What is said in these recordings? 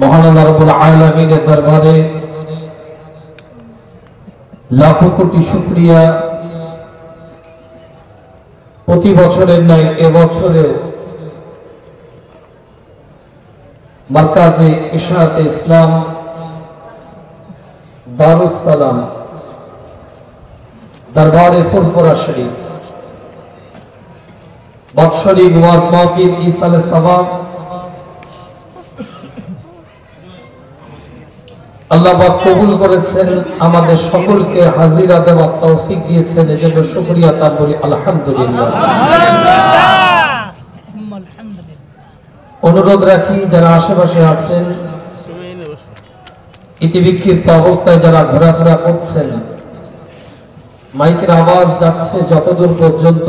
মহান আল্লাহ রাব্বুল আলামিনের দরবারে লাখো কোটি শুকরিয়া। প্রতি বছরের ন্যায় এবছরেও মারকাজে ইশাআতে ইসলাম দারুস সালাম দরবারে ফুরফুরা শরীফ বাৎসরিক ওয়াজ মাহফিল ইসালে সওয়াব আল্লাহ পাক কবুল করেছেন, আমাদের সকলকে হাজিরা দেওয়ার তৌফিক দিয়েছেন। এজন্য শুকরিয়া তার বলি আলহামদুলিল্লাহ। অনুরোধ রাখি যারা আশেপাশে আছেন, ইতিবিক্ষিপ্ত অবস্থায় যারা ঘোরাফেরা করছেন, মাইকের আওয়াজ যাচ্ছে যতদূর পর্যন্ত,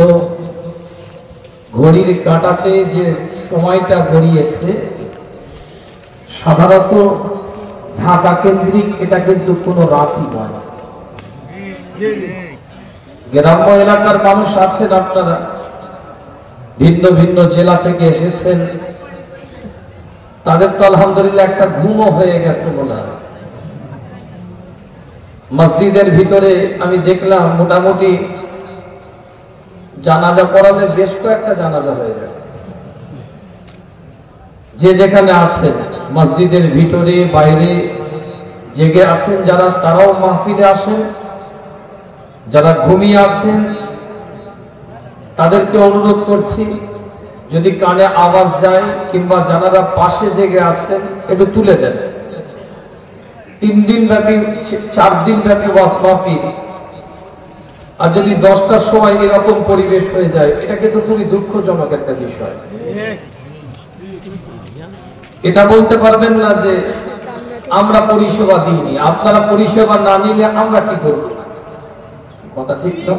ঘড়ির কাঁটাতে যে সময়টা গড়িয়েছে সাধারণত ঢাকা কেন্দ্রিক, এটা কিন্তু কোনো রাতই নয়। গ্রাম্য এলাকার মানুষ আছেন, আপনারা ভিন্ন ভিন্ন জেলা থেকে এসেছেন, তাদের তো আলহামদুলিল্লাহ একটা ঘুমও হয়ে গেছে বলে। মসজিদের ভিতরে আমি দেখলাম মোটামুটি জানাজা পড়ালে বেশ কয়েকটা জানাজা হয়ে গেছে। যে যেখানে আছেন মসজিদের ভিতরে বাইরে জেগে আছেন যারা, তারাও মাহফিলে আসেন। যারা ঘুমিয়ে আছেন তাদেরকে অনুরোধ করছি, যদি কানে আওয়াজ যায় কিংবা যারা পাশে জেগে আছেন একটু তুলে দেন। 3 দিন ব্যাপী 4 দিন ব্যাপী ওয়াজ মাহফিল, আর যদি 10টার সময় এরকম পরিবেশ হয়ে যায়, এটা কিন্তু খুবই দুঃখজনক একটা বিষয়। এটা বলতে পারবেন না যে আমরা পরিষেবা দিইনি, আপনারা পরিষেবা না নিলে আমরা কি করব? কথা ঠিক না?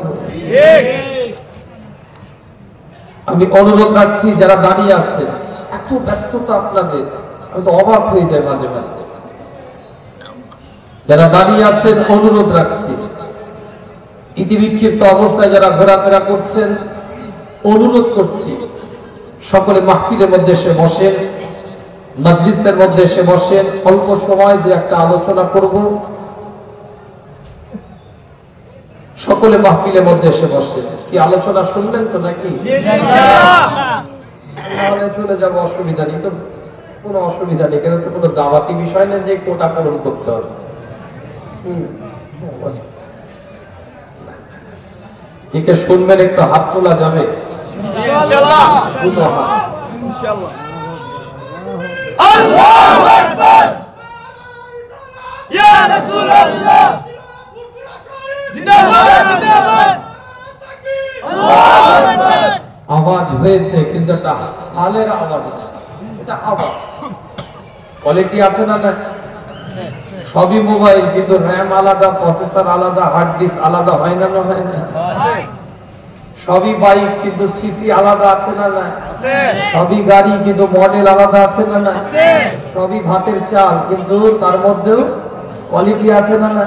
আমি অনুরোধ রাখছি যারা দাঁড়িয়ে আছে, এত ব্যস্ততা আপনাদের, আমি তো অবাক হয়ে যায় মাঝে মাঝে। যারা দাঁড়িয়ে আছেন অনুরোধ রাখছি, ইতিবিক্ষিপ্ত অবস্থায় যারা ঘোরাফেরা করছেন অনুরোধ করছি, সকলে মাহফিলের মধ্যে এসে বসেন, মজলিসের মধ্যে এসে বসেন। অল্প সময় যে একটা আলোচনা করব, সকলে মাহফিলের মধ্যে এসে বসেন। কি আলোচনা শুনবেন তো নাকি? চলে যাবো, অসুবিধা নেই তো, কোনো অসুবিধা নেই। কেন তো কোনো দাওয়াতি বিষয় নেই যে কোটা পূরণ করতে হবে। একে শুনবেন, একটু হাত তোলা যাবে ইনশাআল্লাহ। ইনশাআল্লাহ। আল্লাহু আকবার, ইয়া রাসূলুল্লাহ, জিন্দাবাদ জিন্দাবাদ, আল্লাহু আকবার। আওয়াজ হয়েছে কিন্তু এটা হালের আওয়াজ না, এটা আওয়াজ কোয়ালিটি আছে না? না, সবই মোবাইল, কিন্তু র‍্যাম আলাদা, প্রসেসর আলাদা, হার্ড ডিস্ক আলাদা, হয় না? না হয় না? সবই বাইক কিন্তু সিসি আলাদা আছে না? না। সবই গাড়ি কিন্তু মডেল আলাদা আছে না? না। সবই ভাতের চাল কিন্তু তার মধ্যেও কোয়ালিটি আছে না? না।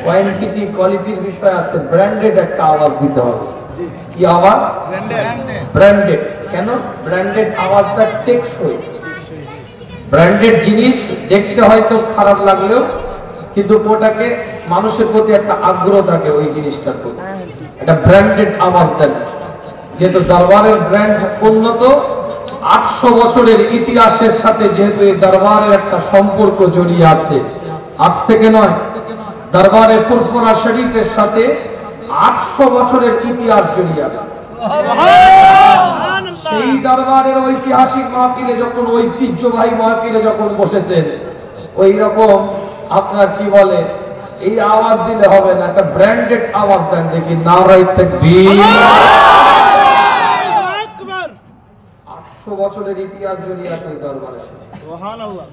কোয়ান্টিটি কোয়ালিটির বিষয় আছে। ব্র্যান্ডেড একটা আওয়াজ দিতে হবে। কি আওয়াজ? ব্র্যান্ডেড। কেন ব্র্যান্ডেড? আওয়াজটা টেকসই। ব্র্যান্ডেড জিনিস দেখতে হয়তো খারাপ লাগলেও কিন্তু ওটাকে মানুষের প্রতি একটা আগ্রহ থাকে ওই জিনিসটার প্রতি। একটা ব্র্যান্ডেড আওয়াজ দেন। যেহেতু দরবারের ব্র্যান্ড উন্নত, 800 বছরের ইতিহাসের সাথে যেহেতু এই দরবারের একটা সম্পর্ক জড়িয়ে আছে, আজ থেকে নয়, দরবারে ফুরফুরা শরীফের সাথে 800 বছরের ইতিহাস জড়িয়ে আছে। সেই দরবারের ঐতিহাসিক মাহফিলে যখন, ঐতিহ্যবাহী মাহফিলে যখন বসেছেন, ওই রকম আপনার কি বলে, এই আওয়াজ দিলে হবে না, একটা ব্র্যান্ডেড আওয়াজ দেন দেখি। নারায়ে তাকবীর। 800 বছরের ইতিহাস জড়িয়ে আছে এই দরবারে। সুবহানাল্লাহ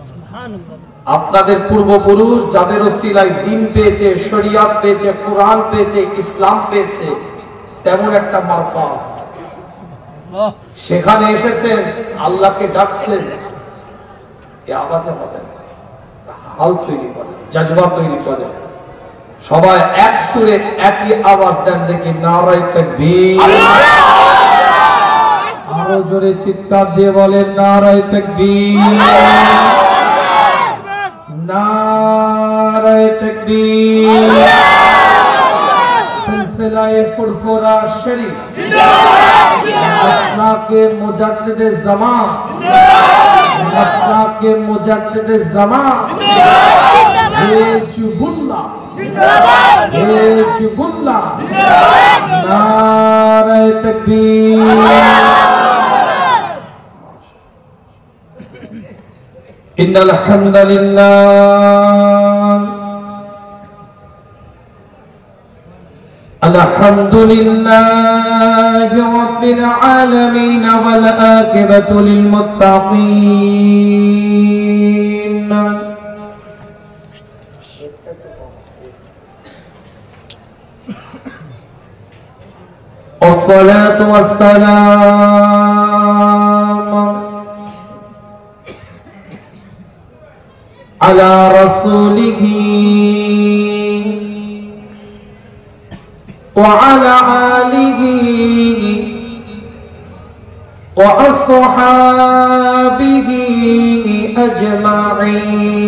সুবহানাল্লাহ। আপনাদের পূর্বপুরুষ যাদের ওসিলায় দ্বীন পেয়েছে, শরিয়ত পেয়েছে, কোরআন পেয়েছে, ইসলাম পেয়েছে, তেমন একটা মারকাজ, সেখানে এসেছেন, আল্লাহকে ডাকছেন, এই আওয়াজে হবে না। হাল তৈরি করে, জজবা তৈরি করে। সবাই এক সুরে একই আওয়াজ দেন দেখি। নারায়ে তাকবীর। আরো জোরে চিৎকার দিয়ে বলেন নারায়ে তাকবীর, নারায়ে তাকবীর। সিলসিলায়ে ফুরফুরা শরীফ মসলাকে মুজাদ্দিদে জামান, মসলাকে মুজাদ্দিদে জামান হিজবুল্লাহ, হিজবুল্লাহ, নারায়ে তাকবীর। ইন্নাল হামদুলিল্লাহ, আলহামদুলিল্লাহি রাব্বিল আলামিন ওয়াল আকিবাতু লিল মুত্তাকিন। والصلاة والسلام على رسوله وعلى آله وأصحابه أجمعين.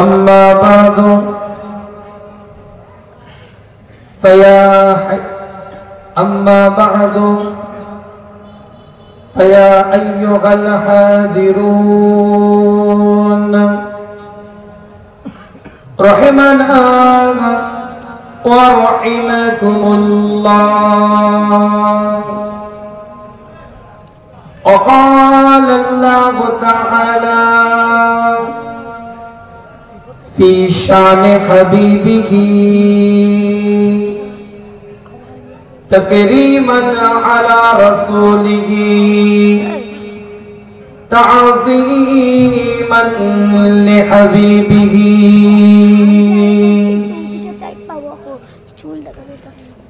أما بعد فيا أيها الحاضرون رحمنا ورحمكم الله. وقال الله تعالى في شان حبيبه تكريما على رسوله تعظيما لحبيبه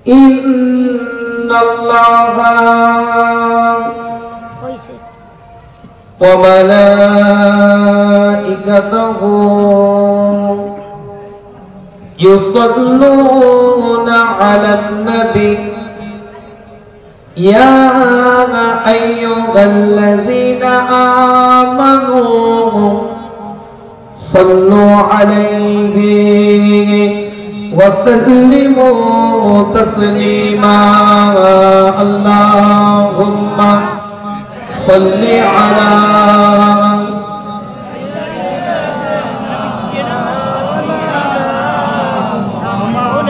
إن الله وملائكته يصلون على النبي يا أيها الذين آمنوا صلوا عليه وسلموا تسليما. اللهم صل على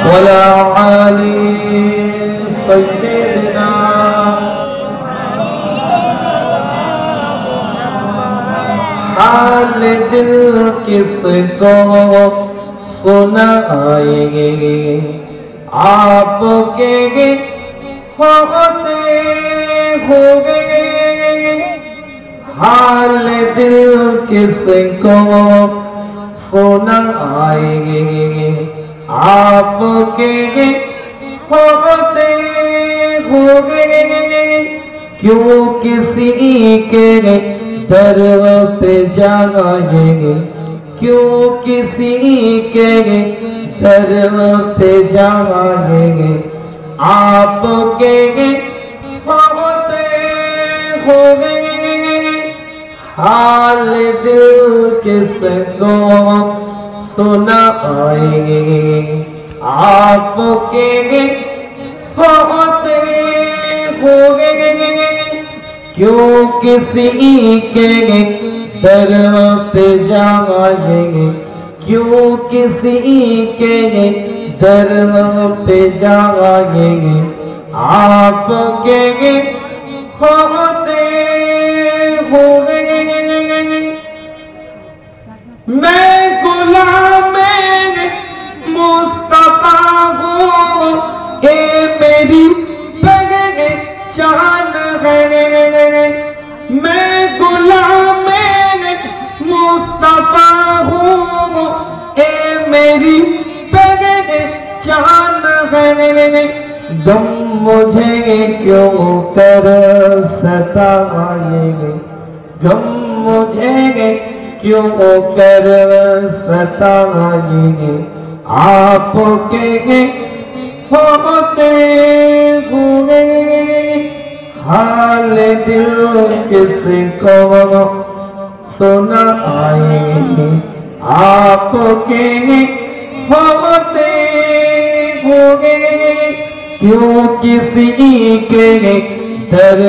ولا علي سيدنا हाल दिल किसको सुनाएंगे आपके होते होंगे, हाल दिल किसको सुनाएंगे आपके होते होंगे। क्यों किसी के दर पे जाएंगे, क्यों किसी के दर पे जाएंगे आपके होते होंगे। हाल दिल किसको सुनाएंगे आपके होते होंगे। क्यों किसी के दर पे जाएंगे, क्यों किसी के दर पे जाएंगे आपके होते होंगे। मैं गुलाम मुस्तफा हूँ, ए मेरी पहचान है। मैं गुलाम मुस्तफा हूँ, ए मेरी पहचान है। गम मुझे क्यों कर सताएंगे, गम मुझे क्यों कर सताएंगे आपके होते हुए हाल दिल किसको सुनाएंगे आपके होते हुए क्यों किसी के दर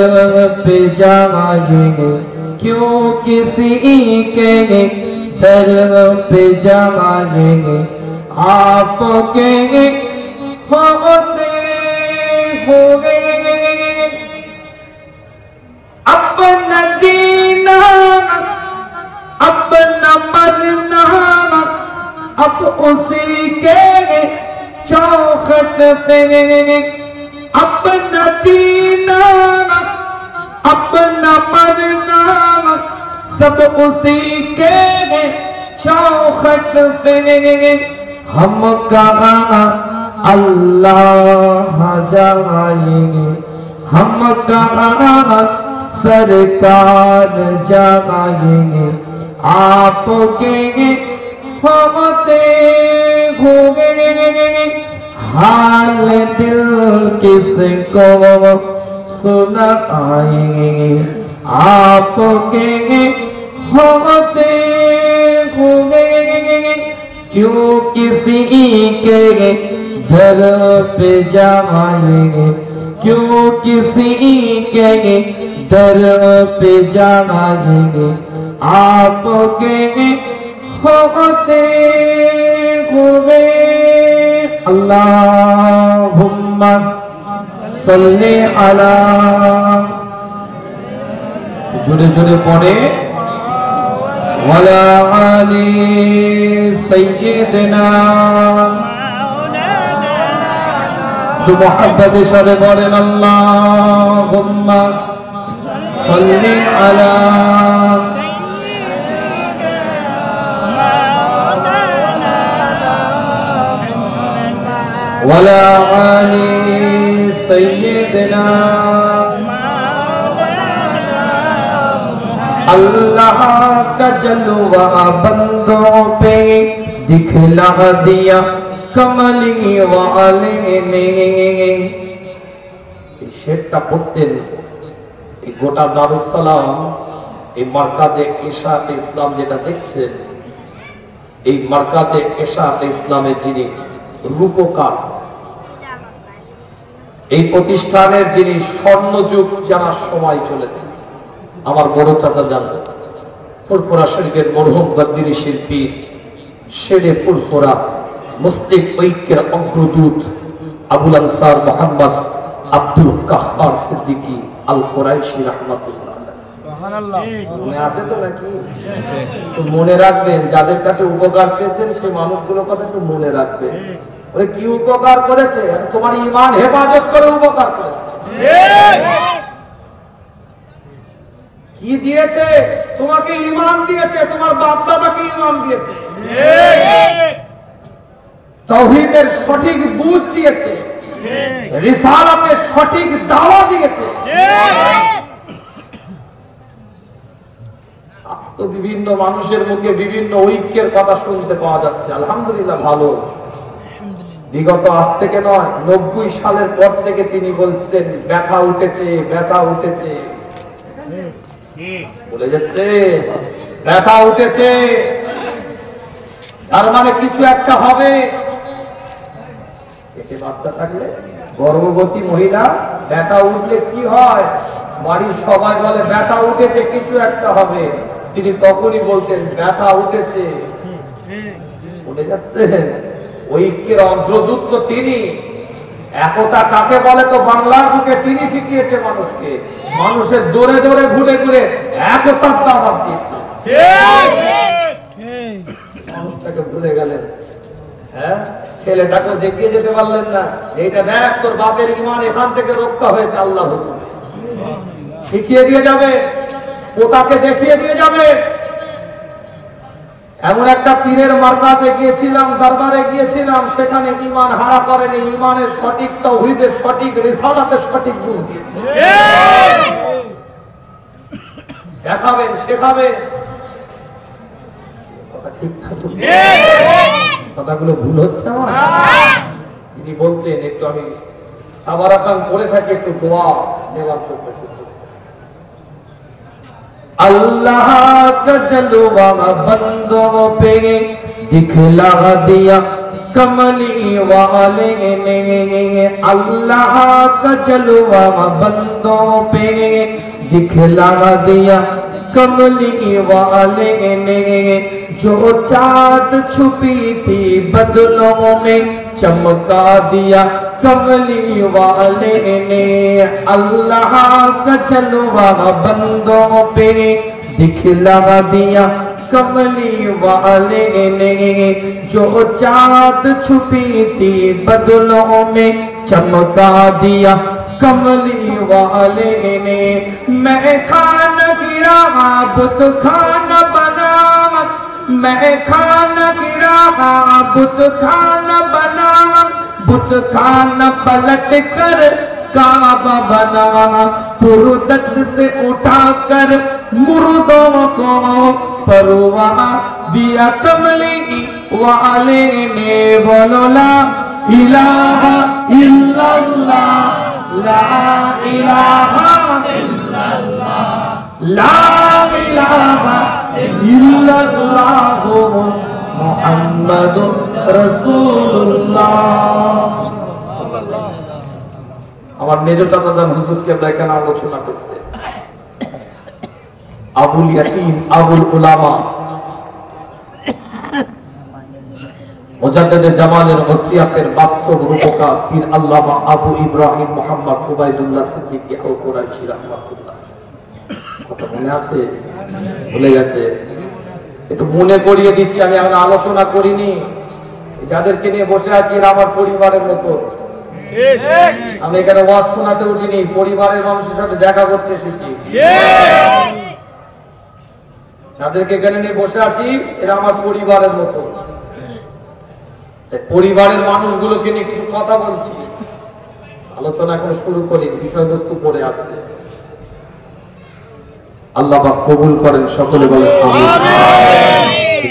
पे जाएंगे क्यों किसी के दर पे जाएंगे आपके होते हुए अपना जीना अपना मरना अब उसी के चौखट पे अपना जीना अपना मरना सब उसी के चौखट पे हम कहाँ अल्लाह जाएंगे हम कहाँ सरकार जाएंगे आपके होते हुए हाल दिल किसको सुनाएंगे आपके होते हुए क्यों किसी के दर पे जाएंगे क्यों किसी के दर पे जाएंगे आपके होते हुए अल्लाहुम्मा सल्ली अला जुड़े जुड़े पढ़े वाला आली सय्यिदना तो मोहब्बत साथे पढ़ेन अल्लाहुम्मा सल्ली अला वाला आली सय्यिदना अल्लाह का जलवा बंदों पे दिखला दिया कमली वाले ने शेरটা পড়তেন এই গোটা দারুস সালাম এই মার্কাজে ইশাআত ইসলাম যেটা দেখছেন এই মার্কাজে ইশাআত ইসলামের যিনি রূপকার এই প্রতিষ্ঠানের যিনি স্বর্ণযুগ জানার সময় চলেছে আমার বড় চাচা জানতেন ফুরফুরা শরীফের মরহুম গদ্দিনী শিল্পী শেরে ফুরফুরা মুসলিম ঐক্যের অগ্রদূত আবুল আনসার মোহাম্মদ আব্দুল কাহ্হার সিদ্দিকী আল কুরাইশি রাহমাতুল্লাহ সুবহানাল্লাহ মনে আছে তো নাকি তো মনে রাখবেন যাদের কাছে উপকার পেয়েছেন সেই মানুষগুলোর কথা একটু মনে রাখবেন ওরে কি উপকার করেছে তোমার ঈমান হেফাজত করে উপকার করেছে ঠিক কি দিয়েছে তোমাকে ঈমান দিয়েছে তোমার বাপ দাদাকে ঈমান দিয়েছে ঠিক তাওহীদের সঠিক বুঝ দিয়েছে ঠিক রিসালাতের সঠিক দাওয়া দিয়েছে ঠিক আজ তো বিভিন্ন মানুষের মুখে বিভিন্ন ঐক্যের কথা শুনতে পাওয়া যাচ্ছে আলহামদুলিল্লাহ ভালো বিগত আজ থেকে নয় 90 সালের পর থেকে তিনি বলতেন ব্যথা উঠেছে বলে যাচ্ছে ব্যথা উঠেছে তার মানে কিছু একটা হবে পেটে বাচ্চা থাকলে গর্ভবতী মহিলা ব্যথা উঠলে কি হয় বাড়ির সবাই বলে ব্যথা উঠেছে কিছু একটা হবে তিনি তখনই বলতেন ব্যথা উঠেছে বলে যাচ্ছে ঐক্যের অগ্রদূত তো তিনি একতা কাকে বলে তো বাংলার বুকে তিনি শিখিয়েছে মানুষকে মানুষের দৌড়ে দৌড়ে ঘুরে ঘুরে একতার দাওয়াত দিয়েছে মানুষটাকে ভুলে গেলেন হ্যাঁ ছেলেটাকে দেখিয়ে যেতে পারলেন না এইটা দেখ তোর বাপের ঈমান এখান থেকে রক্ষা হয়েছে আল্লাহর হুকুমে শিখিয়ে দিয়ে যাবে পোতাকে দেখিয়ে দিয়ে যাবে এমন একটা পীরের মারকাজে গিয়েছিলাম দরবারে গিয়েছিলাম সেখানে ঈমান হারা করেনি ঈমানের সঠিক তাওহীদের সঠিক রিসালাতের সঠিক বুঝ দিয়েছে দেখাবেন শেখাবেন কথা ঠিক না কথাগুলো ভুল হচ্ছে আমার তিনি বলতেন, একটু আমি আবার করে থাকি, একটু দোয়া নেওয়ার জন্য। अल्लाह का जलवा बंदों पे दिखला दिया कमली वाले ने, अल्लाह का जलवा बंदों पे दिखला दिया कमली वाले ने, जो चाँद छुपी थी बदलों में चमका दिया कमली वाले ने, अल्लाह का जलवा बंदों पे दिखला दिया कमली वाले ने, जो चाँद छुपी थी बदलों में चमका दिया कमली वाले ने। मैं खाना गिरा बुत खाना बना, मैं खाना गिरा बुत खाना बना, बुत खाना पलट कर काबा बना, पुरुदत से उठाकर मुर्दों को परवा दिया कमली वाले ने। बोलो ला इलाहा इल्लल्लाह, ला इलाहा इल्लल्लाह, ला इलाहा इल्लल्लाह मुहम्मदुर রাসূলুল্লাহ। আমার মেজ চাচা যান হুজুরকে কেন আলোচনা করতে, আবুল ইয়াতিম আবুল উলামা মুজাদ্দিদে জামানের ওসিয়াতের বাস্তব রূপকার পীর আল্লামা আবু ইব্রাহিম মুহাম্মদ উবাইদুল্লাহ সিদ্দিকী আল কুরাইশি রাহমাতুল্লাহ। কথা মনে আছে? ভুলে গেছে? একটু মনে করিয়ে দিচ্ছি, আমি এখন আলোচনা করিনি। যাদেরকে নিয়ে বসে আছি এরা আমার পরিবারের মতো। আমি এখানে ওয়াজ শোনাতে উঠিনি, পরিবারের মানুষের সাথে দেখা করতে এসেছি। যাদেরকে এখানে নিয়ে বসে আছি এরা আমার পরিবারের মতো। পরিবারের মানুষগুলোকে নিয়ে কিছু কথা বলছি, আলোচনা এখনো শুরু করিনি, বিষয়বস্তু পড়ে আছে। আল্লাহ পাক কবুল করেন, সকলে বলেন আমিন।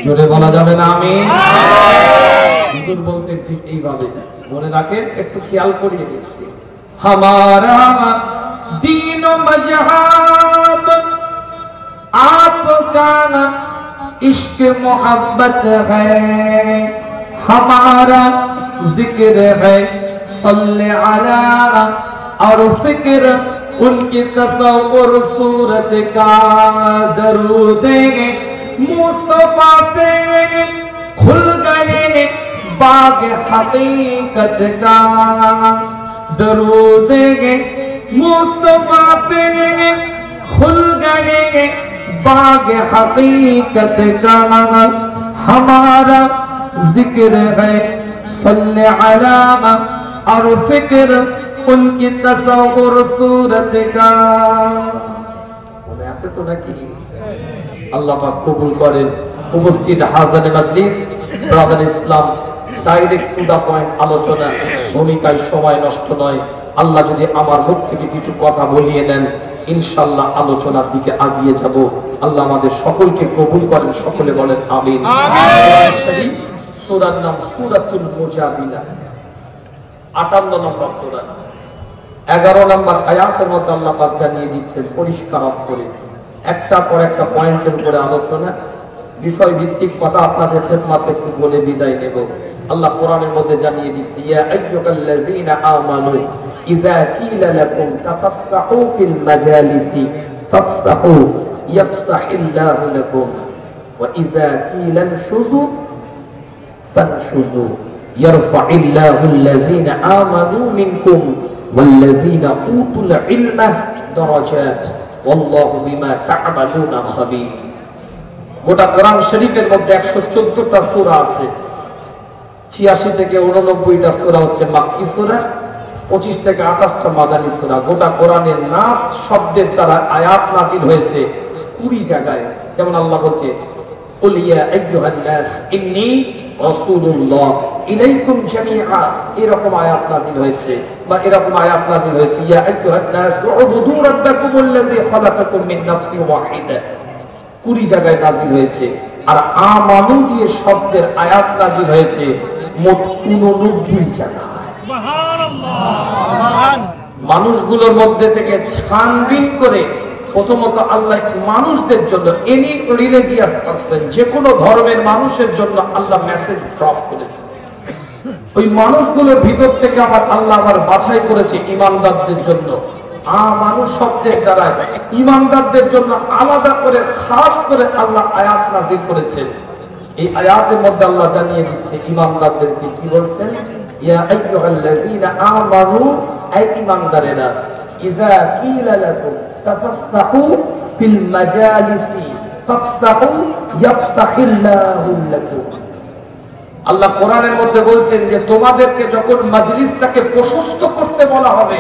জোরে বলা যাবে না আমিন? হুজুর বলতেন ঠিক এইভাবে, মনে রাখেন, একটু খেয়াল করিয়ে দিচ্ছি। হামারা দীন মজহাব आपका इश्क मोहब्बत है, हमारा जिक्र है सल्ले अला, और फिक्र उनकी तसव्वुर सूरत का दरूद मुस्तफा से खुल गए बाग हकीकत का, दरूद मुस्तफा से खुल गए बाग हकीकत का, हमारा जिक्र है सल्ले अला, और फिक्र उनकी तसव्वुर सूरत का। মনে আছে তো নাকি? আল্লাহ পাক কবুল করেন। উপস্থিত হাজারে মাজলিস, ব্রাদার ইসলাম, ডাইরেক্ট টু দা পয়েন্ট আলোচনা, ভূমিকায় সময় নষ্ট নয়। আল্লাহ যদি আমার মুখ থেকে কিছু কথা বলিয়ে নেন, ইনশাআল্লাহ আলোচনার দিকে আগিয়ে যাব। আল্লাহ আমাদের সকলকে কবুল করেন, সকলে বলেন আমিন। আমিন। সূরার নাম সূরাতুল মুজাদিলা, 58 নম্বর সূরা। 11 নম্বর আয়াতের মধ্যে আল্লাহ পাক জানিয়ে দিচ্ছেন পরিষ্কার করে, একটা পর একটা পয়েন্টের উপরে আলোচনা, বিষয় ভিত্তিক কথা আপনাদের খেদমতে একটু বলে বিদায় নেব। আল্লাহ কোরআনের মধ্যে জানিয়ে দিচ্ছে, ইয়া আইয়ুহাল্লাযীনা আমানু ইযা কিলা লাকুম তাফাসসাহু ফিল মাজালিসি ফাফসাহু ইয়াফসাহিল্লাহু লাকুম, ওয়া ইযা কিলা ইনশুযু ফানশুযু ইয়ারফাইল্লাহুল্লাযীনা আমানু মিনকুম ওয়াল্লাযীনা উতুল ইলমা দারাজাত ওয়াল্লাহু বিমা তা'মালুনা খাবীর। গোটা কোরআন শরীফের মধ্যে 114টা সূরা আছে। 86 থেকে 89টা সূরা হচ্ছে মাক্কি সূরা, 25 থেকে 28টা মাদানী সূরা। গোটা কোরআনের নাস শব্দের দ্বারা আয়াত নাযিল হয়েছে 20 জায়গায়। যেমন আল্লাহ বলছে, কুল ইয়া আইয়ুহান নাস ইন্নী রাসূলুল্লাহ ইলাইকুম জামিআ, এরকম আয়াত নাযিল হয়েছে। বা এরকম আয়াত নাযিল হয়েছে, ইয়া আইয়ুহান নাস উবুদু রাব্বাকুমুল্লাযী খালাকাকুম মিন নাফসিন ওয়াহিদা, 20 জায়গায় নাযিল হয়েছে। আর আমানু দিয়ে শব্দের আয়াত নাযিল হয়েছে মোট 89 জায়গায়। মানুষগুলোর মধ্যে থেকে ছানবিন করে প্রথমত আল্লাহ মানুষদের জন্য, এনি রিলিজিয়াস পারসন, যে কোনো ধর্মের মানুষের জন্য আল্লাহ মেসেজ ড্রপ করেছে। ওই মানুষগুলোর ভিতর থেকে আল্লাহ আবার বাছাই করেছে ইমানদারদের জন্য। মানুষ শব্দের দ্বারা ইমানদারদের জন্য আলাদা করে খাস করে আল্লাহ আয়াত নাযিল করেছেন। এই আয়াতের মধ্যে আল্লাহ জানিয়ে দিচ্ছে ইমানদারদেরকে কি বলছেন, ইয়া আইয়ুহাল্লাযীনা আমানু, এই ইমানদারেরা, ইযা কিলা লাকুম তাফাসসাহু ফিল মাজালিসি ফাফসাহু ইয়াফসাহিল্লাহু লাকুম। আল্লাহ কোরআনের মধ্যে বলছেন যে তোমাদেরকে যখন মাজলিসটাকে প্রশস্ত করতে বলা হবে,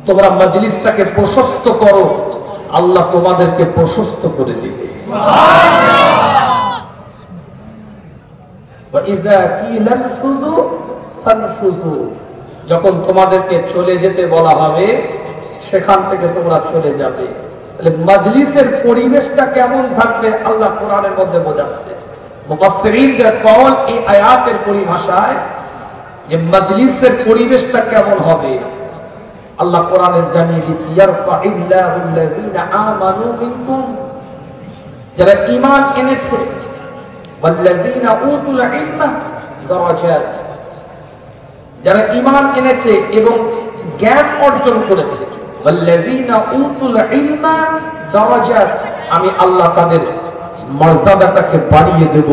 তোমরা মাজলিসটাকে প্রশস্ত করো, আল্লাহ তোমাদেরকে প্রশস্ত করে দিবে। যখন তোমাদেরকে চলে যেতে বলা হবে, সেখান থেকে তোমরা চলে যাবে। তাহলে মাজলিসের পরিবেশটা কেমন থাকবে আল্লাহ কোরআনের মধ্যে বোঝাচ্ছে। মুফাসসিরিনদের কওল এই আয়াতের পরিভাষায় যে মাজলিসের পরিবেশটা কেমন হবে আল্লাহ কোরআনে জানিয়ে দিচ্ছে, ইয়ারফাইল্লাহুল্লাযীনা আমানু মিনকুম, যারা ঈমান এনেছে, ওয়াল্লাযীনা উতুল ইলমা দারাজাত, যারা ঈমান এনেছে এবং জ্ঞান অর্জন করেছে, ওয়াল্লাযীনা উতুল ইলমা দারাজাত, আমি আল্লাহ তাদের মর্যাদাটাকে বাড়িয়ে দেব।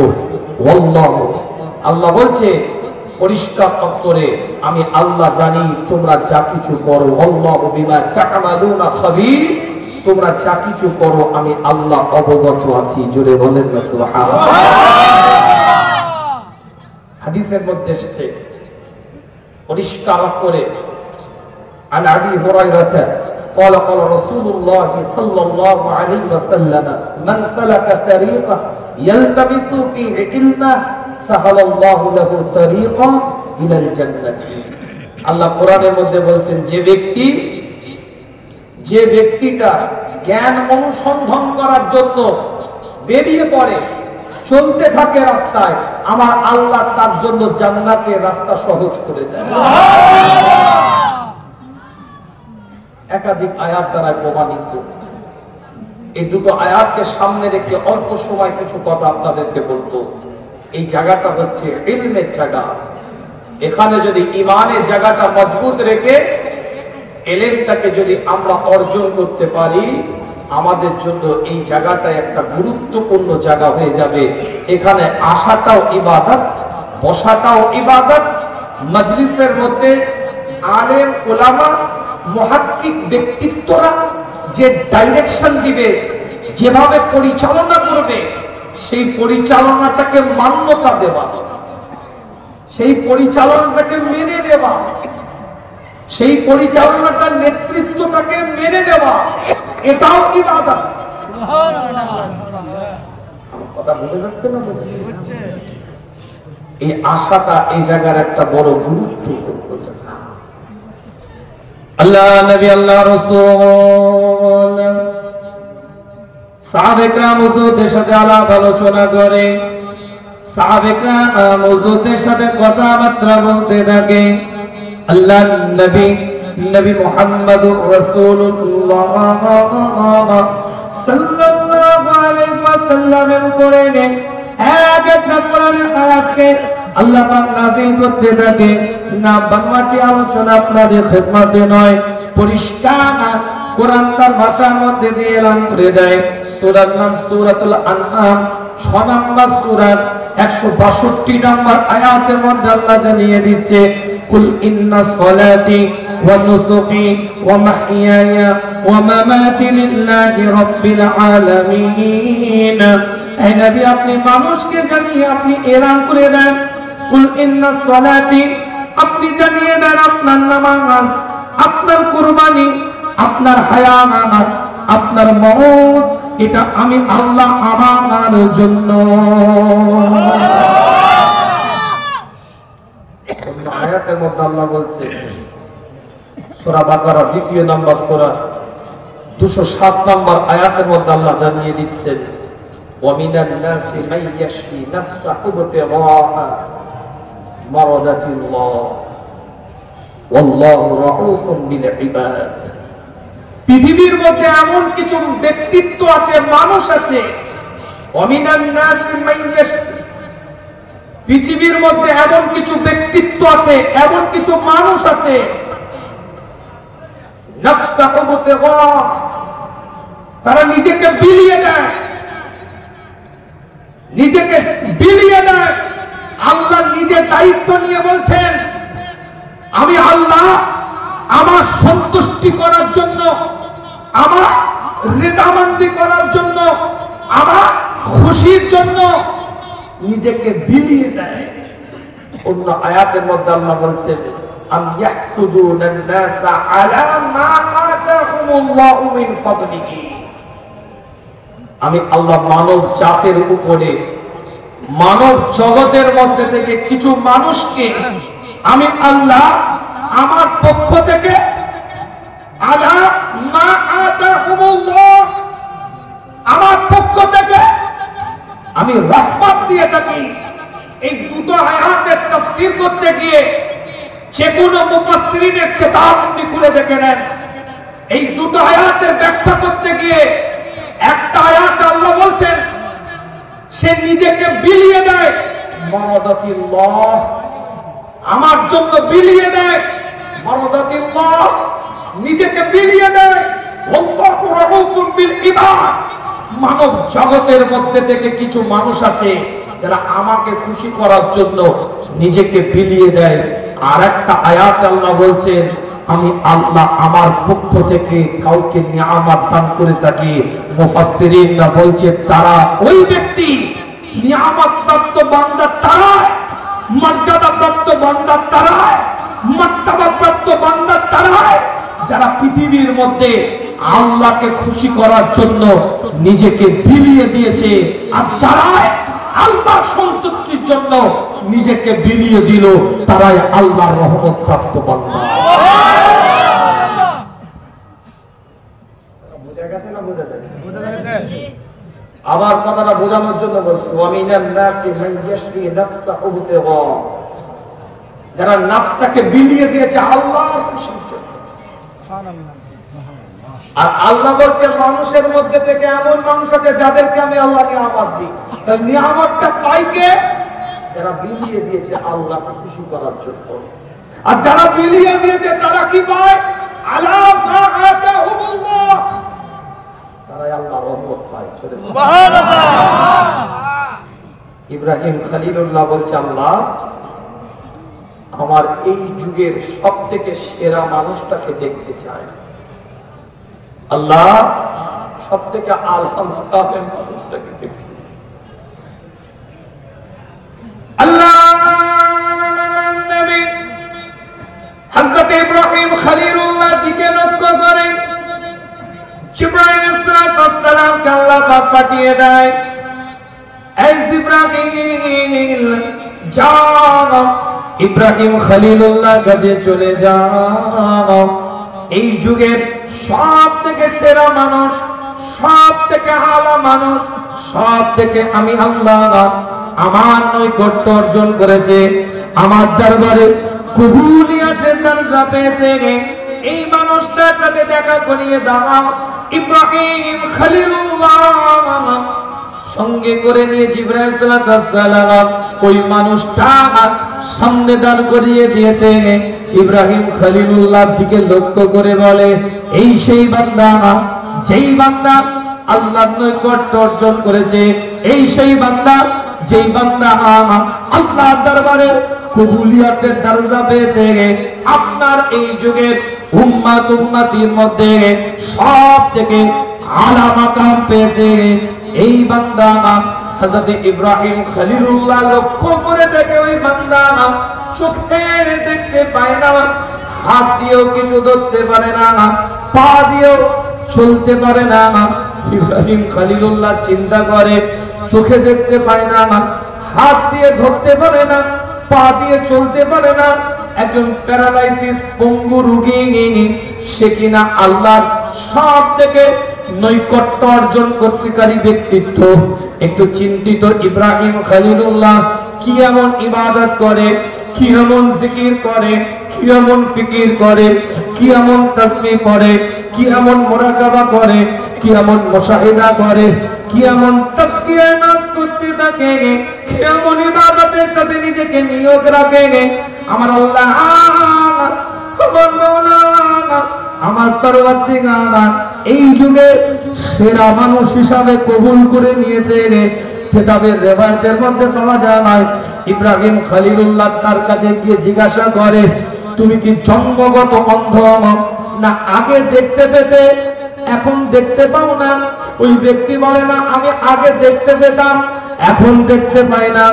ওয়াল্লাহু, আল্লাহ বলছে পরিষ্কার অক্ষরে, আমি আল্লাহ জানি তোমরা যা কিছু করো। আল্লাহু বিমা তা'মালুনা খাবীর, তোমরা যা কিছু করো আমি আল্লাহ অবগত আছি। জোরে বলেন না সুবহানাল্লাহ। হাদিসের মধ্যে এসেছে পরিষ্কার অক্ষরে, আন আবি হুরায়রা قال قال رسول الله صلى الله عليه وسلم من سلك طريقا يلتمس فيه علما سهل الله له طريقا الى الجنه। আল্লাহ কোরআনের মধ্যে বলছেন যে ব্যক্তিটা জ্ঞান অনুসন্ধান করার জন্য বেরিয়ে পড়ে, চলতে থাকে রাস্তায়, আমার আল্লাহ তার জন্য জান্নাতের রাস্তা সহজ করে দেন। একাধিক আয়াত দ্বারা প্রমাণিত। এই দুটো আয়াতকে সামনে রেখে অল্প সময় কিছু কথা আপনাদেরকে বলবো। এই জায়গাটা হচ্ছে ইলমের জায়গা। এখানে যদি ঈমানের জায়গাটা মজবুত রেখে ইলমটাকে যদি আমরা অর্জন করতে পারি, আমাদের জন্য এই জায়গাটা একটা গুরুত্বপূর্ণ জায়গা হয়ে যাবে। এখানে আসাটাও ইবাদত, বসাটাও ইবাদত। মজলিসের মধ্যে আলেম ওলামা মুহাক্কিক ব্যক্তিত্বরা যে ডাইরেকশন দিবে, যেভাবে পরিচালনা করবে, সেই পরিচালনাটাকে মান্যতা দেওয়া, সেই পরিচালনাটাকে মেনে নেওয়া, সেই পরিচালনাটার নেতৃত্বটাকে মেনে নেওয়া, এটাও ইবাদত। কথা বুঝে যাচ্ছে না? এই আশাটা এই জায়গার একটা বড় গুরুত্বপূর্ণ জায়গা। আল্লাহ নবী, আল্লাহ রাসূল সাহাবায়ে কেরাম হুজুরদের সাথে আলাপ আলোচনা করে, সাহাবায়ে কেরাম হুজুরদের সাথে কথাবার্তা বলতে থাকে। আল্লাহ নবী মুহাম্মদুর রাসূলুল্লাহ সাল্লাল্লাহু আলাইহি ওয়াসাল্লামের উপরে এক একটা কোরআনের আয়াতকে আল্লাহ পাক নাযিল করতে থাকে। না বাংলাটি আলোচনা আপনাদের খিদমতে নয়, পরিষ্কার কোরআন তার ভাষার মধ্যে দিয়ে এলান করে দেয়। সূরার নাম সূরাতুল আনআম, 6 নম্বর সূরা 162 নম্বর আয়াতের মধ্যে আল্লাহ জানিয়ে দিচ্ছে, কুল ইন্না সলাতি ওয়া নুসুকি ওয়া মাহইয়ায়া ওয়া মামাতি লিল্লাহি রাব্বিল আলামিন। হে নবী, আপনি মানুষকে জানিয়ে আপনি এলান করে দেন, কুল ইন্না সলাতি, আপনি জানিয়ে দেন আপনার নামাজ, আপনার কুরবানি, আপনার হায়াত, আপনার মওত, এটা আমি আল্লাহ আমার জন্য। আয়াতের মধ্যে আল্লাহ বলছে, সূরা বাকারা 2 নম্বর সূরা 207 নম্বর আয়াতের মধ্যে আল্লাহ জানিয়ে দিচ্ছেন, ওয়া মিনান নাসি মান ইয়াশফি নাফসাহু ইবতিগা মারাদাতিল্লাহ। ওয়াল্লাহু রাউফুম বিল ইবাদ। পৃথিবীর মধ্যে এমন কিছু ব্যক্তিত্ব আছে, মানুষ আছে, ওয়ামিনান নাসি মান ইয়াশরি, পৃথিবীর মধ্যে এমন কিছু ব্যক্তিত্ব আছে, এমন কিছু মানুষ আছে, নাফসাহু মুতাগা, তারা নিজেকে বিলিয়ে দেয়, নিজেকে বিলিয়ে দেয়। আল্লাহ নিজে দায়িত্ব নিয়ে বলছেন, আমি আল্লাহ আমার সন্তুষ্টি করার জন্য, আমার রেদামন্দি করার জন্য, আমার খুশির জন্য নিজেকে বিলিয়ে দেয়। অন্য আয়াতের মধ্যে আল্লাহ বলছেন, আম ইয়াহসুদুনান নাসা আলা মা আতাহুমুল্লাহু মিন ফাদলিহি, আমি আল্লাহ মানব জাতের উপরে, মানব জগতের মধ্যে থেকে কিছু মানুষকে আমি আল্লাহ আমার পক্ষ থেকে আলা মা আতাহুমুল্লাহ, আমার পক্ষ থেকে আমি রহমত দিয়ে থাকি। এই দুটো আয়াতের তাফসীর করতে গিয়ে যে কোনো মুফাসসিরিনের কিতাব আপনি খুলে দেখে নেন, এই দুটো আয়াতের ব্যাখ্যা করতে গিয়ে একটা আয়াতে আল্লাহ বলছেন সে নিজেকে বিলিয়ে দেয়, মারাদাতিল্লাহ, আমার জন্য বিলিয়ে দেয়, মারাদাতিল্লাহ, নিজেকে বিলিয়ে দেয়, আল্লাহু রাউফুম বিল ইবাদ। মানব জগতের মধ্যে থেকে কিছু মানুষ আছে যারা আমাকে খুশি করার জন্য নিজেকে বিলিয়ে দেয়। আর একটা আয়াতে আল্লাহ বলছেন, আমি আল্লাহ আমার পক্ষ থেকে কাউকে নিয়ামত দান করে থাকি। মুফাসসিরিনরা বলছে তারা ওই ব্যক্তি, নিয়ামত প্রাপ্ত বান্দা তারা, মর্যাদা প্রাপ্ত বান্দা তারা, মার্তবা প্রাপ্ত বান্দা তারা যারা পৃথিবীর মধ্যে আল্লাহকে খুশি করার জন্য নিজেকে বিলিয়ে দিয়েছে। আর যারা আল্লাহর সন্তুষ্টির জন্য নিজেকে বিলিয়ে দিল, তারাই আল্লাহর রহমত প্রাপ্ত বান্দা। বোঝা গেছে না? বোঝা যায়? আবার কথাটা বোঝানোর জন্য বলছি, ওয়ামিনান নাসি মান ইয়াশরি নাফসাহু মুতাগা, যারা নফসটাকে বিলিয়ে দিয়েছে আল্লাহর খুশির জন্য। আর আল্লাহ বলছে মানুষের মধ্যে থেকে এমন মানুষ আছে যাদেরকে আমি আল্লাহ নিয়ামত দিই। তাই নিয়ামতটা পায় কে? যারা বিলিয়ে দিয়েছে আল্লাহকে খুশি করার জন্য। আর যারা বিলিয়ে দিয়েছে তারা কি পায়? আলা মা আতাহুমুল্লাহ, তারাই আল্লাহর রহমত পায়। সুবহানাল্লাহ। ইব্রাহিম খলিলুল্লাহ বলছে, আল্লাহ আমার এই যুগের সবথেকে সেরা মানুষটাকে দেখতে চাই। আল্লাহ সবথেকে আলা মাকামের মানুষটাকে দেখতে চাই। আল্লাহ নবী হযরত ইব্রাহিম খলিলুল্লাহ দিকে লক্ষ্য করে জিবরাইল আলাইহিস সালামকে আল্লাহ পাক পাঠিয়ে দেয়, এই জিবরাইল যাও ইব্রাহিম খলিলুল্লাহ কাছে চলে যাও। এই যুগের সব থেকে সেরা মানুষ, সব থেকে আলা মানুষ, সব থেকে আমি আল্লাহ আমার নৈকট্য অর্জন করেছে, আমার দরবারে কবুলিয়াতের দরজা পেয়েছে, এই মানুষটার সাথে দেখা করিয়ে দাও। ইব্রাহিম খলিলুল্লাহ সঙ্গে করে নিয়ে জিবরাইল আলাইহিস সালাম ওই মানুষটা সামনে দাঁড় করিয়ে দিয়েছে। ইব্রাহিম খলিলুল্লাহর দিকে লক্ষ্য করে বলে, এই সেই বান্দা, যেই বান্দা আল্লাহর নৈকট্য অর্জন করেছে, এই সেই বান্দা যেই বান্দা আল্লাহর দরবারে কবুলিয়াতের দরজা পেয়েছে। আপনার এই যুগের উম্মাত উম্মতির মধ্যে সব থেকে আলা মাকাম পেয়েছে এই বান্দা। হযরত ইব্রাহিম খলিলুল্লাহ লক্ষ্য করে দেখে ওই বান্দা চোখে দেখতে পায় না, হাত দিয়েও কিছু ধরতে পারে না, পা দিয়েও চলতে পারে না। ইব্রাহিম খলিলুল্লাহ চিন্তা করে, চোখে দেখতে পায় না, হাত দিয়ে ধরতে পারে না, পা দিয়ে চলতে পারে না, একজন প্যারালাইসিস পঙ্গু রোগী, সে কিনা আল্লাহর সব থেকে নৈকট্য অর্জন করতেকারী ব্যক্তিত্ব। একটু চিন্তিত ইব্রাহিম খলিলুল্লাহ কি এমন ইবাদত করে, কি এমন জিকির করে, কি এমন ফিকির করে, কি এমন তাসবিহ পড়ে, কি এমন মুরাকাবা করে, কি এমন মুশাহিদা করে, কি এমন তাজকিয়া নফস করতে থাকে, কি এমন ইবাদতের সাথে নিজেকে নিয়োগ রাখে। আমার আল্লাহ আমার পরওয়ারদিগার এই যুগে সেরা মানুষ হিসাবে কবুল করে নিয়েছে। কিতাবের রিওয়ায়াতের মধ্যে পাওয়া যায় ইব্রাহিম খলিলুল্লাহ তার কাছে গিয়ে জিজ্ঞাসা করে, তুমি কি জন্মগত অন্ধ না আগে দেখতে পেতে এখন দেখতে পাও না? ওই ব্যক্তি বলে না, আমি আগে দেখতে পেতাম এখন দেখতে পাই না।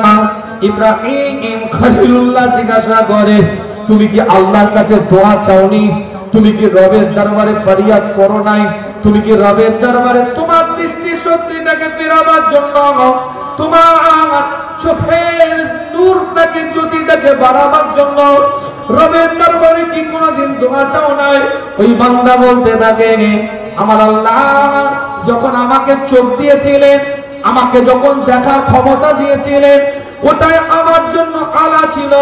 ইব্রাহিম খলিলুল্লাহ জিজ্ঞাসা করে, তুমি কি আল্লাহর কাছে দোয়া চাওনি? তুমি কি রবের দরবারে ফরিয়াদ করো নাই? তুমি কি রবের দরবারে তোমার দৃষ্টি শক্তিটাকে ফেরাবার জন্য, তোমার চোখের নূরটাকে জ্যোতিটাকে বাড়াবার জন্য রবের দরবারে কি কোনোদিন দোয়া চাও নাই? ওই বান্দা বলতে থাকে, আমার আল্লাহ যখন আমাকে চোখ দিয়েছিলেন, আমাকে যখন দেখার ক্ষমতা দিয়েছিলেন, ওটাই আমার জন্য আলা ছিল,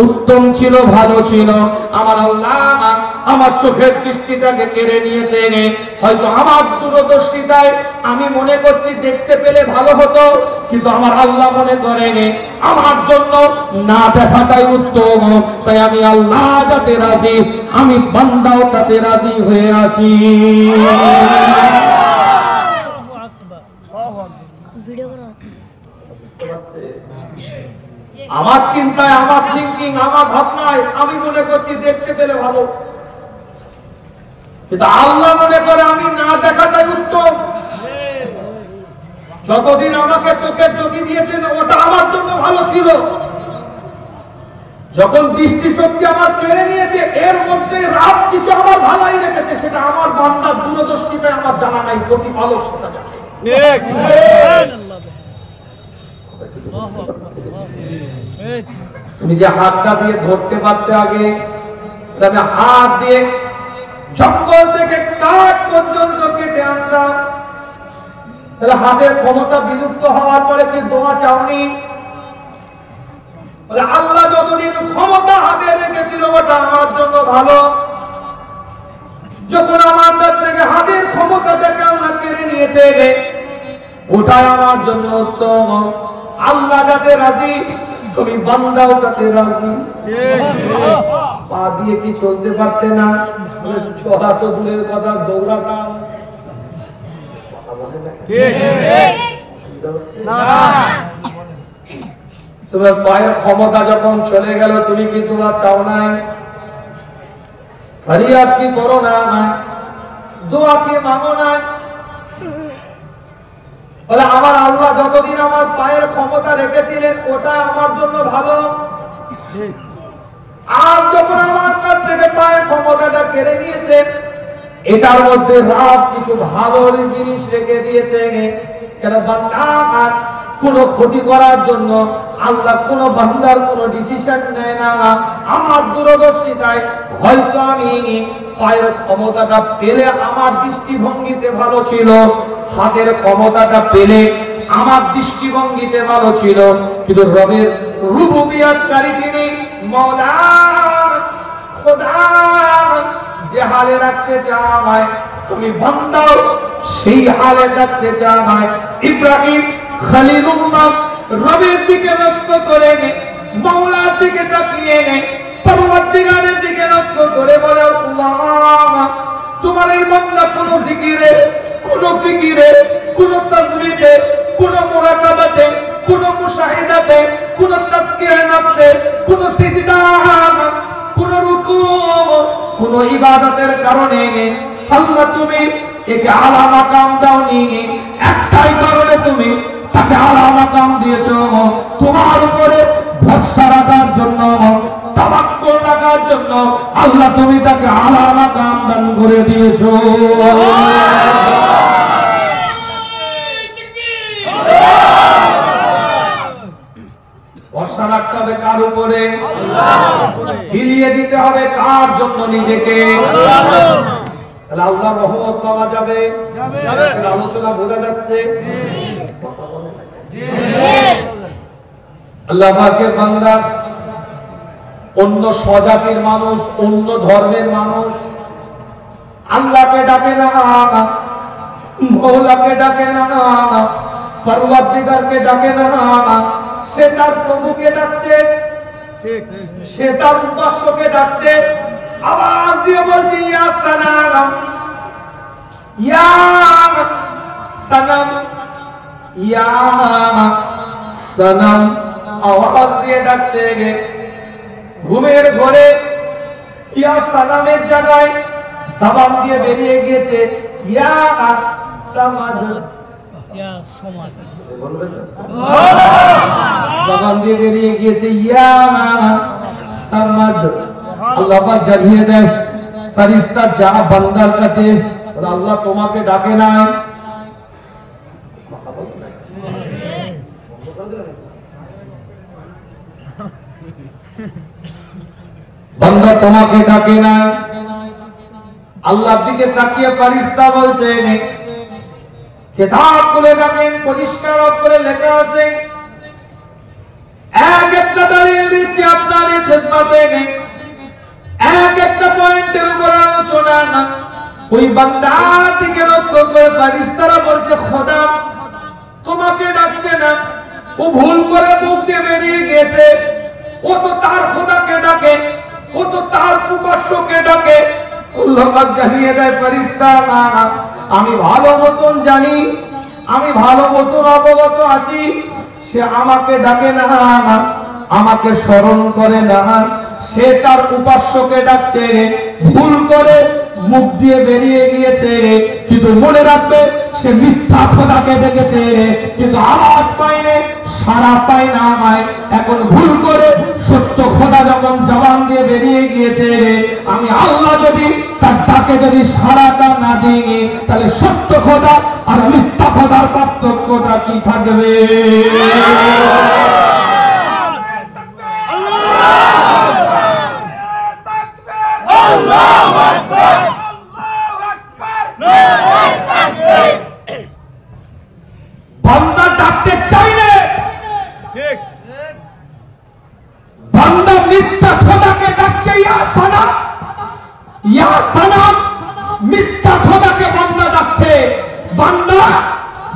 উত্তম ছিল, ভালো ছিল। আমার আল্লাহ আমার চোখের দৃষ্টিটাকে কেড়ে নিয়েছে। হয়তো আমার দূরদর্শিতায় আমি মনে করছি দেখতে পেলে ভালো হতো, কিন্তু আমার আল্লাহ মনে করেন আমার জন্য না দেখাটাই উত্তম। তাই আমি আল্লাহ যাতে রাজি, আমি বান্দাও তাতে রাজি হয়ে আছি। আমার চিন্তায়, আমার থিঙ্কিং, আমার ভাবনায় আমি মনে করছি দেখতে পেলে ভালো, কিন্তু আল্লাহ মনে করে আমি না দেখাটাই উত্তম। যতদিন আমাকে চোখের জ্যোতি দিয়েছেন ওটা আমার জন্য ভালো ছিল, যখন দৃষ্টি শক্তি আমার কেড়ে নিয়েছে এর মধ্যে রাত কিছু আমার ভালোই রেখেছে, সেটা আমার বান্দার দূরদর্শিতায় আমার জানা নাই, গতি ভালো সেটা জানে। তুমি যে হাতটা দিয়ে ধরতে পারতে আগে, আমি হাত দিয়ে জঙ্গল থেকে কাঠ পর্যন্ত কেটে আনতাম, তাহলে হাতের ক্ষমতা বিলুপ্ত হওয়ার পরে কি দোয়া চাওনি? আল্লাহ যতদিন ক্ষমতা হাতে রেখেছিল ওটা আমার জন্য ভালো, যখন আমার কাছ থেকে হাতের ক্ষমতাটাকে আল্লাহ কেড়ে নিয়েছে ওটাই আমার জন্য উত্তম। আল্লাহ যাতে রাজি, তুমি বান্দাও তাতে রাজি। পা দিয়ে কি চলতে পারতে না? চলা তো দূরের কথা, দৌড়াতাম। তোমার পায়ের ক্ষমতা যখন চলে গেল, তুমি কি দোয়া চাও নাই? ফরিয়াদ কি করো না? দোয়া কি মাগো নাই? বলে আমার আল্লাহ যতদিন আমার পায়ের ক্ষমতা রেখেছিলেন ওটা আমার জন্য ভালো, আর যখন আমার কাছ থেকে পায়ের ক্ষমতাটা কেড়ে নিয়েছেন এটার মধ্যে রাত কিছু ভালো জিনিস রেখে দিয়েছে। কেন বান্দা কোন ক্ষতি করার জন্য আল্লাহ কোন বান্দার কোন ডিসিশন নেয় না। আমার দূরদর্শিতায় হয়তো আমি পায়ের ক্ষমতাটা পেলে আমার দৃষ্টিভঙ্গিতে ভালো ছিল, হাতের ক্ষমতাটা পেলে আমার দৃষ্টিভঙ্গিতে ভালো ছিল, কিন্তু রবের রুবুবিয়তকারী তিনি মওলা খোদা যে হালে রাখতে চায় তুমি বান্দাও সেই হালে রাখতে চায়। ইব্রাহিম খলিলুল্লাহ রবের দিকে লক্ষ্য করে মওলার দিকে তাকিয়ে পরওয়ারদিগারের দিকে লক্ষ্য করে বলে, আল্লাহ তোমার এই বান্দা কোন জিকিরে, কোন ফিকিরে, কোন তাসবিহে, কোন মুরাকাবাতে, কোন মুশাহিদাতে, কোন তাজকিয়া নফসে, কোন সিজদা, কোন রুকু, কোন ইবাদতের কারণে আল্লাহ তুমি একে আলা মাকাম দাওনি। একটাই কারণে তুমি তাকে আলা মাকাম দিয়েছো, তোমার উপরে ভরসা রাখার জন্য, তাওয়াক্কুল রাখার জন্য আল্লাহ তুমি তাকে আলা মাকাম দান করে দিয়েছো। ভরসা রাখতে হবে কার উপরে? বিলিয়ে দিতে হবে কার জন্য? নিজেকে। তাহলে আল্লাহর রহমত পাওয়া যাবে। আলোচনা বোঝা যাচ্ছে? আল্লাহ পাকের বান্দা অন্য স্বজাতির মানুষ, অন্য ধর্মের মানুষ আল্লাহকে ডাকে না, মৌলাকে ডাকে না, পরওয়ারদিগারকে ডাকে না, সে তার প্রভুকে ডাকছে, সে তার উপাস্যকে ডাকছে। আওয়াজ দিয়ে বলছে ইয়া সানাম, ইয়া সানাম, ইয়া সানাম, আওয়াজ দিয়ে ডাকছে। ঘুমের ঘরে ইয়া সানামের জায়গায় জবান দিয়ে বেরিয়ে গিয়েছে ইয়া সামাদ, ইয়া সামাদ, জবান দিয়ে বেরিয়ে গিয়েছে ইয়া সামাদ। আল্লাহ পাক জানিয়ে দেয় ফেরেশতা যা বান্দার কাছে, আল্লাহ তোমাকে ডাকে নাই, বান্দা তোমাকে ডাকে না। আল্লাহর দিকে তাকিয়ে ফেরেশতা বলছে কিতাব খুলে দেখেন, পরিষ্কার করে লেখা আছে, এক একটা দলিল দিচ্ছি আপনার এই খেদমতে, এক একটা পয়েন্টের উপর আলোচনা না। ওই বান্দার দিকে লক্ষ্য করে ফেরেশতারা বলছে খোদা তোমাকে ডাকছে না, ও ভুল করে মুখ দিয়ে বেরিয়ে গিয়েছে, ও তো তার খোদাকে ডাকে, ও তো তার উপাস্যকে ডাকে। আল্লাহ পাক জানিয়ে দেয় ফেরেশতা আমি ভালো মতন জানি, আমি ভালো মতন অবগত আছি, সে আমাকে ডাকে না, আমাকে স্মরণ করে না, সে তার উপাস্যকে ডাকছে, ভুল করে মুখ দিয়ে বেরিয়ে গিয়েছে, কিন্তু মনে রাখবে সে মিথ্যা খোদাকে ডেকেছে, কিন্তু আওয়াজ পায়নি, সাড়া পায় না। আমায় এখন ভুল করে সত্য খোদা যখন জবান দিয়ে বেরিয়ে গিয়েছে, আমি আল্লাহ যদি তার ডাকে যদি সাড়াটা না দিই, তাহলে সত্য খোদা আর মিথ্যা খোদার পার্থক্যটা কি থাকবে? বান্দা ডাকতে চাইলে বান্দা মিথ্যা খোদাকে ডাকছে ইয়া সানাম, ইয়া সানাম, মিথ্যা খোদাকে বান্দা ডাকছে। বান্দা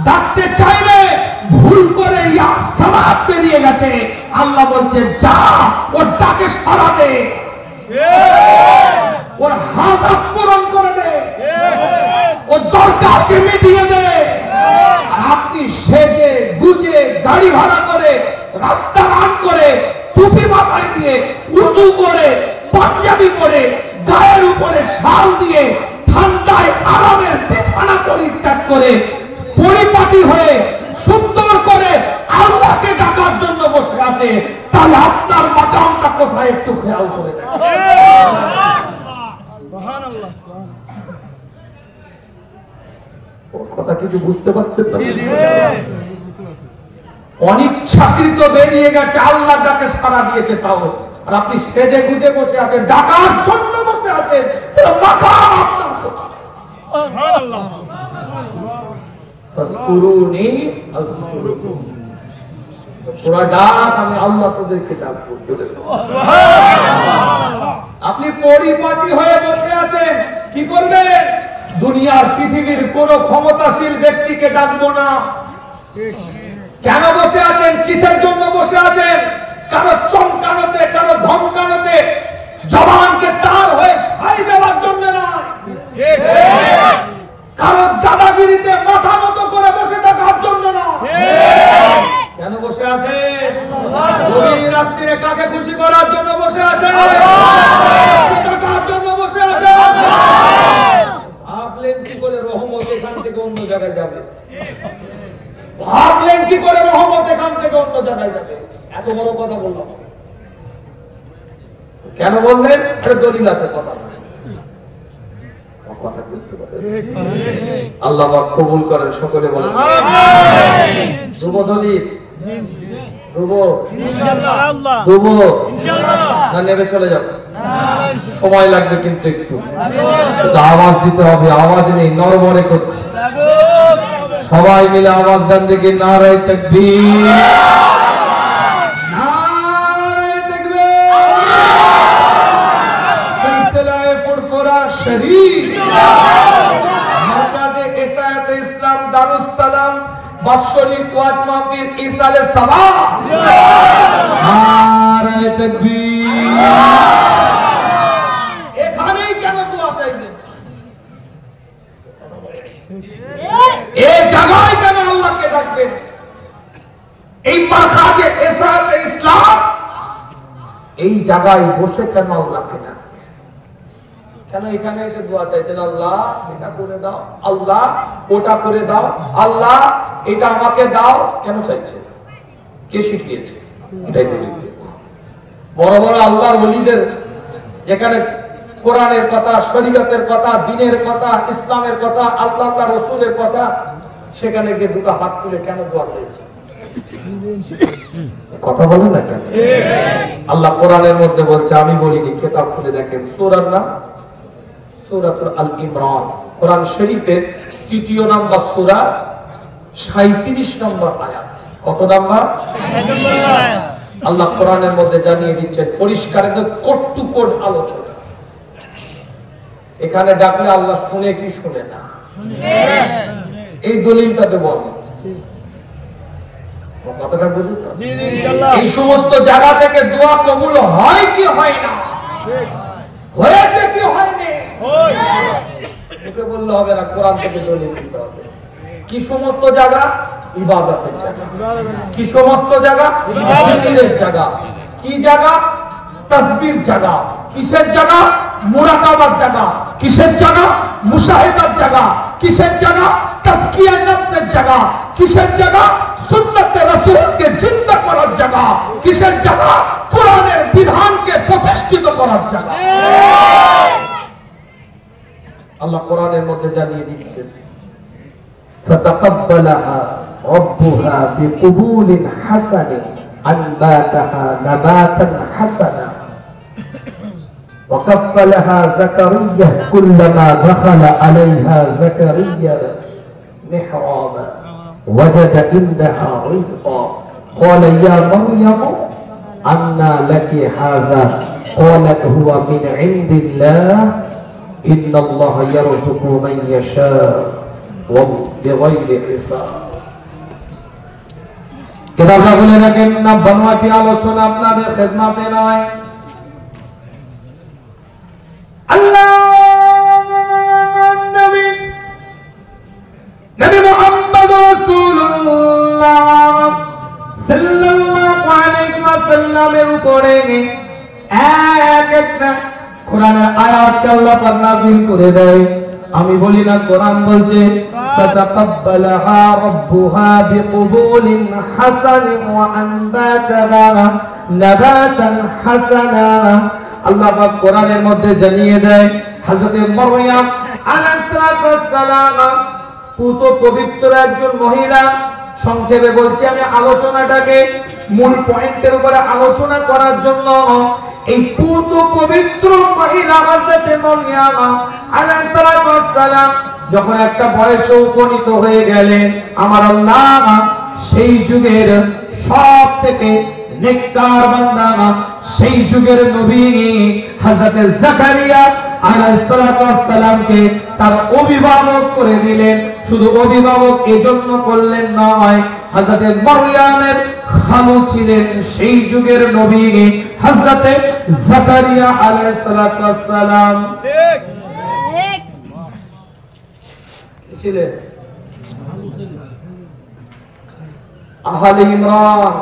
ডাকতে চাইলে ভুল করে ইয়া সানাম বেরিয়ে গেছে, আল্লাহ বলছে যা ওর ডাকে সাড়া দে, ওর হাজাত পূরণ করে দে, ওর দরকারকে মিটিয়ে দে। আপনি সেজে গুজে গাড়ি ভাড়া করে রাস্তা রান করে টুপি মাথায় দিয়ে উজু করে পাঞ্জাবি পরে গায়ের উপরে শাল দিয়ে ঠান্ডায় আরামের বিছানা পরিত্যাগ করে পরিপাটি হয়ে সুন্দর করে আল্লাহকে ডাকার জন্য বসে আছে, তাহলে আপনার মাকামটা কোথায় একটু খেয়াল করে দেখেন। কথা কিছু বুঝতে পারছেন না? অনিচ্ছাকৃত বেরিয়ে গেছে, আল্লাহ ডাকে সাড়া দিয়েছে তাও, আর আপনি সেজে গুজে বসে আছেন, ডাকার জন্য বসে আছেন, তাহলে মাকাম আপনার কোথায়? সুবহানাল্লাহ। ফাসকুরুনি আযকুরুকুম, পুরা ডাক আমি আল্লাহ তোদেরকে ডাকবো। সুবহানাল্লাহ। আপনি পরিপাটি হয়ে বসে আছেন, কি করবেন? দুনিয়ার পৃথিবীর কোন ক্ষমতাশীল ব্যক্তিকে ডাকবো না। কেন বসে আছেন? কিসের জন্য বসে আছেন? কারো চমকানোতে, কারো ধমকানোতে, জবানকে তার হয়ে সাই দেওয়ার জন্য নয়, কারো দাদাগিরিতে মাথা নত করে বসে থাকার জন্য নয়। কেন বসে আছেন? গভীর রাত্রিরে কাকে খুশি করার জন্য বসে আছেন, টাকার জন্য বসে আছেন। ভাবলেন কি করে রহমত এখান থেকে অন্য জায়গায় যাবে? ভাবলেন কি করে রহমত এখান থেকে অন্য জায়গায় যাবে? এত বড় কথা বললাম কেন বললেন? দলিল আছে, কথা কথা বুঝতে পারেন। আল্লাহ পাক কবুল করেন, সকলে বলেন আমিন। দুবো দলিল, দুবো ইনশাআল্লাহ, দুবো ইনশাআল্লাহ। না নেবে চলে যাবে, সময় লাগবে কিন্তু একটু আওয়াজ দিতে হবে। আওয়াজ নেই, নরমরে করছে। সবাই মিলে আওয়াজ দেন দেখি নারায়ে তাকবীর, নারায়ে তাকবীর। শরীফ মারকাজে ইশায়াতে ইসলাম দারুস সালাম বাৎসরিক ওয়াজ মাহফিল ইসালে সাওয়াব নারে তাকবীর এখানেই কেন দোয়া চাইবেন এই জায়গায় কেন আল্লাহকে ডাকবেন এই মারকাজে ইশায়াতে ইসলাম এই জায়গায় বসে কেন আল্লাহকে ডাকবেন কেন এখানে এসে দোয়া চাইছেন আল্লাহ এটা করে দাও আল্লাহ ওটা করে দাও আল্লাহ এটা আমাকে দাও কেন চাইছেন কে শিখিয়েছে এটাই দলিল বড় বড় আল্লাহর ওলিদের যেখানে কোরআনের কথা শরীয়তের কথা দ্বীনের কথা ইসলামের কথা আল্লাহ তাআলা রাসূলের কথা সেখানে গিয়ে দুটো হাত তুলে কেন দোয়া চাইছে কথা বলেন না কেন আল্লাহ কোরআনের মধ্যে বলছে আমি বলিনি কিতাব খুলে দেখেন সূরার নাম সূরাতুল আল ইমরান কোরআন শরীফের তৃতীয় নাম্বার সূরা 37 নম্বর আয়াত কত নাম্বার 37 আয়াত আল্লাহ কোরআনের মধ্যে জানিয়ে দিচ্ছেন পরিষ্কার একদম কোট টু কোট আলোচনা এখানে ডাকলে আল্লাহ শুনে কি শুনে না এই দলিলটা দেব কথাটা বুঝুন জি জি ইনশাআল্লাহ এই সমস্ত জায়গা থেকে দোয়া কবুল হয় কি হয় না হয়েছে কি হয়নি ওকে বললে হবে না কোরআন থেকে দলিল দিতে হবে কি সমস্ত জায়গা ইবাদতের জায়গা কি সমস্ত জায়গা জিকিরের জায়গা কি জায়গা তাসবির জায়গা কিসের জায়গা মুরাকাবার জায়গা কিসের জায়গা মুশাহিদার জায়গা কিসের জায়গা তাজকিয়া নফসের জায়গা কিসের জায়গা সুন্নাতে রাসূলকে জিন্দা করার জায়গা কিসের জায়গা কোরআনের বিধানকে প্রতিষ্ঠিত করার জায়গা আল্লাহ কোরআনের মধ্যে জানিয়ে দিচ্ছেন ফাতাকাব্বালাহা রাব্বুহা বিকুবুলিন হাসানিন আনবাতাহা নাবাতান হাসানা وكفلها زكريا كلما دخل عليها زكريا محرابا وجد عندها رزقا قال يا مريم أنى لك هذا قالت هو من عند الله إن الله يرزق من يشاء بغير حساب কিতাবটা বলে রাখেন না বনওয়াটি আলোচনা আপনাদের খেদমতে নয় আল্লাহ নবী নবী মুহাম্মদ রাসূলুল্লাহ সাল্লাল্লাহু আলাইহি ওয়াসাল্লামের উপরে এক একটা কোরআনের আয়াত আল্লাহ পাক নাযিল করে দেয় আমি বলি না কোরআন বলছে ফাতাকাব্বালাহা রাব্বুহা বিকুবুলিন হাসানিন ওয়া আনবাতাহা নাবাতান হাসানা আল্লাহ পাক কোরআনের মধ্যে জানিয়ে দেয় হযরত মারইয়াম আলাইহিস সালাম পুত পবিত্র একজন মহিলা সংক্ষেপে বলছি আমি আলোচনাটাকে মূল পয়েন্টের উপরে আলোচনা করার জন্য এই পুত পবিত্র মহিলা হযরত মারইয়াম আলাইহিস সালাম যখন একটা বয়সে উপনীত হয়ে গেলেন আমার আল্লাহ সেই যুগের সবথেকে নেককার বান্দা সেই যুগের নবী হযরত জাকারিয়া আলাইহিস সালামকে তার অভিভাবক করে দিলেন শুধু অভিভাবক এজন্য করলেন নয় হযরত মারইয়ামের খালু ছিলেন সেই যুগের নবী হযরত জাকারিয়া আলাইহিস সালাম ঠিক ছিলেন আহলে ইমরান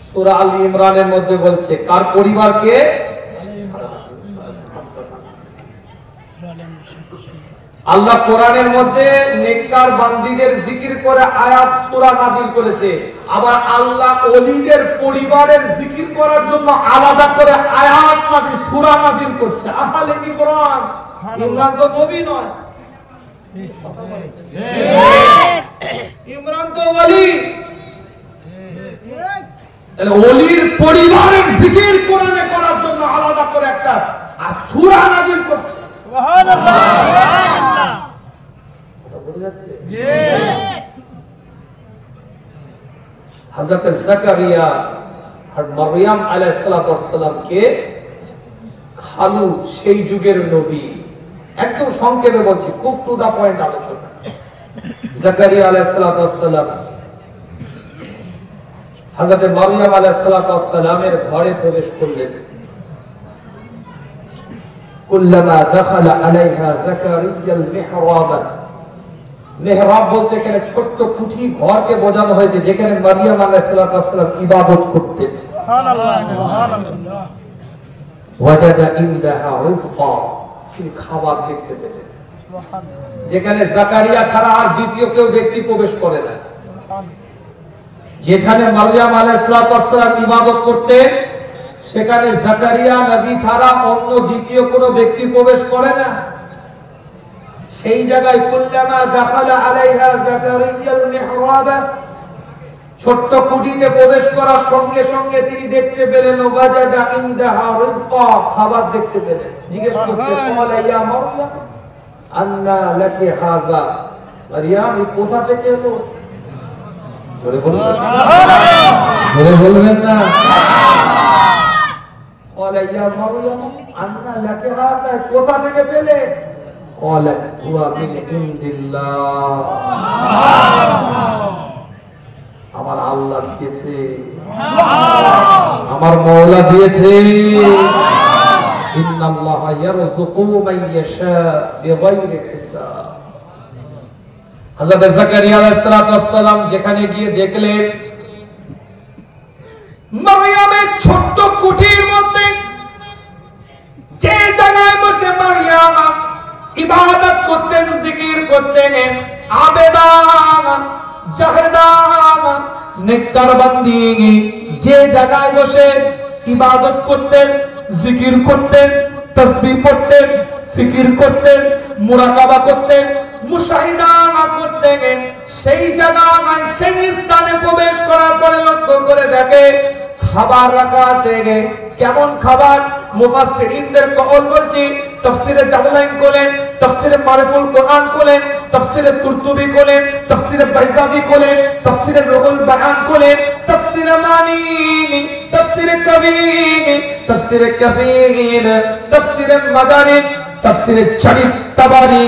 সূরা আল ইমরানের মধ্যে বলছে কার পরিবারকে আল্লাহ কোরআনের মধ্যে নেককার বান্দীদের জিকির করে আয়াত সূরা নাযিল করেছে আবার আল্লাহ ওলিদের পরিবারের জিকির করার জন্য আলাদা করে আয়াত নাযিল সূরা নাযিল করছে আহলে ইমরান ইমরান তো নবী নয় ইমরান তো ওলি তাহলে ওলির পরিবারের জিকির কোরআনে করার জন্য আলাদা করে একটা সূরা নাযিল করছে সুবহানাল্লাহ সুবহানাল্লাহ বুঝা যাচ্ছে জি হযরত জাকারিয়া আর মারইয়াম আলাইহিস সালাম কে খালু সেই যুগের নবী। একদম সংক্ষেপে বলছি, খুব টু দা পয়েন্ট আলোচনা। জাকারিয়া আলাইহিস সালাম হযরত মারইয়াম আলাইহিস সালামের ঘরে প্রবেশ করলেন। কুল্লামা দাখালা আলাইহা জাকারিয়াল মিহরাব, মিহরাব বলতে গেলে ছোট্ট কুঠি ঘরকে বোঝানো হয়েছে যেখানে মারইয়াম আলাইহিস সালাম ইবাদত করতেন। সুবহানাল্লাহ, সুবহানাল্লাহ। ওয়াজাদা ইনদাহা রিজকা, তিনি খাবার দেখতে পেলেন। সুবহানাল্লাহ। যেখানে জাকারিয়া ছাড়া আর দ্বিতীয় কেউ ব্যক্তি প্রবেশ করে না। যেখানে মারইয়াম আলাইহিস সালাম ইবাদত করতেন সেখানে জাকারিয়া নবী ছাড়া অন্য দ্বিতীয় কোনো ব্যক্তি প্রবেশ করে না। সেই জায়গায় কুল্লামা দাখালা আলাইহা জাকারিয়াল মিহরাব, ছোট্ট কুঠিতে প্রবেশ করার সঙ্গে সঙ্গে তিনি দেখতে পেলেন ওয়াজাদা ইনদাহা রিজকা, খাবার দেখতে পেলেন। জিজ্ঞেস করতে ক্বালা ইয়া মারইয়াম আন্না লাকি হাযা, মারইয়াম এই কোথা থেকে এলো? জোরে বলুন, জোরে বলবেন না। ক্বালা ইয়া মারইয়াম আন্না লাকি হাযা, কোথা থেকে পেলে? ক্বালাত হুয়া মিন ইনদিল্লাহ, আমার আল্লাহ দিয়েছে, আমার মাওলা দিয়েছে। ইন্নাল্লাহা ইয়ারযুকু মান ইয়াশা বিগাইরি হিসাব। হযরত জাকারিয়া আলাইহিস সালাম যেখানে গিয়ে দেখলেন মারইয়ামের ছোট্ট কুঠির মধ্যে যে জায়গায় বসে মারইয়াম ইবাদত করতেন, জিকির করতেন, আবেদান জাহেদান নেককার বান্দিগি, যে জায়গায় বসে ইবাদত করতেন, জিকির করতেন, তাসবিহ পড়তেন, ফিকির করতেন, মুরাকাবা করতেন, মুশাহিদা করতেন, সেই জায়গায় সেই স্থানে প্রবেশ করার পরে লক্ষ্য করে দেখে খাবার রাখা আছে। কেমন খাবার? মুফাসসিরিনদের কওল বলছি, তাফসীরে জালালাইন কোলেন, তাফসীরে মারিফুল কোরআন কোলেন, তাফসীরে কুরতুবী কোলেন, তাফসীরে বাইজাবি কোলেন, তাফসীরে রুহুল বায়ান কোলেন, তাফসীরে মানিনি, তাফসীরে কবির, তাফসীরে কবির, তাফসীরে মাদারিক, তাফসীরে শরীফ তাবারি,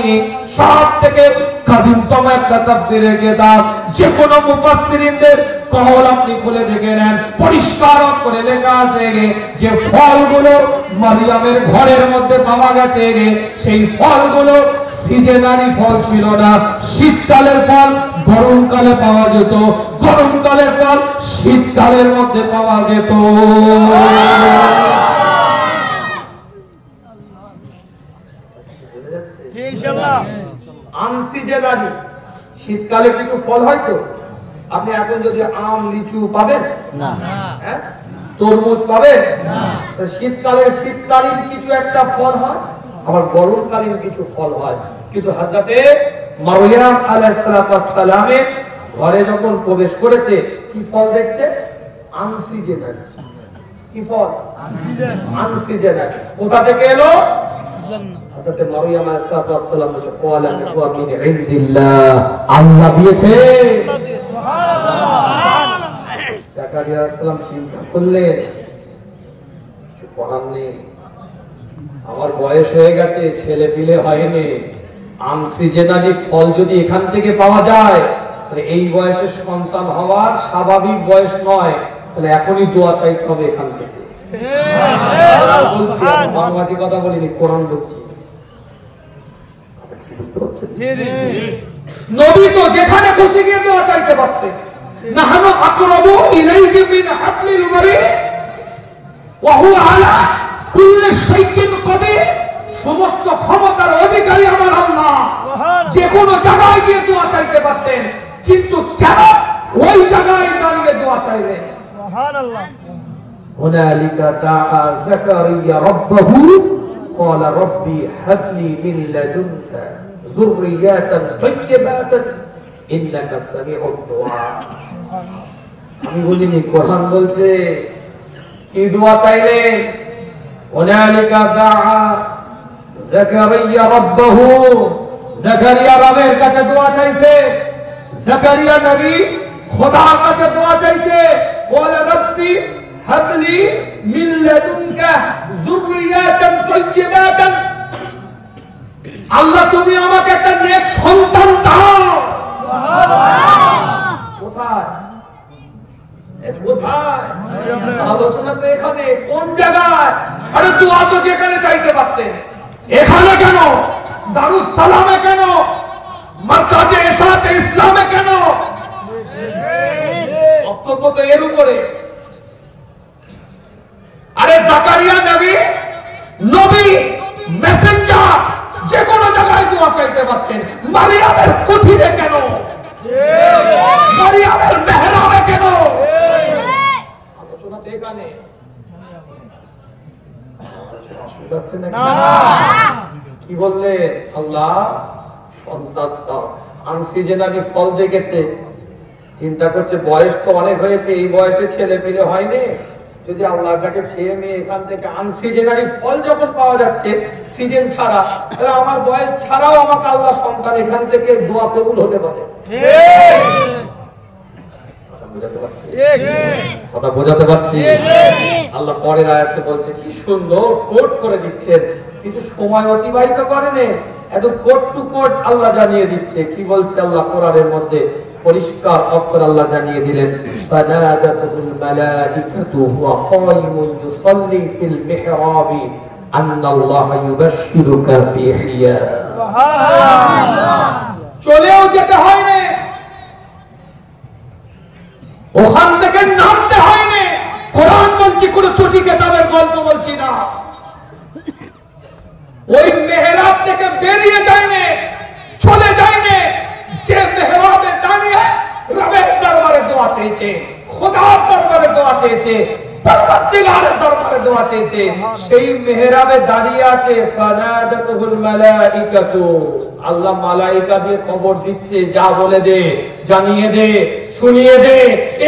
সব থেকে কাদিমতম একটা তাফসীরের কিতাব। যে কোনো মুফাসসিরিনদের কওল আপনি খুলে দেখে নেন, পরিষ্কার করে লেখা আছে যে ফলগুলো মারইয়ামের ঘরের মধ্যে পাওয়া গেছে, সেই ফলগুলো সিজনারি ফল ছিল না, শীতকালের ফল গরমকালে পাওয়া যেত, গরমকালের ফল শীতকালের মধ্যে পাওয়া যেত। ইনশাআল্লাহ আনসিজনারি, শীতকালে কিছু ফল হয় তো, আপনি এখন যদি আম লিচু পাবেন না, হ্যাঁ তরমুজ পাবেন না, শীতকালে শীতকালীন কিছু একটা ফল হয়, আবার গরমকালীন কিছু ফল হয়। কিন্তু হযরতে মারইয়াম আলাইহিস সালামের ঘরে যখন প্রবেশ করেছে কি ফল দেখছে? আনসিজনারি। কি ফল? আনসিজনারি। কোথা থেকে এলো? জান্নাত। হযরত মারইয়াম আলাইহিস সালাম বলে ক্বালা হুয়া মিন ইনদিল্লাহ, আল্লাহ দিয়েছে। জাকারিয়া আলাইহিস সালাম চিন্তা করলেন কিছু করার নেই, আমার বয়স হয়ে গেছে, ছেলে পিলে হয়নি, আনসিজনারি ফল যদি এখান থেকে পাওয়া যায় তাহলে এই বয়সে সন্তান হওয়ার স্বাভাবিক বয়স নয়, তাহলে এখনই দোয়া চাইতে হবে এখান থেকে। বাংলাদেশি কথা বলিনি, কোরআন বলছি, বুঝতে পারছেন? নবী তো যেখানে খুশি গিয়ে দোয়া চাইতে পারতেন। নাহনু আকরাবু ইলাইহি মিন হাবলিল ওয়ারিদ ওয়া হুয়া আলা কুল্লি শাইইন কাদির, সমস্ত ক্ষমতার অধিকারী আমার আল্লাহ, যে কোনো জায়গায় গিয়ে দোয়া চাইতে পারতেন, কিন্তু কেন ওই জায়গায় দাঁড়িয়ে দোয়া চাইলেন? সুবহানাল্লাহ। হুনালিকা দাআ জাকারিয়া রাব্বাহু ক্বালা রাব্বি হাবলি মিন লাদুনকা যুররিয়াতান তাইয়্যিবাতান ইন্নাকা সামিউদ দুআ। আমি বলিনি, কোরআন বলছে কি দোয়া চাইলেন? হুনালিকা দাআ জাকারিয়া রাব্বাহু, জাকারিয়া রবের কাছে দোয়া চাইছে, জাকারিয়া নবী খোদার কাছে দোয়া চাইছে। ক্বালা রাব্বি হাবলি মিন লাদুনকা যুররিয়াতান তাইয়্যিবাতান, আল্লাহ তুমি আমাকে একটা নেক সন্তান দাও। কোথায় কোথায় আলোচনা তো এখানে, কোন জায়গায়? আরে দোয়া তো যেখানে চাইতে পারতেন, এখানে কেন? দারুস সালামে কেন? মারকাজে ইশারাতে ইসলামে কেন? বক্তব্য তো এর উপরে। আরে জাকারিয়া নবী, নবী মেসেঞ্জার, যে কোনো জায়গায় দোয়া চাইতে পারতেন, মারিয়ামের কুঠিরে কেন? মারিয়ামের মেহরাবে কেন? আলোচনা তো এখানে। কি বললে? আল্লাহ সন্তান দাও। আনসিজনারি ফল দেখেছে, চিন্তা করছে বয়স তো অনেক হয়েছে, এই বয়সে ছেলে পেলে হয়নি, যদি আল্লাহর কাছে ছেলে মেয়ে এখান থেকে আনসিজনারি ফল যখন পাওয়া যাচ্ছে সিজন ছাড়া, তাহলে আমার বয়স ছাড়াও আমাকে আল্লাহ সন্তান এখান থেকে দোয়া কবুল হতে পারে। কথা বোঝাতে পারছি? আল্লাহ পরের আয়াতে বলছে, কি সুন্দর কোট করে দিচ্ছেন, কিছু সময় অতিবাহিত করেনি, এত কোট টু কোট আল্লাহ জানিয়ে দিচ্ছে। কি বলছে আল্লাহ কোরআনের মধ্যে? পরিষ্কার অক্ষর আল্লাহ জানিয়ে দিলেন, ফানাদাতুল মালাইকাতু ওয়া কায়িমুন ইউসাল্লি ফিল মিহরাবি আন্নাল্লাহা ইউবাশশিরুকা বিইহইয়া। সুবহানাল্লাহ। চলেও যেতে হয় না, ওখান থেকে নামতে হয় না। কোরআন বলছি, কোন চটি কিতাবের গল্প বলছি না। ওই মেহরাব থেকে বেরিয়ে যায় না, চলে যায় না, যে মেহরাবে দাঁড়িয়ে রবের দরবারে দোয়া চেয়েছে, খোদার দরবারে দোয়া চেয়েছে, পরবর্তীকারের দরবারে দোয়া চেয়েছে, সেই মেহরাবে দাঁড়িয়ে আছে। ফানাদাতুল মালাইকাতু, আল্লাহ মালাইকা দিয়ে খবর দিচ্ছে, যা বলে দে, জানিয়ে দে, শুনিয়ে দে,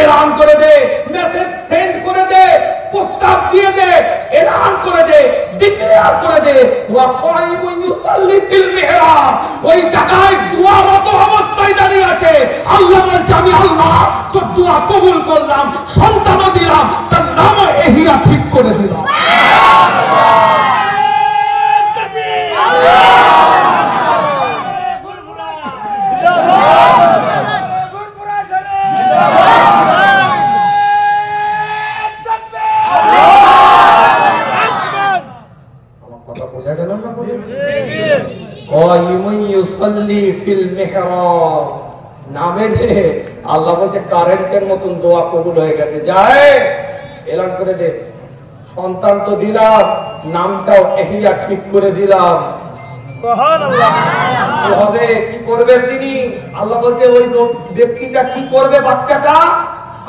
এলান করে দে, মেসেজ সেন্ড করে দে, প্রস্তাব দিয়ে দে, এলান করে দে, ডিক্লেয়ার করে দে, ওয়া কায়িমুন ইউসাল্লি ফিল মিহরাব, ওই জায়গায় দোয়ারত অবস্থায় দাঁড়িয়ে আছে। আল্লাহ বলছে, আমি আল্লাহ তোর দোয়া কবুল করলাম, সন্তানও দিলাম, তার নামও এহিয়া ঠিক করে দিলাম। আল্লাহ বলছে কারেন্টের মতন দোয়া কবুল হয়ে গেছে, যায় এলান করে দে, সন্তান তো দিলাম, নামটাও এহিয়া ঠিক করে দিলাম। কি হবে, কি করবে তিনি? আল্লাহ বলছে ওই ব্যক্তিটা কি করবে, বাচ্চাটা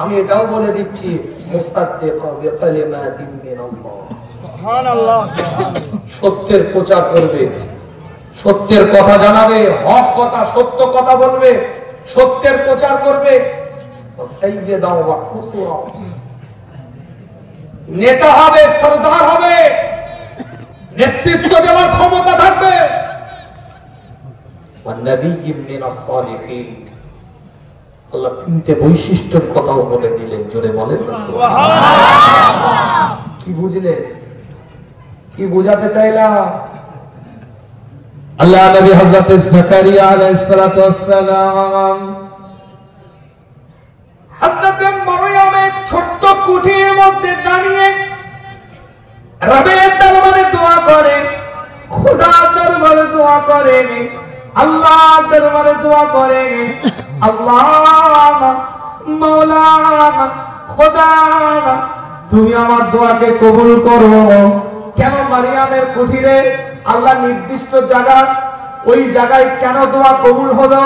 আমি এটাও বলে দিচ্ছি, সত্যের প্রচার করবে, সত্যের কথা জানাবে, হক কথা, সত্য কথা বলবে, সত্যের প্রচার করবে। নেতা হবে, সরদার হবে, নেতৃত্ব দেওয়ার ক্ষমতা থাকবে। আল্লাহ তিনটে বৈশিষ্ট্যের কথাও বলে দিলেন, জোরে বলেন না সুবহানাল্লাহ। কি বুঝলেন, কি বোঝাতে চাইলাম? আল্লাহ নবী হযরত জাকারিয়া আলাইহিস সালাতু ওয়াস সালাম হযরত মারইয়ামের ছোট্ট কুঠির মধ্যে দাঁড়িয়ে রবের দরবারে দোয়া করে, খোদার দরবারে দোয়া করে, আল্লাহর দরবারে দোয়া করে, আল্লাহ মাওলানা খোদা তুমি আমার দোয়াকে কবুল করো। কেন মারিয়ামের কুঠিরে আল্লাহ নির্দিষ্ট জায়গা, ওই জায়গায় কেন দোয়া কবুল হলো?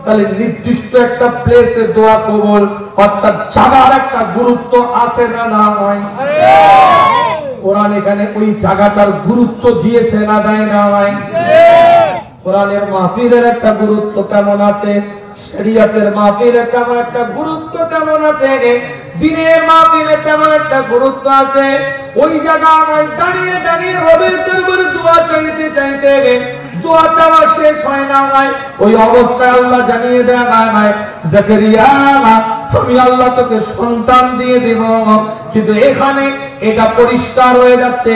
তাহলে নির্দিষ্ট একটা প্লেসে দোয়া কবুল, অর্থাৎ জায়গার একটা গুরুত্ব আছে না নাই? কোরআন এখানে ওই জায়গাটার গুরুত্ব দিয়েছে না দেয় নাই? কোরআনের মাহফিলের একটা গুরুত্ব কেমন আছে, শরীয়তের মাহফিলের তেমন একটা গুরুত্ব তেমন আছে, দ্বীনের মাহফিলের তেমন একটা গুরুত্ব আছে। ওই জায়গায় দাঁড়িয়ে দাঁড়িয়ে রবের দরবারে দোয়া চাইতে চাইতে দোয়া চাওয়া শেষ হয় না, ওই অবস্থায় আল্লাহ জানিয়ে দেয়, জাকারিয়া আমি আল্লাহ তোকে সন্তান দিয়ে দেব। কিন্তু এখানে এটা পরিষ্কার হয়ে যাচ্ছে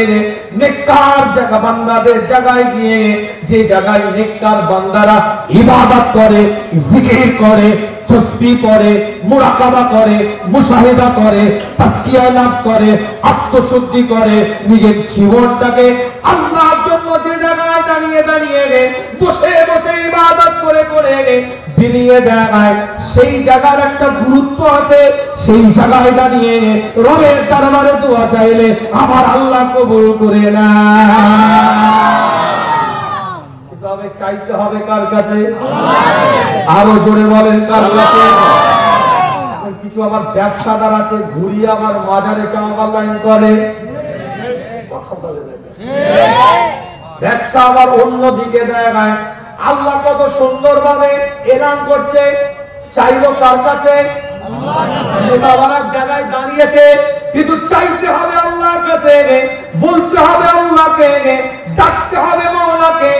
নেককার জায়গা বান্দাদের জায়গায় গিয়ে, যে জায়গায় নেককার বান্দারা ইবাদত করে, জিকির করে, তসবিহ পড়ে, মুরাকাবা করে, মুশাহিদা করে, তাজকিয়া নাফস করে, আত্মশুদ্ধি করে, নিজের জীবনটাকে আল্লাহর জন্য যে জায়গায় দাঁড়িয়ে দাঁড়িয়ে বসে বসে ইবাদত করে করে বিলিয়ে দেয়, সেই জায়গার একটা গুরুত্ব আছে। সেই জায়গায় দাঁড়িয়ে রবের দরবারে দোয়া চাইলে আমার আল্লাহ কবুল করে না। তবে চাইতে হবে কার কাছে? আরো জোরে বলেন কার কাছে? কিছু আবার ব্যবসাদার আছে, ঘুরিয়ে আবার মাজারে চাওয়া লাইন করে, ব্যাখ্যা আবার অন্যদিকে দেয়। আল্লাহ কত সুন্দর ভাবে এলান করছে, চাইলো কার কাছে? আল্লাহর জায়গায় দাঁড়িয়েছে, কিন্তু চাইতে হবে আল্লাহর কাছে, বলতে হবে আল্লাহকে, ডাকতে হবে মাওলাকে।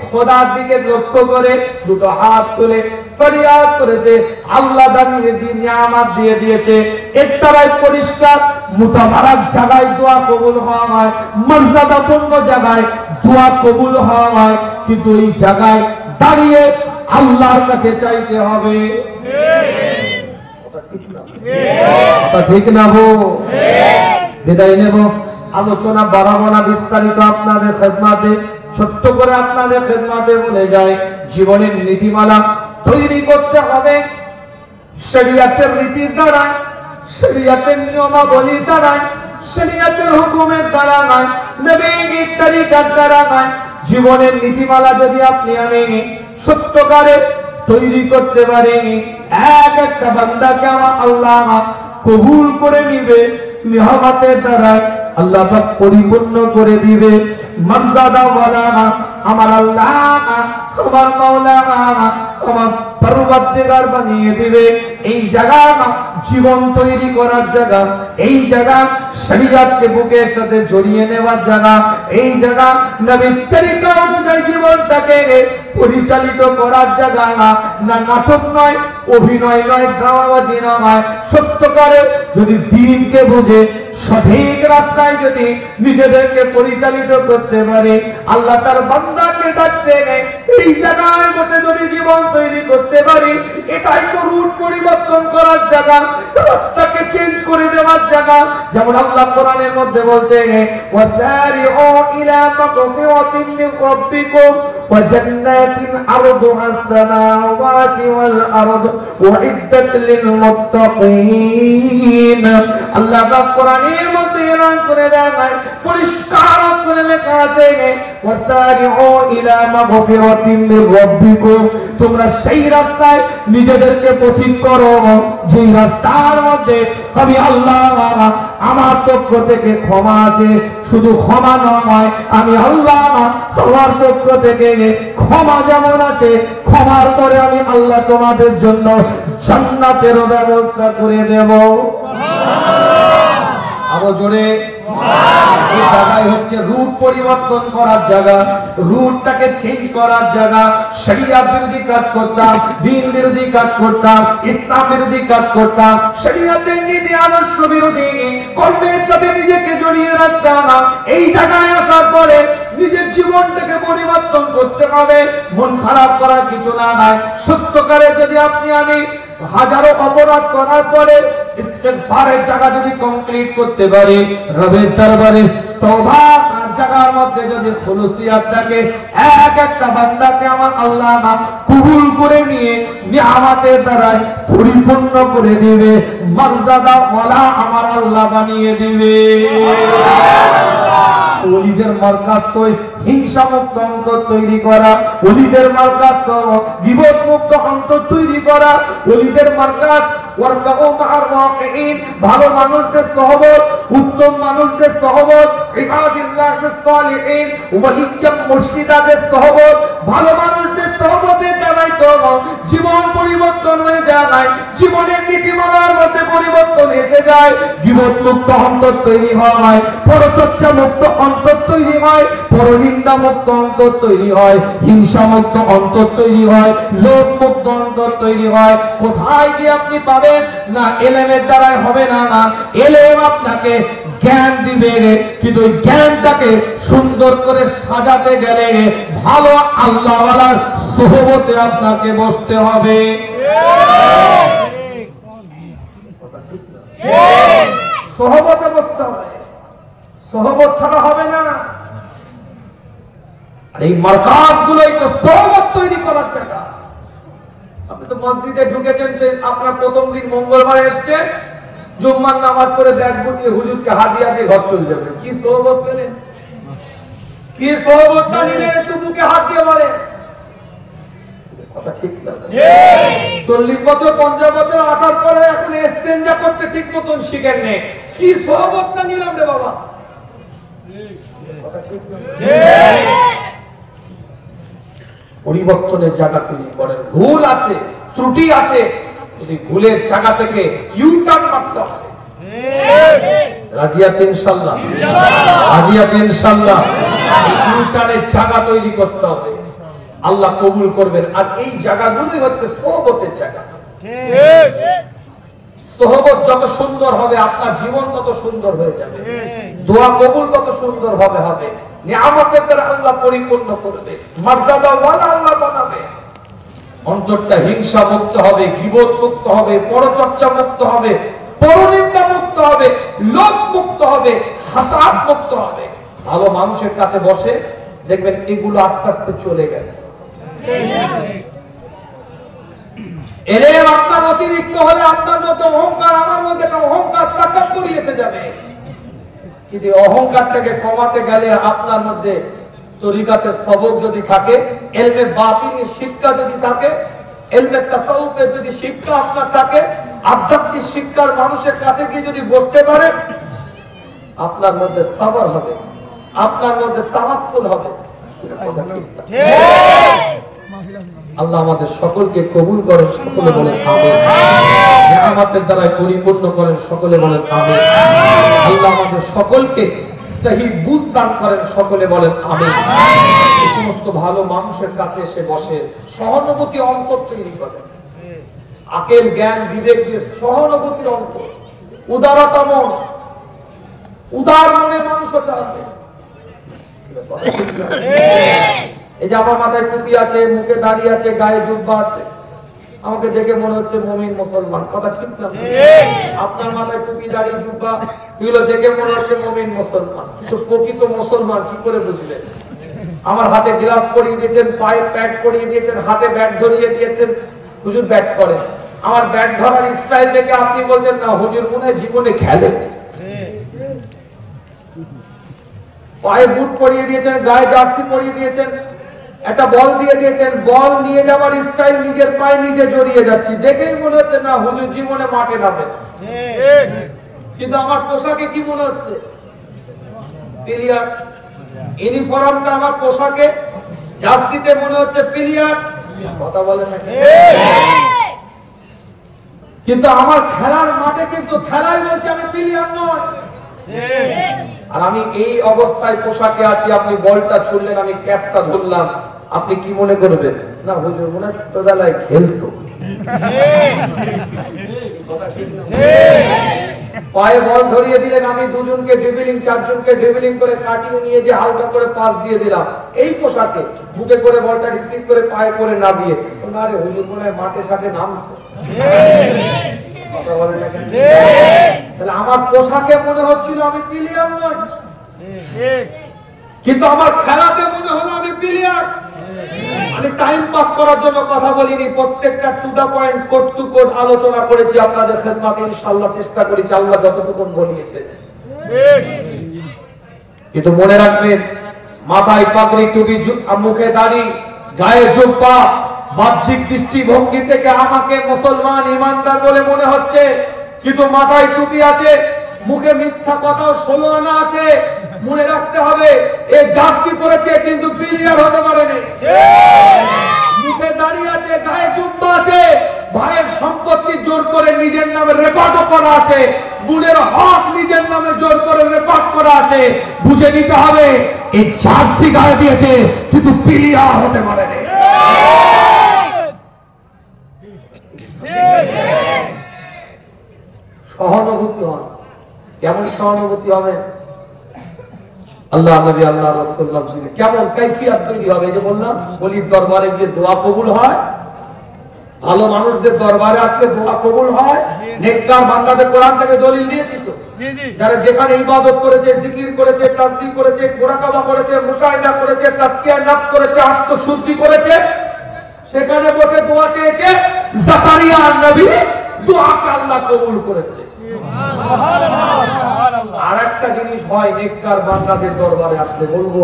খোদার দিকে লক্ষ্য করে দুটো হাত তুলে ফরিয়াদ করেছে, আল্লাহ দাঁড়িয়ে দিয়ে নিয়ামত দিয়ে দিয়েছে। এর দ্বারাই পরিষ্কার মুতাবারাক জায়গায় দোয়া কবুল হয়, মর্যাদাপূর্ণ জায়গায় দোয়া কবুল হয়। কিন্তু এই জায়গায় দাঁড়িয়ে আল্লাহর কাছে চাইতে হবে। ঠিক না বো? বিদায় নেব, আলোচনা বাড়াবো না, বিস্তারিত আপনাদের খেদমতে ছোট্ট করে আপনাদের খেদমতে বলে যায়, জীবনের নীতিমালা তৈরি করতে হবে শরীয়তের রীতির দ্বারা, শরীয়তের নিয়মাবলীর দ্বারা, শরীয়তের হুকুমের দ্বারা নয়, নবীর তরিকার দ্বারা নয়। জীবনের নীতিমালা যদি আপনি আমি সত্যকারে তৈরি করতে পারেন, এক একটা বান্দাকে আমার আল্লাহ কবুল করে নিবে, নিয়ামতের দ্বারা আল্লাহ পাক পরিপূর্ণ করে দিবে। মর্যাদা ওয়ালা আমার আল্লাহ, আমার মাওলা, আমার পরবর্তীকার বানিয়ে দিবে। এই জায়গা জীবন তৈরি করার জায়গা, এই জায়গা শরীয়তকে বুকের সাথে জড়িয়ে নেওয়ার জায়গা, এই জায়গা নবীর তরিকা অনুযায়ী জীবনটাকে পরিচালিত করার জায়গা। না নাটক নয়, অভিনয় নয়, ড্রামাবাজি নয়, সত্যকারে যদি দ্বীনকে বুঝে সঠিক রাস্তায় যদি নিজেদেরকে পরিচালিত করতে পারে, আল্লাহ তার বান্দাকে ডাকছে এই জায়গায় বসে যদি জীবন তৈরি করতে পারি, এটাই তো রুট পরিবর্তন করার জায়গা, রাস্তাকে চেঞ্জ করে দেওয়ার জায়গা। যেমন আল্লাহ কোরআনের মধ্যে বলছে, ওয়াসারিউ ইলা মাগফিরাতিন মিন রাব্বিকুম ওয়া জান্নাতিন আরদুহা আস-সামাওয়াতি ওয়াল আরদু উইদ্দাত লিল মুত্তাকিন। আল্লাহ পাক কোরআনের মধ্যে এলান করে দেয়, পরিষ্কার করে লেখা আছে, ওয়াসারিউ ইলা মাগফিরাতিন মিন রাব্বিকুম, তোমরা সেই রাস্তায় নিজেদেরকে পথিক করো যেই রাস্তার মধ্যে আমি আল্লাহ আমার পক্ষ থেকে ক্ষমা আছে। শুধু ক্ষমা নয়, আমি আল্লাহ তোমার পক্ষ থেকে ক্ষমা যেমন আছে, ক্ষমার পরে আমি আল্লাহ তোমাদের জন্য জান্নাতের ব্যবস্থা করে দেব। আরো জোরে। এই জায়গায় হচ্ছে রুট পরিবর্তন করার জায়গা, রুটটাকে চেঞ্জ করার জায়গা। শরিয়ত বিরোধী কাজ করতাম, দ্বীন বিরোধী কাজ করতাম, ইসলাম বিরোধী কাজ করতাম, শরিয়তের নীতি আদর্শ বিরোধী কর্মের সাথে নিজেকে জড়িয়ে রাখতাম। এই জায়গায় আসার পরে নিজের জীবনটাকে পরিবর্তন করতে হবে। মন খারাপ করার কিছু না নাই, সত্যকারে যদি আপনি আমি হাজারো অপরাধ করার পরে ইস্তেগফারের জায়গা যদি কমপ্লিট করতে পারি, রবের দরবারে তওবা জায়গার মধ্যে যদি খুলুসিয়াত থাকে, এক একটা বান্দাকে আমার আল্লাহ কবুল করে নিয়ে নিয়ামতের দ্বারা পরিপূর্ণ করে দিবে, মর্যাদা ওয়ালা আমার আল্লাহ বানিয়ে দিবে। ওলিদের মার্কাজ তো হিংসা মুক্ত অন্তর তৈরি করা, ওলিদের মার্কাজ তো গীবত মুক্ত অন্তর তৈরি করা, ওলিদের মার্কাজ ওয়ারকাউ মা'আর রাকিঈন, ভালো মানুষদের সহবত, উত্তম মানুষদের সহবত, ইবাদিল্লাহিস সালিহিন, ওয়ালিয়াম মুর্শিদাদের সহবত, ভালো মানুষদের সহবতের দ্বারাই তো জীবন পরিবর্তন হয়ে যায়। জীবনের নীতিমালার মধ্যে মধ্যে পরিবর্তন এসে যায়, গীবত মুক্ত অন্তর তৈরি হয়, পরচর্চা মুক্ত অন্তর তৈরি হয়, পরনিন্দা মুক্ত অন্তর তৈরি হয়, হিংসা মুক্ত অন্তর তৈরি হয়, লোভ মুক্ত অন্তর তৈরি হয়। কোথায় গিয়ে আপনি পাবেন না? এলেমের দ্বারাই হবে না। না, এলেম আপনাকে জ্ঞান দিবে, কিন্তু ওই জ্ঞানটাকে সুন্দর করে সাজাতে গেলে ভালো আল্লাহওয়ালার সোহবতে আপনাকে বসতে হবে। সোহবতে বসতে হবে, সোহবত ছাড়া হবে না। আর এই মার্কাজ গুলোই তো সোহবত তৈরি করার জায়গা। আপনি তো মসজিদে ঢুকেছেন, যে আপনার প্রথম দিন মঙ্গলবার এসছে, জুম্মার নামাজ পড়ে ব্যাগ গুটিয়ে হুজুরকে হাদিয়া দিয়ে ঘর চলে যাবেন। কি সোহবত পেলেন? কি সোহবতটা নিলেন? একটু বুকে হাত দিয়ে বলেন। কথা ঠিক না? 40 বছর 50 বছর আসার পরে এখন ইস্তেঞ্জা করতে ঠিক মতন শিখেন নে। কি সোহবতটা নিলাম রে বাবা? কথা ঠিক না? পরিবর্তনের জায়গা তৈরি করেন। ভুল আছে, ত্রুটি আছে, যদি ভুলের জায়গা থেকে ইউটার্ন মারতে হবে। রাজি আছেন ইনশাআল্লাহ? রাজি আছেন ইনশাআল্লাহ? ইউটার্নের জায়গা তৈরি করতে হবে, আল্লাহ কবুল করবেন। আর এই জায়গাগুলোই হচ্ছে সোহবতের জায়গা। সোহবত যত সুন্দর হবে আপনার জীবন তত সুন্দর হয়ে যাবে, দোয়া কবুল তত সুন্দর হবে। নিয়ামতের দ্বারা আল্লাহ পরিপূর্ণ করবে, মর্যাদা ওয়ালা আল্লাহ বানাবে। অন্তরটা হিংসা মুক্ত হবে, গীবত মুক্ত হবে, পরচর্চা মুক্ত হবে, পরনিন্দা মুক্ত হবে, লোভ মুক্ত হবে, হাসাদ মুক্ত হবে। ভালো মানুষের কাছে বসে দেখবেন এগুলো আস্তে আস্তে চলে গেছে। এলেম আপনার অতিরিক্ত হলে আপনার মধ্যে অহংকার, আমার মধ্যে একটা অহংকার তাকাব্বুর এসে যাবে। কিন্তু অহংকারটাকে কমাতে গেলে আপনার মধ্যে তরিকাতের সবক যদি থাকে, ইলমে বাতিনের শিক্ষা যদি থাকে, ইলমে তাসাউফের যদি শিক্ষা আপনার থাকে, আধ্যাত্মিক শিক্ষার মানুষের কাছে গিয়ে যদি বসতে পারে, আপনার মধ্যে সবর হবে, আপনার মধ্যে তাওয়াক্কুল হবে। আল্লাহ আমাদের সকলকে কবুল করেন, সকলে বলেন আমিন। নিয়ামতের দ্বারা পরিপূর্ণ করেন, সকলে বলেন আমিন। আল্লাহ আমাদের সকলকে সহি বুঝ দান করেন, সকলে বলেন আমিন। এই সমস্ত ভালো মানুষের কাছে এসে বসে সহানুভূতি অন্তর তৈরি করেন, আকেল জ্ঞান বিবেক দিয়ে সহানুভূতির অন্তর, উদারতা মন, উদার মনের মানুষ হতে হবে। এই যে আমার মাথায় টুপি আছে, মুখে দাড়ি আছে, গায়ে জুব্বা আছে, আমাকে দেখে মনে হচ্ছে মুমিন মুসলমান। কথা ঠিক না? আপনার মাথায় টুপি দাড়ি জুব্বা এগুলো দেখে মনে হচ্ছে মুমিন মুসলমান, কিন্তু প্রকৃত মুসলমান কি করে বুঝলেন? আমার হাতে গ্লাস পরিয়ে দিয়েছেন, পায়ে প্যাড পরিয়ে দিয়েছেন, হাতে ব্যাট ধরিয়ে দিয়েছেন, হুজুর ব্যাট করেন। আমার ব্যাট ধরার স্টাইল দেখে আপনি বলছেন না হুজুর মনে হয় জীবনে খেলেন। পায়ে বুট পরিয়ে দিয়েছেন, গায়ে জার্সি পরিয়ে দিয়েছেন, একটা বল দিয়ে দিয়েছেন, বল নিয়ে যাওয়ার স্টাইল নিজের পায়ে নিজে জড়িয়ে যাচ্ছি, দেখেই মনে হচ্ছে না হুজুর জীবনে মাঠে নামেন। কিন্তু আমার পোশাকে কি মনে হচ্ছে? প্লেয়ার। ইউনিফর্মটা আমার পোশাকে, জার্সিতে মনে হচ্ছে প্লেয়ার। কথা বলেন না? কিন্তু আমার খেলার মাঠে কিন্তু খেলাই বলছে আমি প্লেয়ার নয়। আর আমি এই অবস্থায় পোশাকে আছি, আপনি বলটা ছুড়লেন, আমি ক্যাচটা ধরলাম, আপনি কি মনে করবেন? না হুজুর মনে হয় ছোটবেলায় খেলতো। পায়ে বল ধরিয়ে দিলেন, আমি দুজনকে ড্রিবলিং, চারজনকে ড্রিবলিং করে কাটিয়ে নিয়ে যে হালকা করে পাস দিয়ে দিলাম এই পোশাকে, বুকে করে বলটা রিসিভ করে পায়ে করে নামিয়ে, না রে হুজুর মনে হয় মাঠে সাথে নামতো। তাহলে আমার পোশাকে মনে হচ্ছিল আমি প্লেয়ার নই, কিন্তু আমার খেলাতে মনে হলো আমি প্লেয়ার। আমি টাইম পাস করার জন্য কথা বলিনি, প্রত্যেকটা to the point, quote to quote আলোচনা করেছি আপনাদের খেদমতে। ইনশাআল্লাহ চেষ্টা করি আল্লাহ যতটুকু বলিয়েছে। কিন্তু মনে রাখবেন, মাথায় পাগড়ি, টুপি, মুখে দাড়ি, গায়ে জুব্বা, বাহ্যিক দৃষ্টিভঙ্গি থেকে আমাকে মুসলমান ইমানদার বলে মনে হচ্ছে, কিন্তু মাথায় টুপি আছে, মুখে মিথ্যা কথা 16 আনা আছে। মনে রাখতে হবে এই জার্সি পরেছে কিন্তু প্লেয়ার হতে পারেনি। মুখে দাড়ি আছে, গায়ে জুব্বা আছে, ভাইয়ের সম্পত্তি জোর করে নিজের নামে রেকর্ডও করা আছে, বুড়ের হক নিজের নামে জোর করে রেকর্ড করা আছে। বুঝে নিতে হবে এই জার্সি গায়ে দিয়েছে কিন্তু প্লেয়ার হতে পারে না। সহানুভূতি হয়। কেমন সহানুভূতি হবে? আল্লাহ নবী আল্লাহ রাসূল মসজিদে কেমন কাইফিয়ত তৈরি হবে? যে বললাম ওলির দরবারে গিয়ে দোয়া কবুল হয়, ভালো মানুষদের দরবারে আসলে দোয়া কবুল হয়। নেককার বান্দাদের কোরআন থেকে দলিল দিয়েছি তো, যারা যেখানে ইবাদত করেছে, জিকির করেছে, তাসবিহ করেছে, মুরাকাবা করেছে, মুশাহিদা করেছে, তাজকিয়া নফস করেছে, আত্মশুদ্ধি করেছে, সেখানে বসে দোয়া চেয়েছে, জাকারিয়া নবী দোয়াকে আল্লাহ কবুল করেছে। আর একটা জিনিস হয় নেককার বান্দাদের দরবারে আসলে বলবো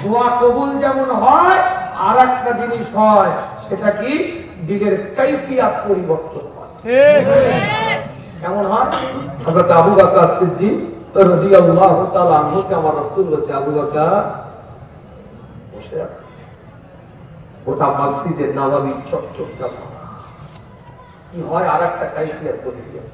দোয়া কবুল যেমন হয়, আর একটা জিনিস হয়, সেটা কি দিলের কাইফিয়াত পরিবর্তন হয়। কেমন হয়? হযরত আবু বকর সিদ্দিক রাদিয়াল্লাহু তাআলা আনহুকে আমার রাসূল বলেছে, আবু বকর বসে আছে, গোটা মসজিদে নববী চত্বরটা কি হয়, আর একটা কাইফিয়ত বলি দিয়ে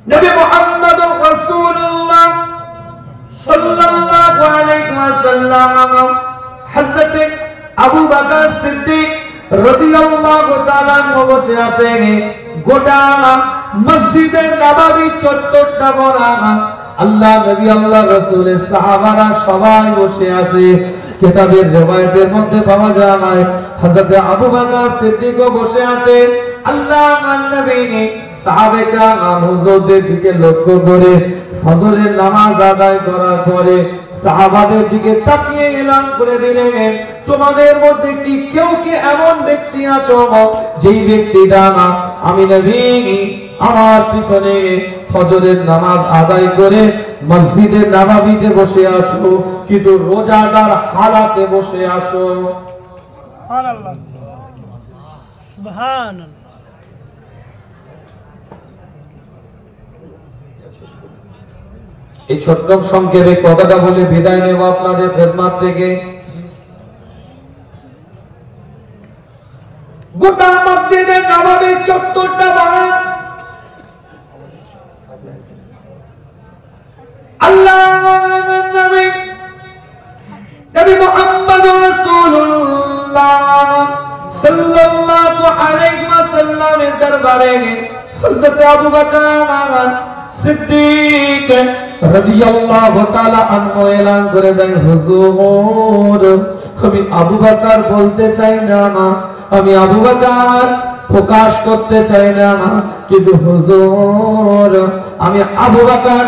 নবী মুহাম্মদ রাসূলুল্লাহ সাল্লাল্লাহু আলাইহি ওয়াসাল্লাম হযরত আবু বকর সিদ্দিক রাদিয়াল্লাহু তাআলা বসে আছেন। গোটা মসজিদে নববী চত্বরটা ভরা, আল্লাহ নবী আল্লাহ রাসূলের সাহাবারা সবাই বসে আছে। কিতাবের রওয়ায়াতের মধ্যে পাওয়া যায় হযরত আবু বকর সিদ্দিক বসে আছে। আল্লাহ নবী সাহাবে কেরাম হুজুরদের দিকে লক্ষ্য করে ফজরের নামাজ আদায় করার পরে সাহাবাদের দিকে তাকিয়ে এলান করে দিলেন, তোমাদের মধ্যে কি কেউ কি এমন ব্যক্তি আছো যেই ব্যক্তিটা আমি নবী আমার পিছনে ফজরের নামাজ আদায় করে মসজিদের নববীতে বসে আছো কিন্তু রোজাদার হালাতে বসে আছো? সুবহানাল্লাহ সুবহানাল্লাহ। এই ছোট্ট সংক্ষেপে কথাটা বলে বিদায় নেব আপনাদের খেদমত থেকে। গোটা মসজিদে নববীর চত্বরটা ভরা, আল্লাহর নবী নবী মুহাম্মদ রাসূলুল্লাহ সাল্লাল্লাহু আলাইহি ওয়াসাল্লামের দরবারে হযরত আবু বকর সিদ্দিক রাদিয়াল্লাহু তাআলা আনহু এলান করে দেন, হুজুর আমি আবু বকর বলতে চাই না, আমি আবু বকর প্রকাশ করতে চাই না, কিন্তু হুজুর আমি আবু বকর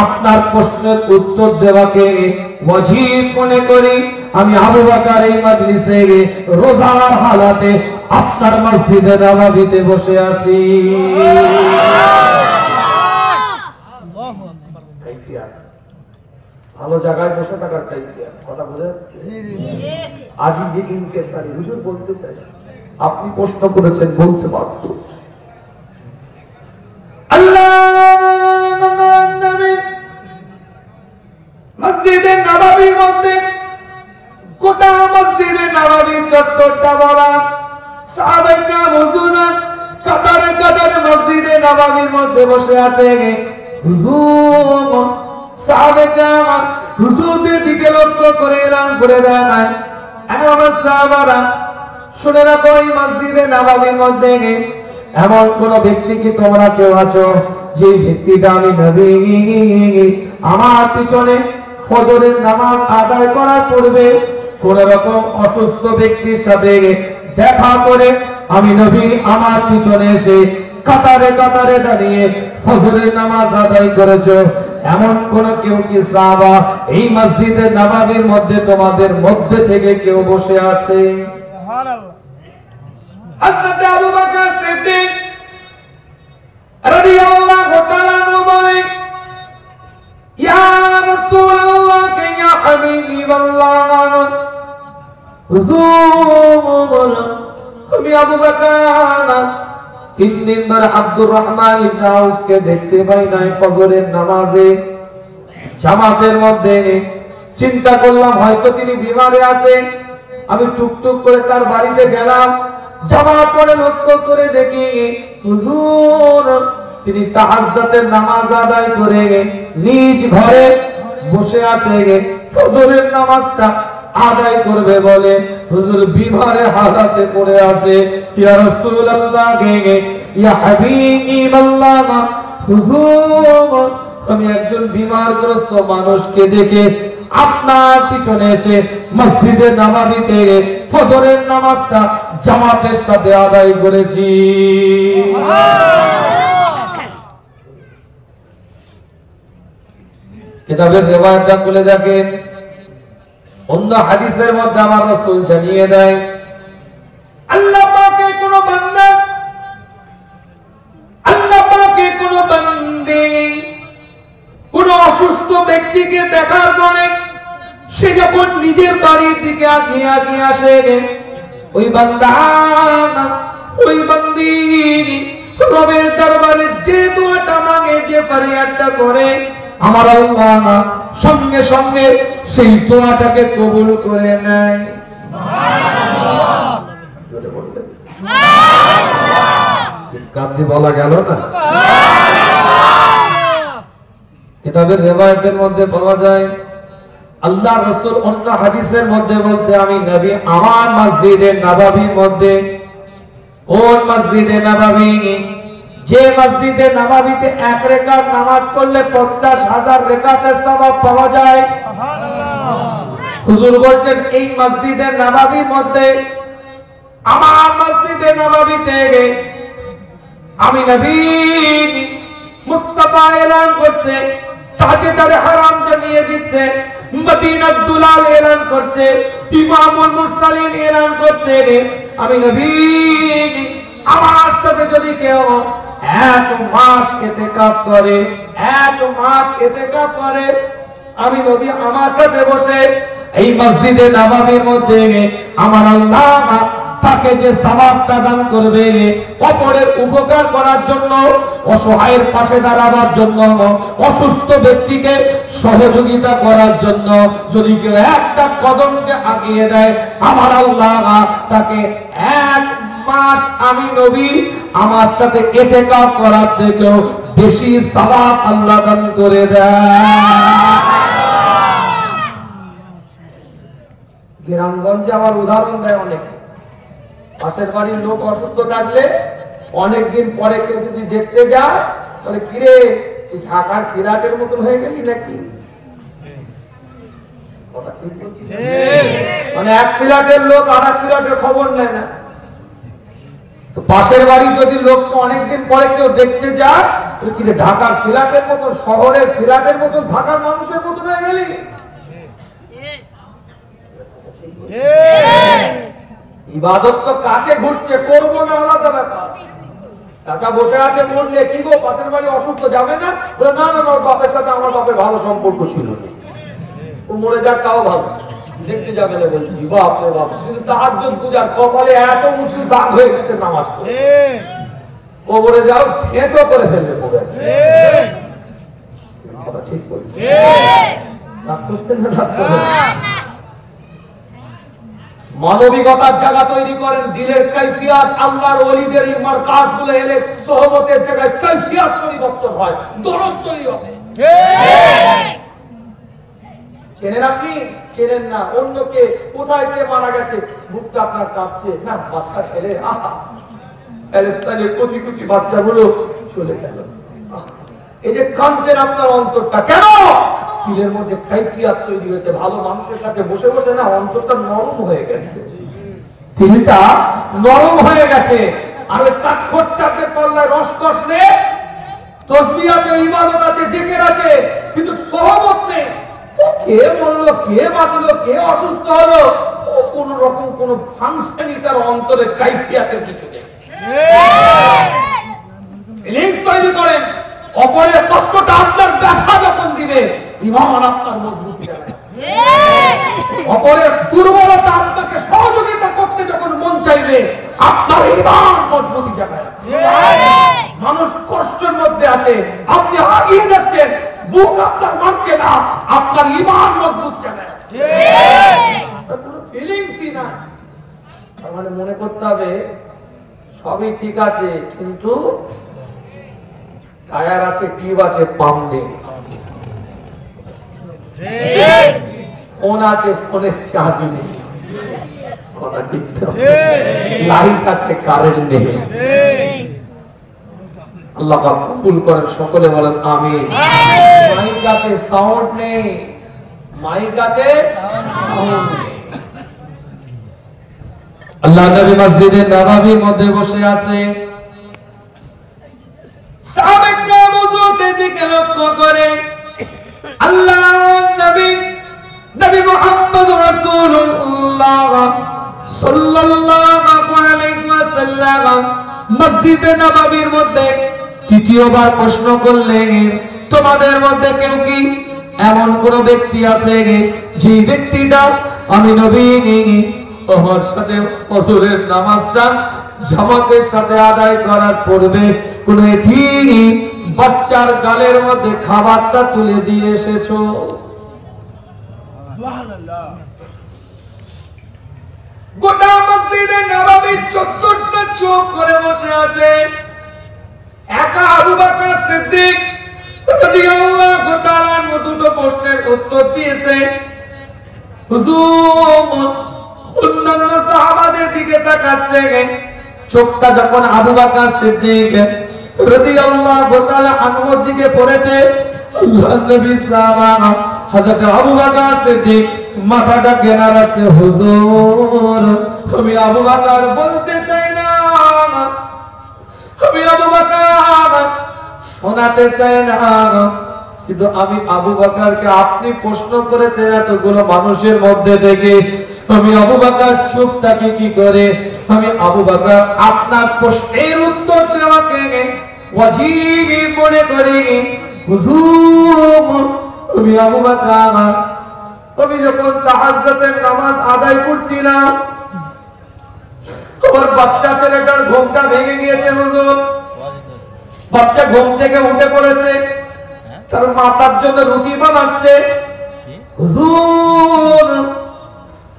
আপনার প্রশ্নের উত্তর দেওয়াকে ওয়াজিব মনে করি। আমি আবু বকর এই মজলিসে রোজার হালাতে আপনার মসজিদে নববীতে বসে আছি। ভালো জায়গায় বসে থাকার কাইফিয়ত, কথা বুঝা যাচ্ছে? আজি যে ইনকেসারি হুজুর বলতে চাই, আপনি প্রশ্ন করেছেন বলতে পারত। আল্লাহর নবী মসজিদে নববীর মধ্যে গোটা মসজিদে নববীর চত্বরটা ভরা, সাহাবায়ে কেরাম হুজুরা কাতারে কাতারে মসজিদে নববীর মধ্যে বসে আছে। হুজুর সাহাবায়ে কেরাম হুজুরদের দিকে লক্ষ্য করে এলান করে দেয়, আমার সাহাবারা শুনে রাখো, এই মসজিদে নববীর মধ্যে এমন কোন ব্যক্তি কি তোমরা কেউ আছো যে ব্যক্তিটা আমি নবী আমার পিছনে ফজরের নামাজ আদায় করার পূর্বে কোন রকম অসুস্থ ব্যক্তির সাথে দেখা করে আমি নবী আমার পিছনে এসে কাতারে কাতারে দাঁড়িয়ে ফজরের নামাজ আদায় করেছো? এমন কোন কেউ কি সাহাবা এই মসজিদে নববীর মধ্যে তোমাদের মধ্যে থেকে কেউ বসে আছে? সুবহানাল্লাহ। হযরত আবু বকর সিদ্দিক রাদিয়াল্লাহু তাআলা আনহু বলেন, ইয়া রাসূলুল্লাহ ইয়া হাবিবাল্লাহ, হুজুর আমি আবু বকর 3 দিন ধরে আব্দুর রহমান ইবনে আউফকে দেখতে পাই নাই ফজরের নামাজে জামাতের মধ্যে চিন্তা করলাম হয়তো তিনি বিমারে আছে। আমি টুকটুক করে তার বাড়িতে গেলাম, যাওয়ার পরে লক্ষ্য করে দেখি হুজুর তিনি তাহাজ্জুদের নামাজ আদায় করে নিজ ঘরে বসে আছে, ফজরের নামাজটা আদায় করবে বলে হুজুর বিমারে হালাতে পড়ে আছে। ইয়া রাসূলুল্লাহ, ইয়া হাবিবাল্লাহ, হুজুর আমি একজন বিমারগ্রস্ত মানুষকে দেখে আপনার পিছনে এসে মসজিদে নববীতে ফজরের নামাজটা জামাতের সাথে আদায় করেছি। কিতাবের রিওয়ায়াতটা খুলে দেখেন, অন্য হাদিসের মধ্যে আমার রাসূল জানিয়ে দেয় আল্লাহ পাকে কোন বান্দা, আল্লাহ পাকে কোন বান্দে কোন অসুস্থ ব্যক্তিকে দেখার পরে সে যখন নিজের বাড়ির দিকে আগিয়ে আসে, ওই বান্দা ওই বান্দি রবের দরবারে যে দোয়াটা মাগে, যে ফরিয়াদটা করে, আমার আল্লাহ সঙ্গে সঙ্গে সেই দোয়াটাকে কবুল করে নেয়। কাঁদতে বলা গেল না? কিতাবের রিওয়ায়াতের মধ্যে পাওয়া যায় আল্লাহ রাসূল অন্য হাদিসের মধ্যে বলছে, আমি নবী আমার মসজিদে নববীর মধ্যে, কোন মসজিদে নববী, যে মসজিদে নববীতে এক রাকাত নামাজ পড়লে 50,000 রাকাতের সওয়াব পাওয়া যায়। হুজুর বলছেন এই মসজিদে নববীর মধ্যে, আমার মসজিদে নববীতে আমি নবী মুস্তাফা এলান করছে, তাজেদারে হারাম জানিয়ে দিচ্ছে, মদিনার দুলাল এলান করছে, ইমামুল মুরসালিন এলান করছে, আমি নবী আমার সাথে যদি কেউ এক মাস ইতিকাফ করে, এক মাস ইতিকাফ করে, আমি নবী আমার সাথে বসে এই মসজিদে নববীর মধ্যে আমার আল্লাহ তাকে যে সওয়াবটা দান করবে, অপরের উপকার করার জন্য, অসহায়ের পাশে দাঁড়াবার জন্য, অসুস্থ ব্যক্তিকে সহযোগিতা করার জন্য যদি কেউ একটা কদমকে আগিয়ে দেয়, আমার আল্লাহ তাকে এক মাস আমি নবী আমার সাথে ইতিকাফ করার থেকেও বেশি সওয়াব আল্লাহ দান করে দেয়। গ্রামগঞ্জে আমার উদাহরণ দেয় অনেক, পাশের বাড়ির লোক অসুস্থ থাকলে অনেকদিন পরে কেউ যদি দেখতে যায়, বলে কিরে তুই ঢাকার ফ্ল্যাটের মতন হয়ে গেলি নাকি? মানে এক ফ্ল্যাটের লোক আর এক ফ্ল্যাটের খবর নেয় না। তো পাশের বাড়ি যদি লোককে অনেকদিন পরে কেউ দেখতে যায়, কিরে ঢাকার ফ্ল্যাটের মতন, শহরের ফ্ল্যাটের মতন, ঢাকার মানুষের মতন হয়ে গেলি। ইবাদত তো কাছে ঘুরছে, করবো না আলাদা ব্যাপার। চাচা বসে আছে, বললে কি গো পাশের বাড়ি অসুস্থ, যাবে না? বলে না না, ওর বাপের সাথে আমার বাপের ভালো সম্পর্ক ছিল, ও মরে যাক তাও ভালো, দেখতে যাবে না। বলছি বাপ রে বাপ, শুধু তাহাজ্জুদ গুজার, কপালে এত উঁচু দাগ হয়ে গেছে নামাজ পড়ে, ও বলে যাও থেতো করে ফেলবে পড়ে। ঠিক বলছি, রাগ করছেন না? রাগ করবেন না। মানবিকতার জায়গা তৈরি করেন, দিলের কাইফিয়াত, আল্লাহর ওলিদের মারকাত গুলো এলে সোহবতের জায়গায় কাইফিয়াত পরিবর্তন হয়, দরদ তৈরি হবে। চেনেন আপনি? চেনেন না? অন্যকে কোথায় কে মারা গেছে, বুকটা আপনার কাঁপছে, না বাচ্চা ছেলে, আহা প্যালেস্তাইনের কোটি কোটি বাচ্চাগুলো চলে গেল, এই যে কাঁদছেন আপনার অন্তরটা কেন? দিলের মধ্যে কাইফিয়াত তৈরি হয়েছে, ভালো মানুষের কাছে বসে বসে না অন্তরটা নরম হয়ে গেছে, দিলটা নরম হয়ে গেছে। আর ওই কাঠখোট্টাসের পাল্লায় রসকস নেই, তাসবিহ আছে, ইবাদত আছে, জিকির আছে, কিন্তু সোহবত নেই। কে মরলো, কে বাঁচলো, কে অসুস্থ হলো, কোন রকম কোন ফাংশনই তার অন্তরে কাইফিয়াতের কিছু নেই। ফিলিংস তৈরি করেন, অপরের কষ্টটা আপনার ব্যথা যখন দিবে, ঈমান আপনার মজবুতি হবে। অপরের দুর্বলতা আপনাকে সহযোগিতা করতে যখন মন চাইবে, আপনার ঈমান মজবুতি জায়গায় আছে। মানুষ কষ্টের মধ্যে আছে, আপনি আগিয়ে যাচ্ছেন, বুক আপনার মানছে না, আপনার ঈমান মজবুত জানা আছে, কোনো ফিলিংসই না। তার মানে মনে করতে হবে সবই ঠিক আছে, কিন্তু টায়ার আছে, টিউব আছে, পাম্প নেই। ফোন আছে, ফোনের চার্জ নেই, কথা ঠিক তো? লাইট আছে, কারেন্ট নেই। আল্লাহ পাক কবুল করেন, সকলে বলেন আমিন। মাইক আছে, সাউন্ড নেই, মাইক আছে, সাউন্ড নেই। আল্লাহ নবী মসজিদে নববীর মধ্যে বসে আছে, সাহাবায়ে হুজুরদের দিকে লক্ষ্য করে আল্লাহ নবী মুহাম্মদ রাসূলুল্লাহ সাল্লাল্লাহু আলাইহি ওয়াসাল্লাম মসজিদে নববীর মধ্যে তৃতীয়বার প্রশ্ন করলেন, তোমাদের মধ্যে কেউ কি এমন কোন ব্যক্তি আছে যে ব্যক্তিটা আমি নবী আমার সাথে ফজরের নামাজটা জামাতের সাথে আদায় করার পূর্বে কোন এতিম বাচ্চার গালের মধ্যে খাবারটা তুলে দিয়ে এসেছো? সুবহানাল্লাহ। গোটা মসজিদে নববীর চত্বরটা চোখ করে বসে আছে, একা আবু বকর সিদ্দিক রাদিয়াল্লাহু তাআলা দুটো প্রশ্নের উত্তর দিয়েছে। হুজুর অন্যান্য সাহাবাদের দিকে তাকাচ্ছে, চোখটা যখন আবু বকর সিদ্দিক রাদিয়াল্লাহু তাআলা আনহুর দিকে পড়েছে, আল্লাহর নবী সাহাবা হযরত আবু বকর সিদ্দিক মাথাটা নাড়াচ্ছে, হুজুর আমি আবু বকর বলতে চাই না, আমি আবু বকর শোনাতে চাই না, কিন্তু আমি আবু বকরকে আপনি প্রশ্ন করেছেন এতগুলো মানুষের মধ্যে থেকে, আমি আবু বকর চুপ থাকি কি করে? আমি আবু বকর আপনার প্রশ্নের উত্তর দেওয়াকে ওয়াজিব মনে করি। হুজুর আমি আবু বকর আমি যখন তাহাজ্জুদের নামাজ আদায় করছিলাম, আমার বাচ্চা ছেলেটার ঘুমটা ভেঙে গিয়েছে হুজুর। বাচ্চা ঘুম থেকে উঠে পড়েছে, তার মাতার জন্য রুটি বানাচ্ছে। হুজুর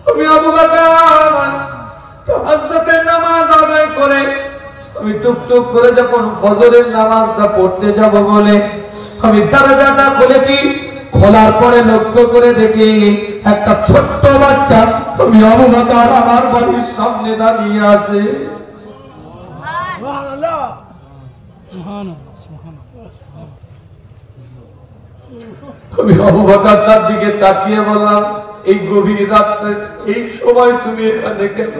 আমি আবু বকর তাহাজ্জুদের নামাজ আদায় করে আমি টুকটুক করে যখন ফজরের নামাজটা পড়তে যাব বলে আমি দরজাটা খুলেছি, খোলার পরে লক্ষ্য করে দেখি একটা ছোট্ট বাচ্চা আমি আবু বকর আমার বাড়ির সামনে দাঁড়িয়ে আছে। সুবহানাল্লাহ, সুবহানাল্লাহ, সুবহানাল্লাহ। আমি আবু বকর তার দিকে তাকিয়ে বললাম, এই গভীর রাতে এই সময় তুমি এখানে কেন?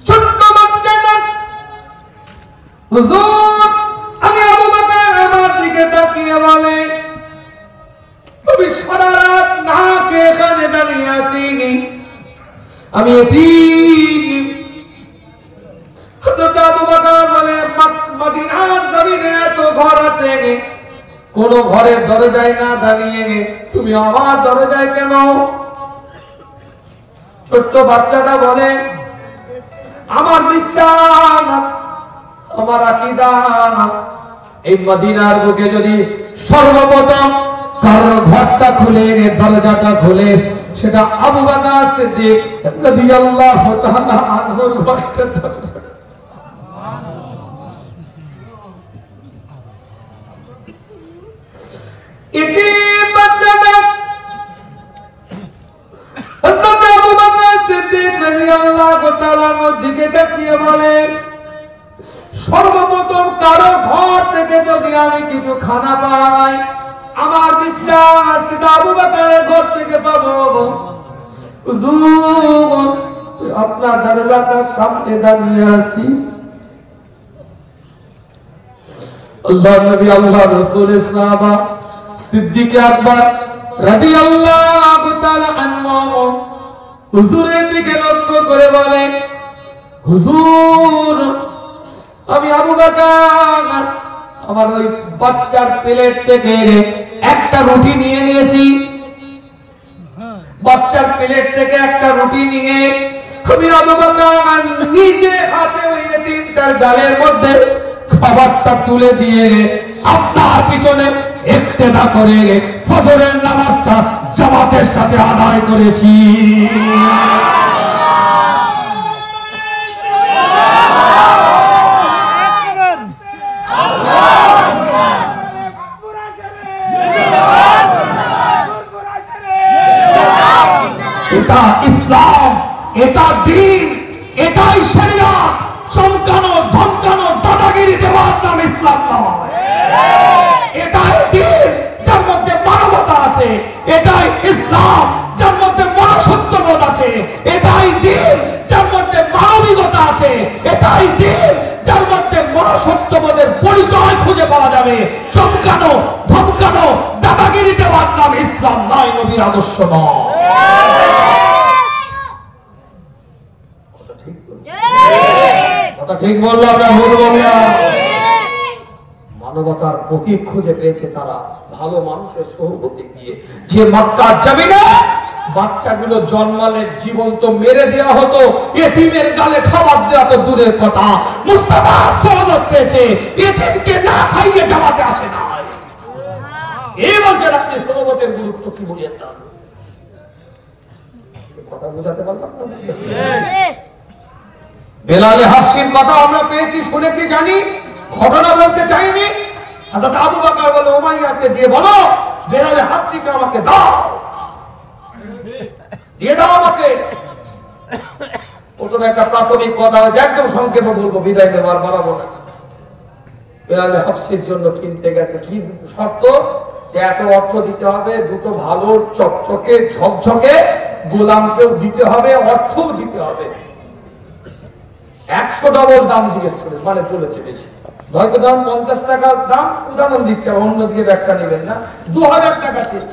ছোট্ট বাচ্চাটা হুজুর আমি আবু বকর আমার দিকে তাকিয়ে বলে, আমি সারা রাত না খেয়ে এখানে দাঁড়িয়ে আছি, আমি এতিম। হযরত আবু বকর বলে, মদিনার জমিনে এত ঘর আছে, কোন ঘরের দরজায় না দাঁড়িয়ে তুমি আমার দরজায় কেন? ছোট্ট বাচ্চাটা বলে, আমার বিশ্বাস, আমার আকীদা, এই মদিনার বুকে যদি সর্বপ্রথম কারোর ঘরটা খুলে দরজাটা খুলে সেটা আবু বকর সিদ্দিক রাদিয়াল্লাহু তাআলা আনহুর ঘরটা দরজা। এটি বাচ্চাটা হযরত আবু বকর সিদ্দিক রাদিয়াল্লাহু তাআলা দিকে তাকিয়ে বলে, সর্বপ্রথম কারো ঘর থেকে যদি আমি কিছু খানা পাই, আমার বিশ্বাস সেটা আবু বকরের ঘর থেকে পাবো। হুজুর আপনার দরজাটার সামনে দাঁড়িয়ে আছি। আল্লাহর নবী আল্লাহর রাসূলের সাহাবা সিদ্দিক আকবর রাদিয়াল্লাহু তাআলা আনহু হুজুরের দিকে লক্ষ্য করে বলে, হুজুর আমি আবু বকর আমার ওই বাচ্চার প্লেট থেকে একটা রুটি নিয়ে নিয়েছি, বাচ্চার প্লেট থেকে একটা রুটি নিয়ে আমি আবু বকর নিজে হাতে ওই এতিমটার গালের মধ্যে খাবারটা তুলে দিয়ে আপনার পিছনে ইক্তেদা করে ফজরের নামাজটা জামাতের সাথে আদায় করেছি। এটা ইসলাম, এটা দ্বীন, এটাই শরিয়াত। চমকানো ধমকানো দাদাগিরি দেওয়ার নাম ইসলাম নয়। এটাই দ্বীন যার মধ্যে মানবতা আছে, এটাই ইসলাম যার মধ্যে মনুষ্যত্ববোধ আছে, এটাই দ্বীন যার মধ্যে মানবিকতা আছে, এটাই দ্বীন যার মধ্যে মনুষ্যত্ববোধের পরিচয় খুঁজে পাওয়া যাবে। চমকানো ধমকানো দাদাগিরি দেওয়ার নাম ইসলাম নয়, নবীর আদর্শ নয়। ঠিক বললাম না ভুল বললাম? মানবতার প্রতীক খুঁজে পেয়েছে তারা ভালো মানুষের সোহবতে গিয়ে। যে মক্কার জমিনে বাচ্চাগুলো জন্মালে জীবন্ত মেরে দেওয়া হতো, এতিমের গালে খাবার দেওয়া তো দূরের কথা, মুস্তাফার সোহবত পেয়েছে, এতিমকে না খাইয়ে জামাতে আসে না। এই বলছেন আপনি সোহবতের গুরুত্ব কি বুঝেন না? কথা বুঝাতে পারলাম না? বেলালে হাফসির কথা আমরা পেয়েছি, শুনেছি, জানি, ঘটনা বলতে চাইনি। হযরত আবু বকর বলে উমাইয়াকে যে বলো বেলালে হাফসিকে আমাকে দাও, দিয়ে দাও আমাকে। প্রথমে একটা প্রাথমিক কথা হয়েছে, একদম সংক্ষেপে বলবো, বিদায় নেবার বাড়াবো না। বেলালে হাফসির জন্য কিনতে গেছে, কি শর্ত? যে এত অর্থ দিতে হবে, দুটো ভালো চকচকে ঝকঝকে গোলামকেও দিতে হবে, অর্থও দিতে হবে। 100 ডবল দাম জিজ্ঞেস করে, মানে বলেছে বেশি, হয়তো দাম 50 টাকা দাম, উদাহরণ দিচ্ছে, অন্যদিকে ব্যাখ্যা নেবেন না, 2000 টাকা ছিল।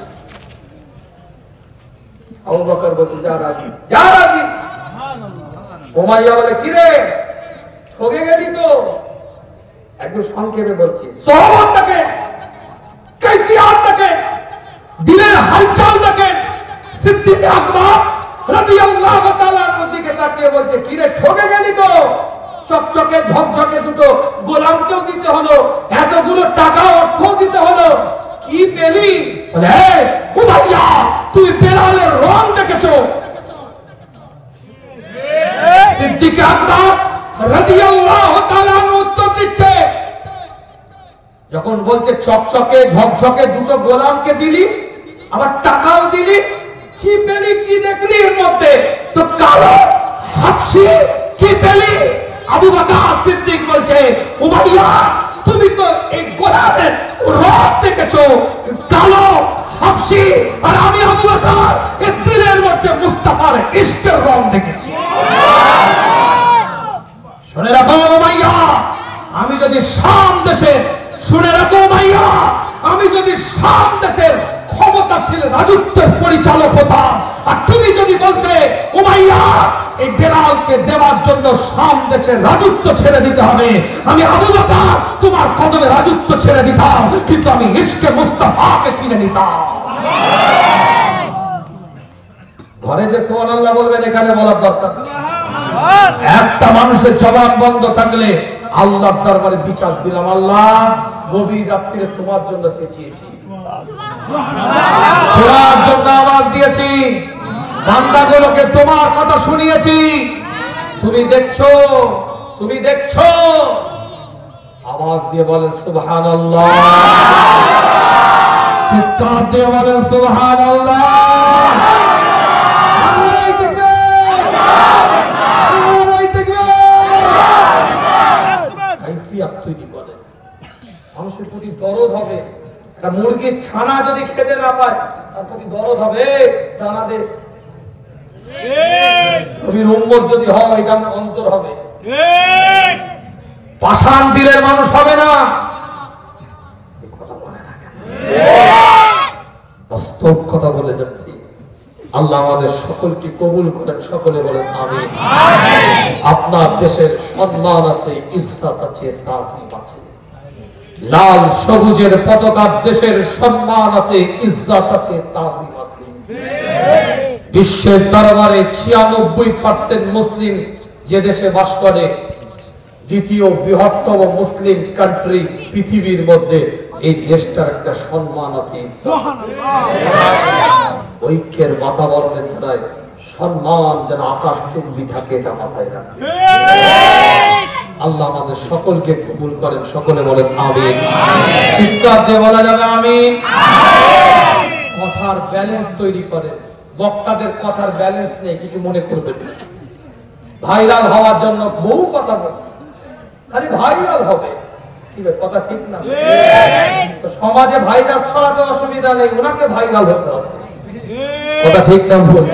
আবু বকর বলতে যা রাজি, যা রাজি। উমাইয়া বলে কি রে ঠকে গেলি তো? একদম সংক্ষেপে বলছি, সোহবতটাকে, কাইফিয়াতটাকে, দিলের হালচালটাকে। সিদ্দিক আকবর রাদিয়াল্লাহু তাআলার দিকে তাকিয়ে বলছে কি রে ঠকে গেলি তো? চকচকে ঝকঝকে দুটো গোলামকেও দিতে হলো, এতগুলো টাকা অর্থ দিতে হলো, কি পেলি? বলে হে উমাইয়া, তুমি বেলালের রং দেখেছো? সিদ্দিক আকবর রাদিয়াল্লাহু তাআলা উত্তর দিচ্ছে, যখন বলছে চকচকে ঝকঝকে দুটো গোলামকে দিলি, আবার টাকাও দিলি, কি পেলি, কি দেখলি এর মধ্যে? তো কালো হাফসি কি পেলি? আবু বকর সিদ্দিক বলছে উমাইয়া, তুমি তো এই গোলামের রং দেখেছো, কালো হাফসি, আর আমি আবু বকর এই দিলের মধ্যে মুস্তাফার ইশকের রং দেখেছি। শুনে রাখো উমাইয়া, আমি যদি শাম দেশে, শুনে রাখো উমাইয়া, আমি যদি শাম দেশের ক্ষমতাশীল রাজত্বের পরিচালক হতাম, আর তুমি যদি বলতে উমাইয়া এই বেলালকে দেওয়ার জন্য শাম দেশের রাজত্ব ছেড়ে দিতে হবে, আমি আবু বকর তোমার কদমে রাজত্ব ছেড়ে দিতাম, কিন্তু আমি ইশকে মুস্তাফাকে কিনে নিতাম। ঘরে যে সুবহানাল্লাহ বলবেন এখানে বলার দরকার। একটা মানুষের জবান বন্ধ থাকলে আল্লাহর দরবারে বিচার দিলাম, আল্লাহ গভীর রাত্রিরে তোমার জন্য চেঁচিয়েছি, তোমার জন্য আওয়াজ দিয়েছি, বান্দাগুলোকে তোমার কথা শুনিয়েছি, তুমি দেখছো, তুমি দেখছো। আওয়াজ দিয়ে বলেন সুবহানাল্লাহ, চিৎকার দিয়ে বলেন সুবহানাল্লাহ। মানুষের প্রতি দরদ হবে, একটা মুরগির ছানা যদি খেতে না পায় তার প্রতি দরদ হবে, দানা দে। নবীর উম্মত যদি হয় এটা অন্তর হবে, পাষাণ দিলের মানুষ হবে না। কথা বলে না, বাস্তব কথা বলে যাচ্ছি। আল্লাহ আমাদের সকলকে কবুল করেন, সকলে বলেন আমিন। আপনার দেশের সম্মান আছে, ইজ্জত আছে, তাজিম আছে, লাল সবুজের পতাকার দেশের সম্মান আছে, ইজ্জত আছে, তাজিম আছে। বিশ্বের দরবারে 96% মুসলিম যে দেশে বাস করে, দ্বিতীয় বৃহত্তম মুসলিম কান্ট্রি পৃথিবীর মধ্যে, এই দেশটার একটা সম্মান আছে, ঐক্যের বাতাবরণের দ্বারাই সম্মান যেন আকাশ চুম্বি থাকে, এটা মাথায় রাখে। আল্লাহ আমাদের সকলকে কবুল করেন, সকলে বলেন আমিন। চিৎকার দিয়ে বলা যাবে আমিন। কথার ব্যালেন্স তৈরি করেন, বক্তাদের কথার ব্যালেন্স নেই, কিছু মনে করবেন না। ভাইরাল হওয়ার জন্য বহু কথা বলছে, খালি ভাইরাল হবে, কথা ঠিক না। সমাজে ভাইরাস ছড়াতে অসুবিধা নেই, ওনাকে ভাইরাল হতে হবে, কথা ঠিক না ভুল?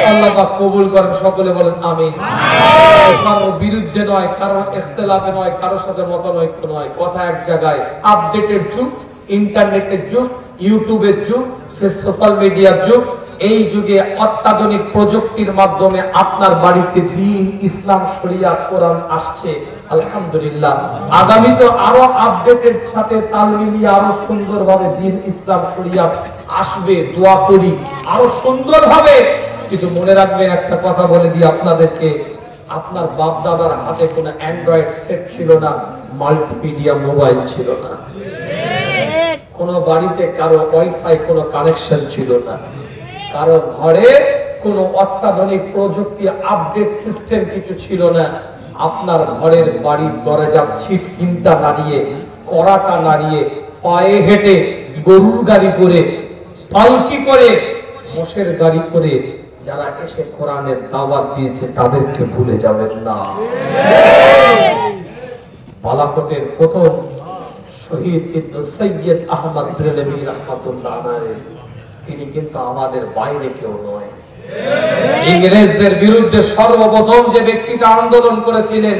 আল্লাহ পাক কবুল করেন, সকলে বলেন আমিন। কারোর বিরুদ্ধে নয়, কারোর ইখতিলাফে নয়, কারোর সাথে মতানৈক্য নয়, কথা এক জায়গায়। আপডেটের যুগ, ইন্টারনেটের যুগ, ইউটিউবের যুগ, সোশ্যাল মিডিয়ার যুগ। এই যুগে অত্যাধুনিক প্রযুক্তির মাধ্যমে আপনার বাড়িতে দ্বীন, ইসলাম, শরিয়াত, কোরআন আসছে, আলহামদুলিল্লাহ। আগামী তো আরো আপডেটের সাথে তাল মিলিয়ে আরো সুন্দরভাবে দ্বীন, ইসলাম, শরিয়াত আসবে, দোয়া করি আরো সুন্দরভাবে। কিন্তু মনে রাখবেন, একটা কথা বলে দিই আপনাদেরকে, আপনার বাপ দাদার হাতে কোনো অ্যান্ড্রয়েড সেট ছিল না, মাল্টিমিডিয়া মোবাইল ছিল না, কোন বাড়িতে কারো ওয়াইফাই কোনো কানেকশন ছিল না, কারো ঘরে কোনো অত্যাধুনিক প্রযুক্তি আপডেট সিস্টেম কিছু ছিল না। আপনার ঘরের বাড়ির দরজা ছিট কিনটা নাড়িয়ে, কড়াটা নাড়িয়ে, পায়ে হেঁটে, গরুর গাড়ি করে, পালকি করে, মোষের গাড়ি করে যারা এসে কোরআনের দাওয়াত দিয়েছে তাদেরকে ভুলে যাবেন না। বালাকোটের প্রথম শহীদ কিন্তু সৈয়দ আহমদ ব্রেলভী রাহমাতুল্লাহ আলাইহি, তিনি কিন্তু আমাদের বাইরে কেউ নয়। ইংরেজদের বিরুদ্ধে সর্বপ্রথম যে ব্যক্তিটা আন্দোলন করেছিলেন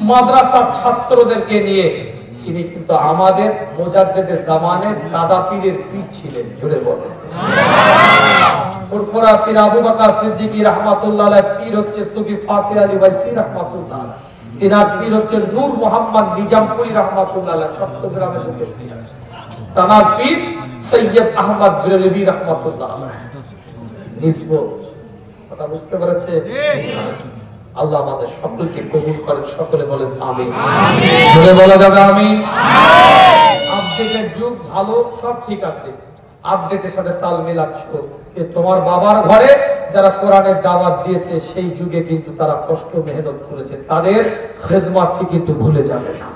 মাদ্রাসার ছাত্রদেরকে নিয়ে, তিনি কিন্তু আমাদের মুজাদ্দেদে জামানের দাদা পীরের পীর ছিলেন। জোরে বলেন ফুরফুরা পীর আবু বকর সিদ্দিকী রাহমাতুল্লাহ আলাইহি, পীর হচ্ছে সুফি ফাতিহ আলী ওয়াইসি রাহমাতুল্লাহ আলাইহি, তিনার পীর হচ্ছে নূর মোহাম্মদ নিজামপুরী রাহমাতুল্লাহ আলাইহি, চট্টগ্রামে থেকে তার পীর সৈয়দ আহমদ ব্রেলভী রাহমাতুল্লাহ আলাইহি। নিসবত, কথা বুঝতে পেরেছে? আল্লাহ আমাদের সকলকে কবুল করেন, সকলে বলেন আমিন। জোরে বলা যাবে আমিন। আপডেটের যুগ ভালো, সব ঠিক আছে, আপডেটের সাথে তাল মিলাচ্ছ। তোমার বাবার ঘরে যারা কোরআনের দাওয়াত দিয়েছে সেই যুগে কিন্তু তারা কষ্ট মেহনত করেছে, তাদের খেদমতকে কিন্তু ভুলে যাবে না।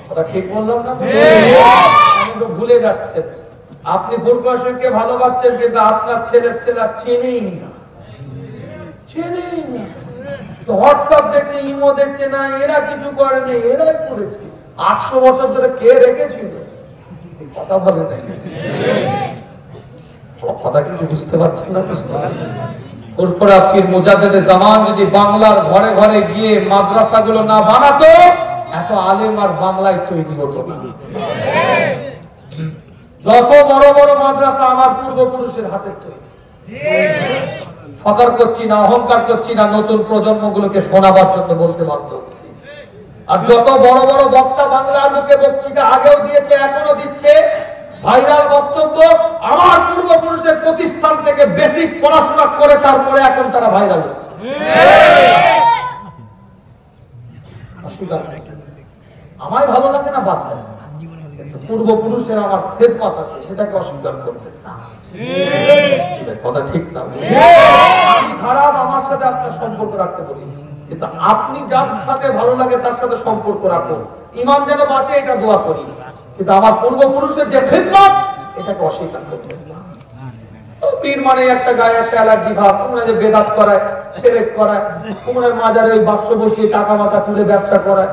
কথা ঠিক বললাম না? তো ভুলে যাচ্ছেন। আপনি ফুরফুরাকে ভালোবাসছেন, কিন্তু আপনার ছেলের ছেলে চেনেই না, চেনেই না। হোয়াটসঅ্যাপ দেখছে, ইমো দেখছে না, এরা কিছু করেনি, এরাই করেছে। 800 বছর ধরে কে রেখেছিল? কথা বলে নাই, কথা কিছু বুঝতে পারছেন না? ফুরফুরা পীর মুজাদ্দেদে জামান যদি বাংলার ঘরে ঘরে গিয়ে মাদ্রাসাগুলো না বানাতো, এত আলেম আর বাংলায় তৈরি হতো না। যত বড় বড় মাদ্রাসা আমার পূর্বপুরুষের হাতে তৈরি। ফখর করছি না, অহংকার করছি না, নতুন প্রজন্মগুলোকে শোনাবার জন্য বলতে বাধ্য হচ্ছি। আর যত বড় বড় বক্তা বাংলার মুখে বক্তৃতা আগেও দিয়েছে, এখনো দিচ্ছে, ভাইরাল বক্তব্য, আমার পূর্বপুরুষের প্রতিষ্ঠান থেকে বেসিক পড়াশোনা করে তারপরে এখন তারা ভাইরাল হচ্ছে। আমায় ভালো লাগে না, বাদ দেন, পূর্বপুরুষের আমার খেদমত আছে, সেটাকে অস্বীকার করবেন না। কথা ঠিক না? আমি খারাপ, আমার সাথে আপনার সম্পর্ক রাখতে বলি, কিন্তু আপনি যার সাথে ভালো লাগে তার সাথে সম্পর্ক রাখুন, ঈমান যেন বাঁচে, এটা দোয়া করি। কিন্তু আমার পূর্বপুরুষের যে খেদমত, এটাকে অস্বীকার করবেন না। পীর মানে একটা গায়ে একটা অ্যালার্জি ভাব, তোমরা যে বেদাত করায়, শিরক করায়, তোমরা মাজারে ওই বাক্স বসিয়ে টাকা মাথা তুলে ব্যবসা করায়।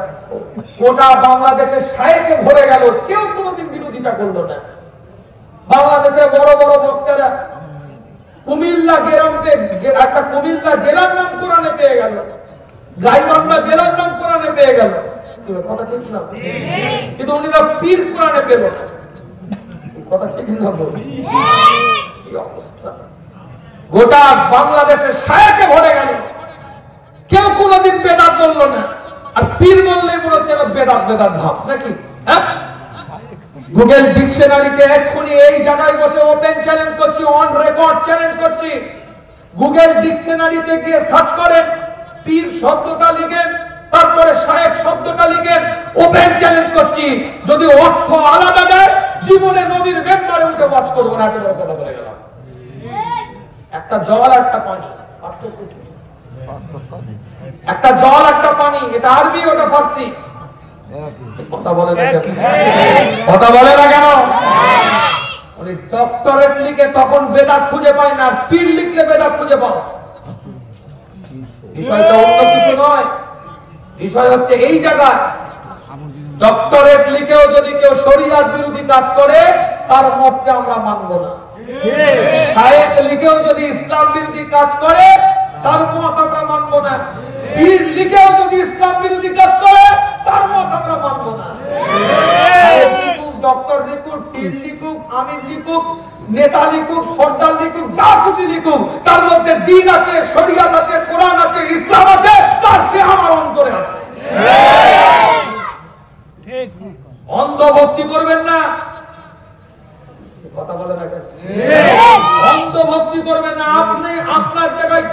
গোটা বাংলাদেশের শায়েকে ভরে গেল, কেউ কোনোদিন বিরোধিতা করলো না। বাংলাদেশে বড় বড় বক্তারা কুমিল্লা গ্রামে একটা কুমিল্লা জেলার নাম কোরআনে পেয়ে গেল, গাইবান্ধা জেলার নাম কোরআনে পেয়ে গেল। কথা ঠিক না? কিন্তু উনিরা পীর কোরআনে পেল না। কথা ঠিক না? অবস্থা গোটা বাংলাদেশের শায়েকে ভরে গেল, কেউ কোনোদিন বেদাত বললো না। আর পীর বললেই মনে হচ্ছে বেদাত বেদাত ভাব নাকি? গুগল ডিকশনারিতে এক্ষুনি এই জায়গায় বসে ওপেন চ্যালেঞ্জ করছি, অন রেকর্ড চ্যালেঞ্জ করছি, গুগল ডিকশনারিতে গিয়ে সার্চ করেন, পীর শব্দটা লিখেন, তার করে শায়েখ শব্দটা লিখেন, ওপেন চ্যালেঞ্জ করছি, যদি অর্থ আলাদা দেয় জীবনে নবীর মেম্বারে উঠে ওয়াজ করবো না। এত বড় কথা বলে গেলাম। একটা জল একটা পানি, একটা জল একটা পানি, এটা আরবি ওটা ফার্সি। কথা বলে না কেন? কথা বলে না কেন? উনি ডক্টরেট লিখে তখন বেদাত খুঁজে পায় না, আর পীর লিখলে বেদাত খুঁজে পায়। বিষয়টা অন্য কিছু নয়, বিষয় হচ্ছে এই জায়গায় ডক্টরেট লিখেও যদি কেউ শরিয়াত বিরোধী কাজ করে তার মতকে আমরা মানব না। শায়েখ লিখেও যদি ইসলাম বিরোধী কাজ করে তার মত আমরা মানব না। পীর লিখেও যদি ইসলাম বিরোধী কাজ করে তার মত আমরা মানব না। ডক্টর লিখুক, পীর লিখুক, আমির লিখুক, নেতা লিখুক, সর্দার লিখুক, যা কিছু লিখুক, তার মধ্যে দ্বীন আছে, শরিয়াত আছে, কোরআন আছে, ইসলাম আছে, তার সে আমার অন্তরে আছে। অন্ধ ভক্তি করবেন না। কথা বলে না কেন? অন্ধ ভক্তি করবেন না। আপনি আপনার জায়গায়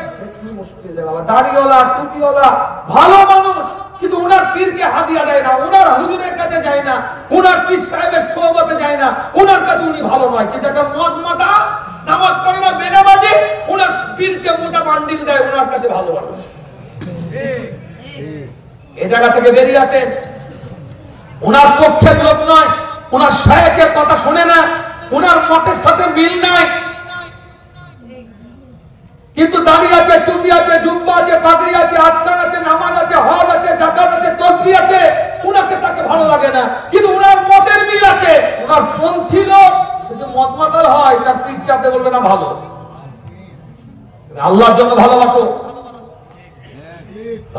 কি মুশকিল জায়গা, দাড়িওয়ালা টুপিওয়ালা ভালো মানুষ, কিন্তু উনার পীরকে হাদিয়া দেয় না, উনার হুজুরের কাছে যায় না, উনার পীর সাহেবের সোহবতে যায় না, উনার কাছে উনি ভালো নয়। কিন্তু একটা মদ মাতা নামাজ পড়ে না, বেনামাজি, উনার পীরকে মোটা বান্ডিল দেয়, উনার কাছে ভালো মানুষ। এই জায়গা থেকে বেরিয়ে আসেন। উনার পক্ষের লোক নয়, উনার শায়েখের কথা শুনে না, উনার মতের সাথে মিল নাই, কিন্তু দাড়ি আছে, টুপি আছে, জুব্বা আছে, পাগড়ি আছে, আজকান আছে, নামাজ আছে, হজ আছে, যাকাত আছে, তাসবিহ আছে, উনাকে তাকে ভালো লাগে না, কিন্তু উনার মতের মিল আছে। উনার পন্থী লোক যদি মত মাতাল হয় তার পীরকে আপনি বলবেন না ভালো। আল্লাহর জন্য ভালোবাসো।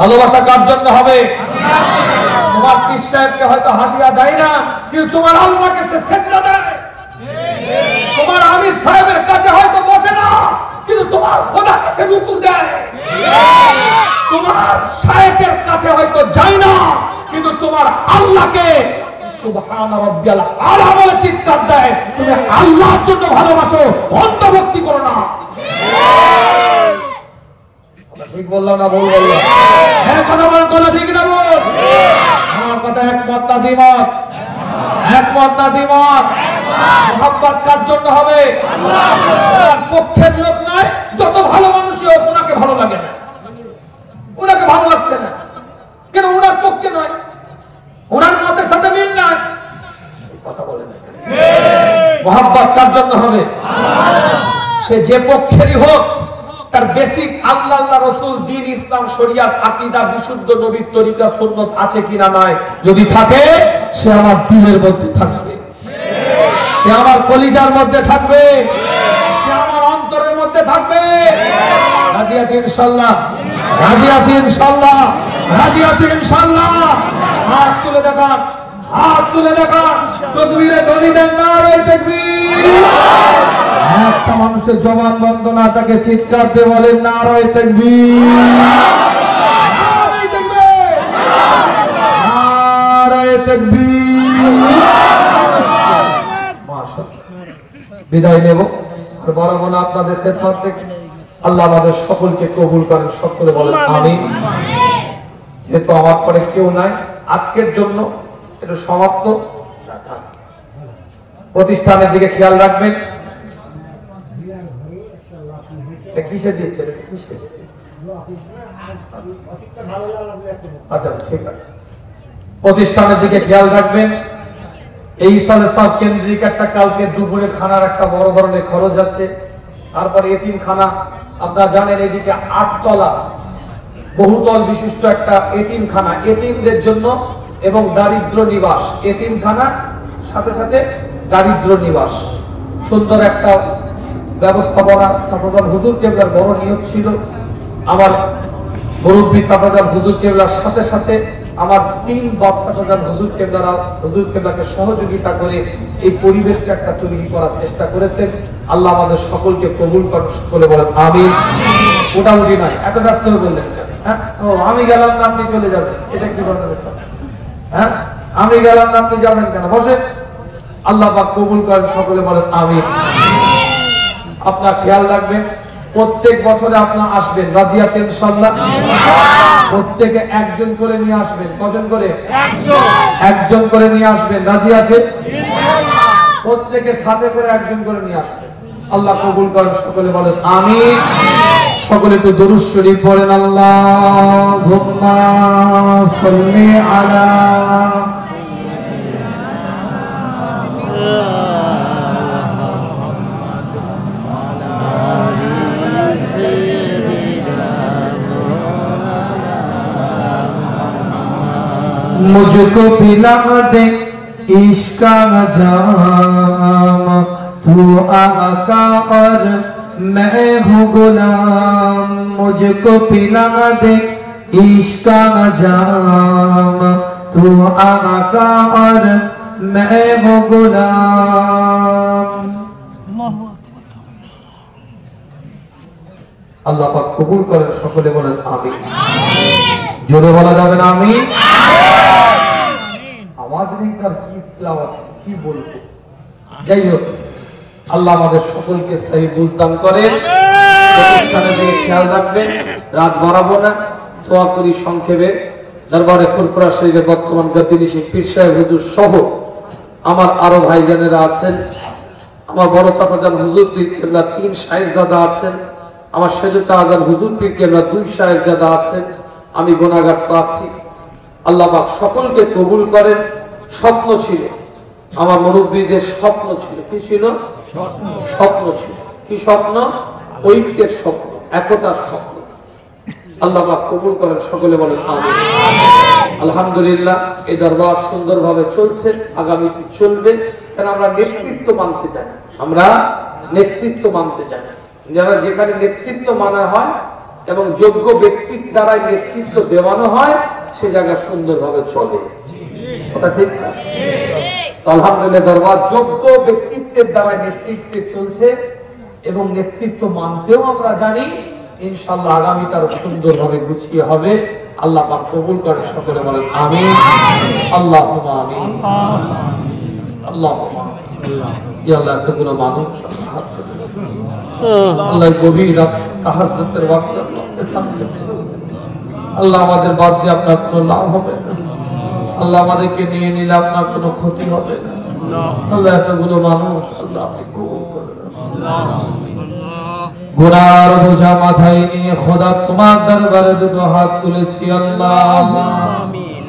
ভালোবাসা কার জন্য হবে? তোমার পীর সাহেবকে হয়তো হাদিয়া দেয় না, কিন্তু তোমার আল্লাহকে সে সেজদা দেয়। তোমার আমির সাহেবের কাছে হয়তো বসে না, কিন্তু তোমার খোদাকে সে রুকু দেয়। তোমার শায়েখের কাছে হয়তো যায় না, কিন্তু তোমার আল্লাহকে সুবহান রাব্বিয়াল আলা বলে চিৎকার দেয়। তুমি আল্লাহর জন্য ভালোবাসো, অন্ধভক্তি করো না। ঠিক বললাম না ভুল বললাম? হ্যাঁ, কথা বল, কোন ঠিক না বল? আমার কথা একমত না দ্বিমত? একমত না দ্বিমত? মোহাব্বত কার জন্য হবে? আল্লাহর পক্ষের লোক নয়, যত ভালো মানুষই হোক ওনাকে ভালো লাগে না, ওনাকে ভালো লাগছে না, কেন? ওনার পক্ষে নয়, ওনার মতের সাথে মিল নাই। কথা বলে না। মোহাব্বত কার জন্য হবে? সে যে পক্ষেরই হোক, তার বেসিক আল্লাহ, আল্লাহ রাসূল, দ্বীন, ইসলাম, শরিয়াত, আকীদা, বিশুদ্ধ নবীর তরিকা, সুন্নাত আছে কিনা নাই, যদি থাকে সে আমার দিলের মধ্যে থাকবে, সে আমার কলিজার মধ্যে থাকবে, সে আমার অন্তরের মধ্যে থাকবে। রাজি আছি ইনশাআল্লাহ? রাজি আছি ইনশাআল্লাহ? রাজি আছি ইনশাআল্লাহ? হাত তুলে দেখান, হাত তুলে দেখান, তাকবীরে ধ্বনি দেন, নারে তাকবীর। একটা মানুষের জবান বন্ধ না থাকে, চিৎকার দিয়ে বলেন নারে তাকবীর, নারে তাকবীর, নারে তাকবীর। মাশাআল্লাহ। বিদায় নেব। বড় বোন আপনাদের খেদমত থেকে আল্লাহ আমাদের সকলকে কবুল করেন, সকলে বলেন আমিন। যেহেতু আমার পরে কেউ নাই, আজকের জন্য এটা সমাপ্ত। প্রতিষ্ঠানের দিকে খেয়াল রাখবেন। কিসে দিচ্ছে? আচ্ছা, ঠিক আছে। প্রতিষ্ঠানের দিকে খেয়াল রাখবেন। এই সালে সাব কেন্দ্রিক একটা কালকে দুপুরে খানার একটা বড় ধরনের খরচ আছে। তারপরে এতিমখানা, আপনারা জানেন এদিকে 8 তলা বহুতল বিশিষ্ট একটা এতিমখানা, এতিমদের জন্য, এবং দারিদ্র নিবাস। এতিমখানা সাথে সাথে দারিদ্র নিবাস, সুন্দর একটা ব্যবস্থাপনা চাচাজান হুজুর কেবলার বড় নিয়োগ ছিল। আমার মুরব্বী চাচাজান হুজুর কেবলার সাথে সাথে আমার 3 বাপ চাচাজান হুজুর কেবলাকে সহযোগিতা করে এই পরিবেশটা একটা তৈরি করার চেষ্টা করেছেন। আল্লাহ আমাদের সকলকে কবুল করেন, সকলে বলেন আমিন। মোটামুটি নয়, এত ব্যস্ত হয়ে বললেন কেন? হ্যাঁ, ও আমি গেলাম না আপনি চলে যাবেন, এটা কি ধরনের? হ্যাঁ, আমি গেলাম না আপনি যাবেন কেন? বসে। আল্লাহ পাক কবুল করেন, সকলে বলেন আমিন। আপনার খেয়াল রাখবেন, প্রত্যেক বছরে আপনারা আসবেন, রাজি আছেন ইনশাআল্লাহ? প্রত্যেকে একজন করে নিয়ে আসবেন। কজন করে? একজন করে নিয়ে আসবেন, রাজি আছেন? প্রত্যেকে সাথে করে একজন করে নিয়ে আসবেন। আল্লাহ কবুল করেন, সকলে বলেন আমিন। সকলে একটু দরুদ শরীফ পড়েন, আল্লাহুম্মা সাল্লি আলা मुझको पिला दे इश्क का जाम, तू आका और मैं हूँ गुलाम। मुझको पिला दे इश्क का जाम, तू आका और मैं हूँ गुलाम। আল্লাহ পাক কবুল করেন, সকলে বলেন আমিন। জোরে বলা যাবে না আমিন? আওয়াজ নেই তার, কি তেলাওয়াত, কি বলবো। যাই হোক, আল্লাহ আমাদের সকলকে সহি বুঝ দান করেন। প্রতিষ্ঠানের দিকে খেয়াল রাখবেন, রাত বাড়াবো না। দোয়া করি সংক্ষেপে। দরবারে ফুরফুরা শরীফে বর্তমান গদ্দিনী পীর সাহেব হুজুর সহ আমার আরো ভাইজানেরা আছেন, আমার বড় চাচাজান হুজুর পীর কেবলা 3 সাহেবজাদা আছেন, আমার সেজুতা আজান হুজুর পীর কেবলা 2 সাহেবজাদা আছেন, আমি গুনাহগার তো আছি। আল্লাহ পাক সকলকে কবুল করেন। স্বপ্ন ছিল, আমার মুরব্বীদের স্বপ্ন ছিল, কি ছিল? স্বপ্ন ছিল। কি স্বপ্ন? ঐক্যের স্বপ্ন, একতার স্বপ্ন। আল্লাহ পাক কবুল করেন, সকলে বলেন আমিন। আলহামদুলিল্লাহ, এই দরবার সুন্দরভাবে চলছে, আগামীতে চলবে। কারণ আমরা নেতৃত্ব মানতে চাই, আমরা নেতৃত্ব মানতে চাই। যারা যেখানে নেতৃত্ব মানা হয় এবং যোগ্য ব্যক্তির দ্বারা নেতৃত্ব দেওয়ানো হয়, সে জায়গা সুন্দরভাবে চলে। ওটা ঠিক না? আলহামদুলিল্লাহ, দরবার যোগ্য ব্যক্তিত্বের দ্বারা নেতৃত্বে চলছে এবং নেতৃত্ব মানতেও আমরা জানি। ইনশাআল্লাহ আগামী তার সুন্দরভাবে গুছিয়ে হবে। আল্লাহ পাক কবুল করে, সকলে বলেন আমিন। আল্লাহুম্মা আমিন। আল্লাহুম্মা ইয়া আল্লাহ, এতগুলো মানুষ আল্লাহ গভীর রাত তাহাজ্জুদের ওয়াক্তে আল্লাহ আমাদের বাদ দিয়ে আপনার কোনো লাভ হবে না। আল্লাহ আমাদেরকে নিয়ে নিলে আপনার কোনো ক্ষতি হবে না। আল্লাহ এতগুলো মানুষ আল্লাহ আপনি কবুল করেন। গুনার বোঝা মাথায় নিয়ে খোদা তোমার দরবারে দুটো হাত তুলেছি আল্লাহ। আমিন।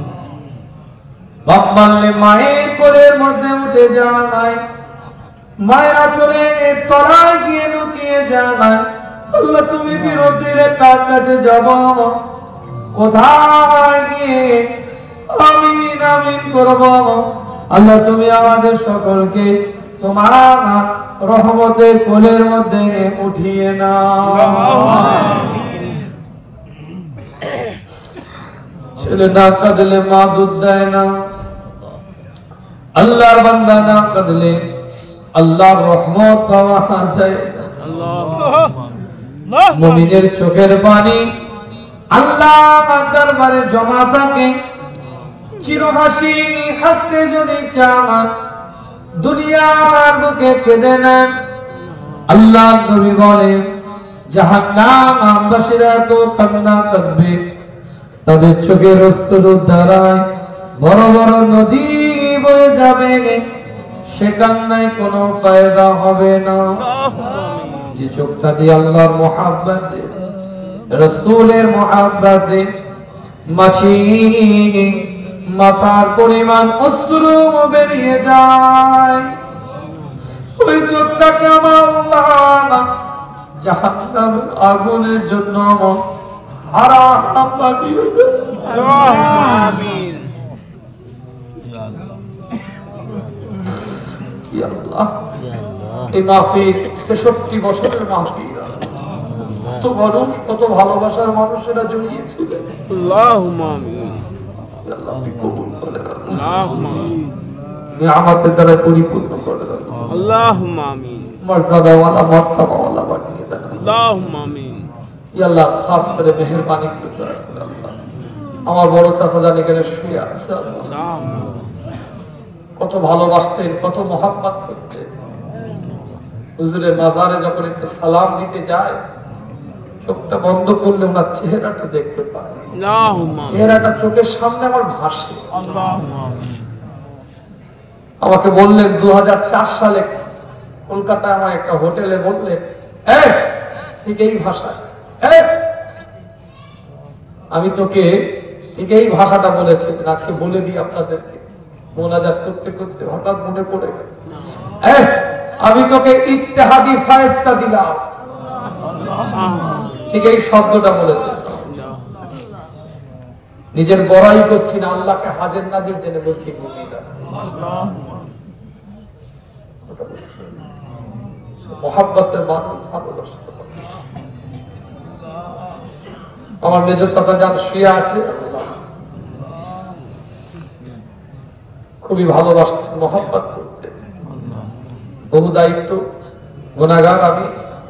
বাপ মারলে মায়ের কোলের মধ্যে উঠে যায়, মায়ের আঁচলে তলায় গিয়ে লুকিয়ে যায়। আল্লাহ তুমি বিরোধীর কার কাছে যাব, কোথায় গিয়ে আমিন আমিন করব। আল্লাহ তুমি আমাদের সকলকে তোমার রহমতের কোলের মধ্যে উঠিয়ে নাও। ছেলে না কাঁদলে মা দুধ দেয় না, আল্লাহর বান্দা না কাঁদলে আল্লাহর রহমত পাওয়া যায় না। মুমিনের চোখের পানি আল্লাহর দরবারে জমা থাকে। চিরহাসি হাসতে যদি চান, দুনিয়ার বুকে কেঁদে নেন। আল্লাহর নবী বলেন, জাহান্নামবাসীরা তো কান্না কাঁদবে, তাদের চোখের অশ্রুর দ্বারায় বড় বড় নদী বয়ে যাবে, সে কান্নায় কোনো ফায়দা হবে না। যে চোখটা দিয়ে আল্লাহর মুহাব্বতে, রাসূলের মুহাব্বতে মাছি মাথার পরিমাণ অশ্রু বেরিয়ে যায়, ওই চোখটাকে আমার আল্লাহ জাহান্নামের আগুনের জন্য হারাম বানিয়ে দেয়। আমিন। ইয়া আল্লাহ, এই মাহফিল 63 বছরের মাহফিল, কত মানুষ, কত ভালোবাসার মানুষেরা জড়িয়েছিলেন। আল্লাহুম্মা আমিন। আল্লাহ আপনি কবুল করেন, আল্লাহুম্মা আমিন। নিয়ামতের দ্বারা পরিপূর্ণ করেন, আল্লাহুম্মা আমিন। মর্যাদা ওয়ালা মারতাবা ওয়ালা বানিয়ে দেন, আল্লাহুম্মা আমিন। ইয়া আল্লাহ, খাস করে মেহেরবানি করে দয়া করে আল্লাহ, আমার বড় চাচা জানি এখানে শুয়ে আছে আল্লাহ, কত ভালোবাসতেন, কত মহব্বত করতেন। হুজুরের মাজারে যখন একটু সালাম দিতে যায়, চোখটা বন্ধ করলে ওনার চেহারাটা দেখতে পাই, চেহারাটা চোখের সামনে আমার ভাসে। আমাকে বললেন 2004 সালে কলকাতায় আমার একটা হোটেলে বললেন, ঠিক এই ভাষায়, আমি তোকে ঠিক এই ভাষাটা বলেছি। আজকে বলে দিই আপনাদেরকে, মোনাজাত করতে করতে হঠাৎ মনে পড়ে গেল, আমি তোকে ইত্তেহাদি ফায়েজটা দিলাম। ঠিক এই শব্দটা বলেছে। নিজের বড়াই করছি না, আল্লাহকে হাজির নাজির জেনে বলছি। মোহাব্বতের মানুষ, ভালোবাসা। আমার মেজ চাচা যান শুয়ে আছে, খুবই ভালোবাসতেন, মোহাব্বত করতেন। বহু দায়িত্ব, গুনাহগার আমি,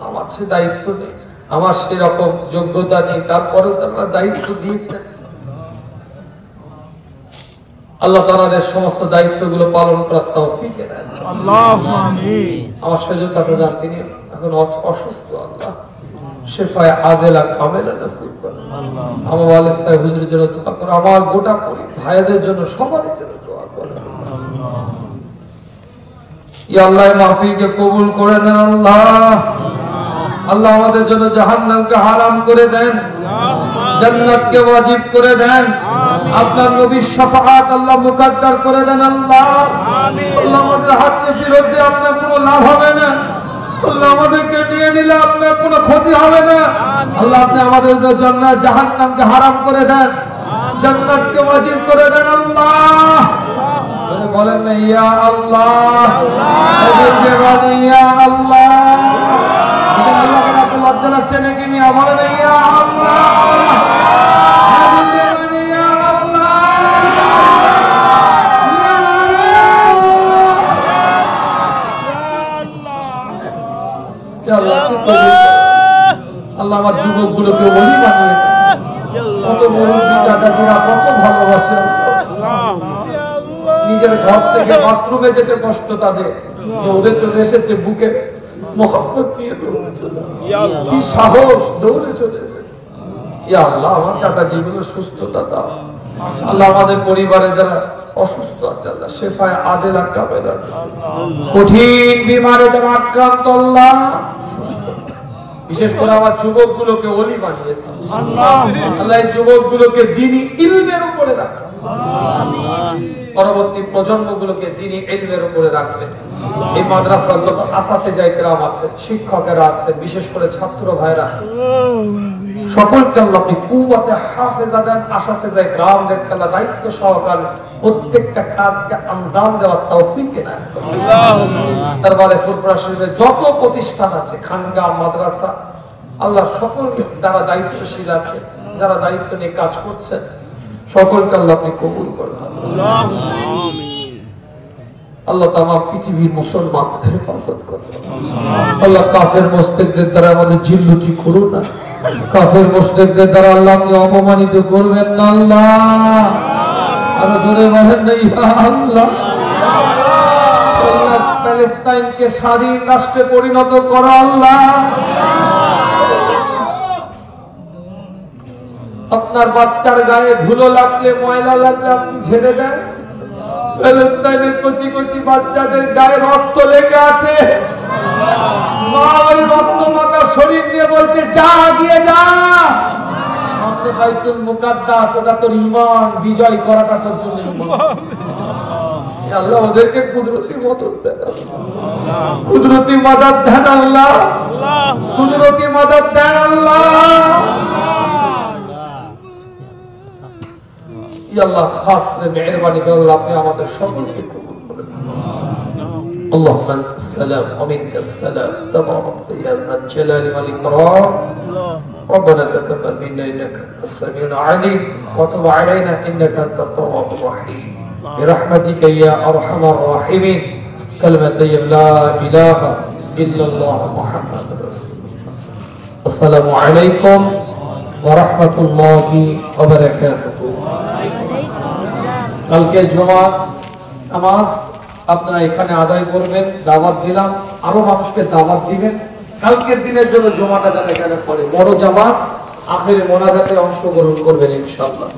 আমার সে দায়িত্ব নেই, আমার সেরকম যোগ্যতা নেই, তারপরেও তারা দায়িত্ব দিয়েছেন। আল্লাহ তাআলাদের সমস্ত দায়িত্বগুলো পালন করার তৌফিক দেন। আল্লাহুম্মা আমিন। আমার সেজ চাচা যান, তিনি এখন অসুস্থ, আল্লাহ শেফায়ে আজেলা কামেলা নসিব করুন। আমার ওয়ালিদ সাহেব হুজুরের জন্য দোয়া করুন, আমার গোটা ভাইদের জন্য, সবার জন্য দোয়া করুন। ইয়া আল্লাহ মাহফিলকে কবুল করে নেন আল্লাহ। আল্লাহ আমাদের জন্য জাহান্নামকে হারাম করে দেন, জান্নাতকে ওয়াজিব করে দেন। আপনার নবীর শাফাআত আল্লাহ মুকদ্দার করে দেন আল্লাহ। আল্লাহ আমাদের হাতে ফেরত দিয়ে আপনার কোনো লাভ হবে না, আল্লাহ আমাদেরকে নিয়ে নিলে আপনার কোনো ক্ষতি হবে না। আল্লাহ আপনি আমাদের জন্য জাহান্নামকে হারাম করে দেন, জান্নাতকে ওয়াজিব করে দেন আল্লাহ। বলেন না ইয়া আল্লাহ, ইয়া আল্লাহ। আল্লাহকে লজ্জা লাগছে নাকি? নিয়ে বলেন ইয়া আল্লাহ, ইয়া আল্লাহ। আল্লাহ আমার যুবক গুলোকে ওলি বানিয়ে দেন। কত মুরব্বী চাচাজিরা কত ভালোবাসে, নিজের ঘর থেকে বাথরুমে যেতে কষ্ট তাদের, দৌড়ে চলে এসেছে বুকে মোহাম্মত নিয়ে, দৌড়ে চলে, কি সাহস, দৌড়ে চলে। ইয়া আল্লাহ আমার চাচা জীবনে সুস্থতা দাও। আল্লাহ আমাদের পরিবারে যারা অসুস্থ আছে আল্লাহ শেফায়ে আজেলা কামেলা, কঠিন বিমারে যারা আক্রান্ত আল্লাহ সুস্থ, বিশেষ করে আমার যুবক গুলোকে ওলি বানিয়ে দাও আল্লাহ। এই যুবক গুলোকে দ্বীনি ইলমের উপরে রাখো, পরবর্তী প্রজন্মগুলোকে দ্বীনি ইলমের উপরে রাখবেন। এই মাদ্রাসার যত আসাতেজায়ে কেরাম আছেন, শিক্ষকেরা আছেন, বিশেষ করে ছাত্র ভাইরা, সকলকে আল্লাহ আপনি কুওয়াতে হাফেজা দেন। আসাতেজায়ে কেরামদেরকে আল্লাহ দায়িত্ব সহকারে প্রত্যেকটা কাজকে আঞ্জাম দেওয়ার তৌফিক দেন। দরবারে ফুরফুরা শরীফে যত প্রতিষ্ঠান আছে, খানকা, মাদ্রাসা, আল্লাহ সকল যারা দায়িত্বশীল আছে, যারা দায়িত্ব নিয়ে কাজ করছেন, সকলকে আল্লাহ আপনি কবুল করুন। আল্লাহ তামাম পৃথিবীর মুসলমানদের হেফাজত করুন। আল্লাহ কাফের মুশরিকদের দ্বারা আমাদের জিল্লতি করুন না, কাফের মুশরিকদের দ্বারা আল্লাহ আপনি অপমানিত করবেন না আল্লাহ। আরো জোরে বলেন না ইয়া আল্লাহ। আল্লাহ প্যালেস্টাইনকে স্বাধীন রাষ্ট্রে পরিণত করো আল্লাহ। আপনার বাচ্চার গায়ে ধুলো লাগলে, ময়লা লাগলে আপনি ঝেড়ে দেন। প্যালেস্টাইনের কচি কচি বাচ্চাদের গায়ে রক্ত লেগে আছে, মা ওই রক্ত মাখা শরীর নিয়ে বলছে যা, গিয়ে যা, সামনে বাইতুল মুকাদ্দাস, ওটা তোর ঈমান বিজয় করাটা তোর জন্য ঈমান। আল্লাহ ওদেরকে কুদরতি মদদ দেন, কুদরতি মদদ দেন আল্লাহ, কুদরতি মদদ দেন আল্লাহ। আল্লাহ খাস করে মেহেরবানি করে আল্লাহ আপনি আমাদের সকলকে কবুল করেন। اللهم انت السلام ومنك السلام تبارك يا ذا الجلال والاكرام ربنا تقبل منا انك انت السميع العليم وتب علينا انك انت التواب الرحيم برحمتك يا ارحم الراحمين كلمة طيب لا اله الا الله محمد رسول الله. السلام عليكم ورحمة الله وبركاته. কালকে জুমা নামাজ আপনারা এখানে আদায় করবেন, দাওয়াত দিলাম, আরো মানুষকে দাওয়াত দিবেন। কালকের দিনের জন্য জমাটা যেন এখানে পড়ে। বড় জামাত আখেরে মোনাজাতে অংশগ্রহণ করবেন ইনশাআল্লাহ।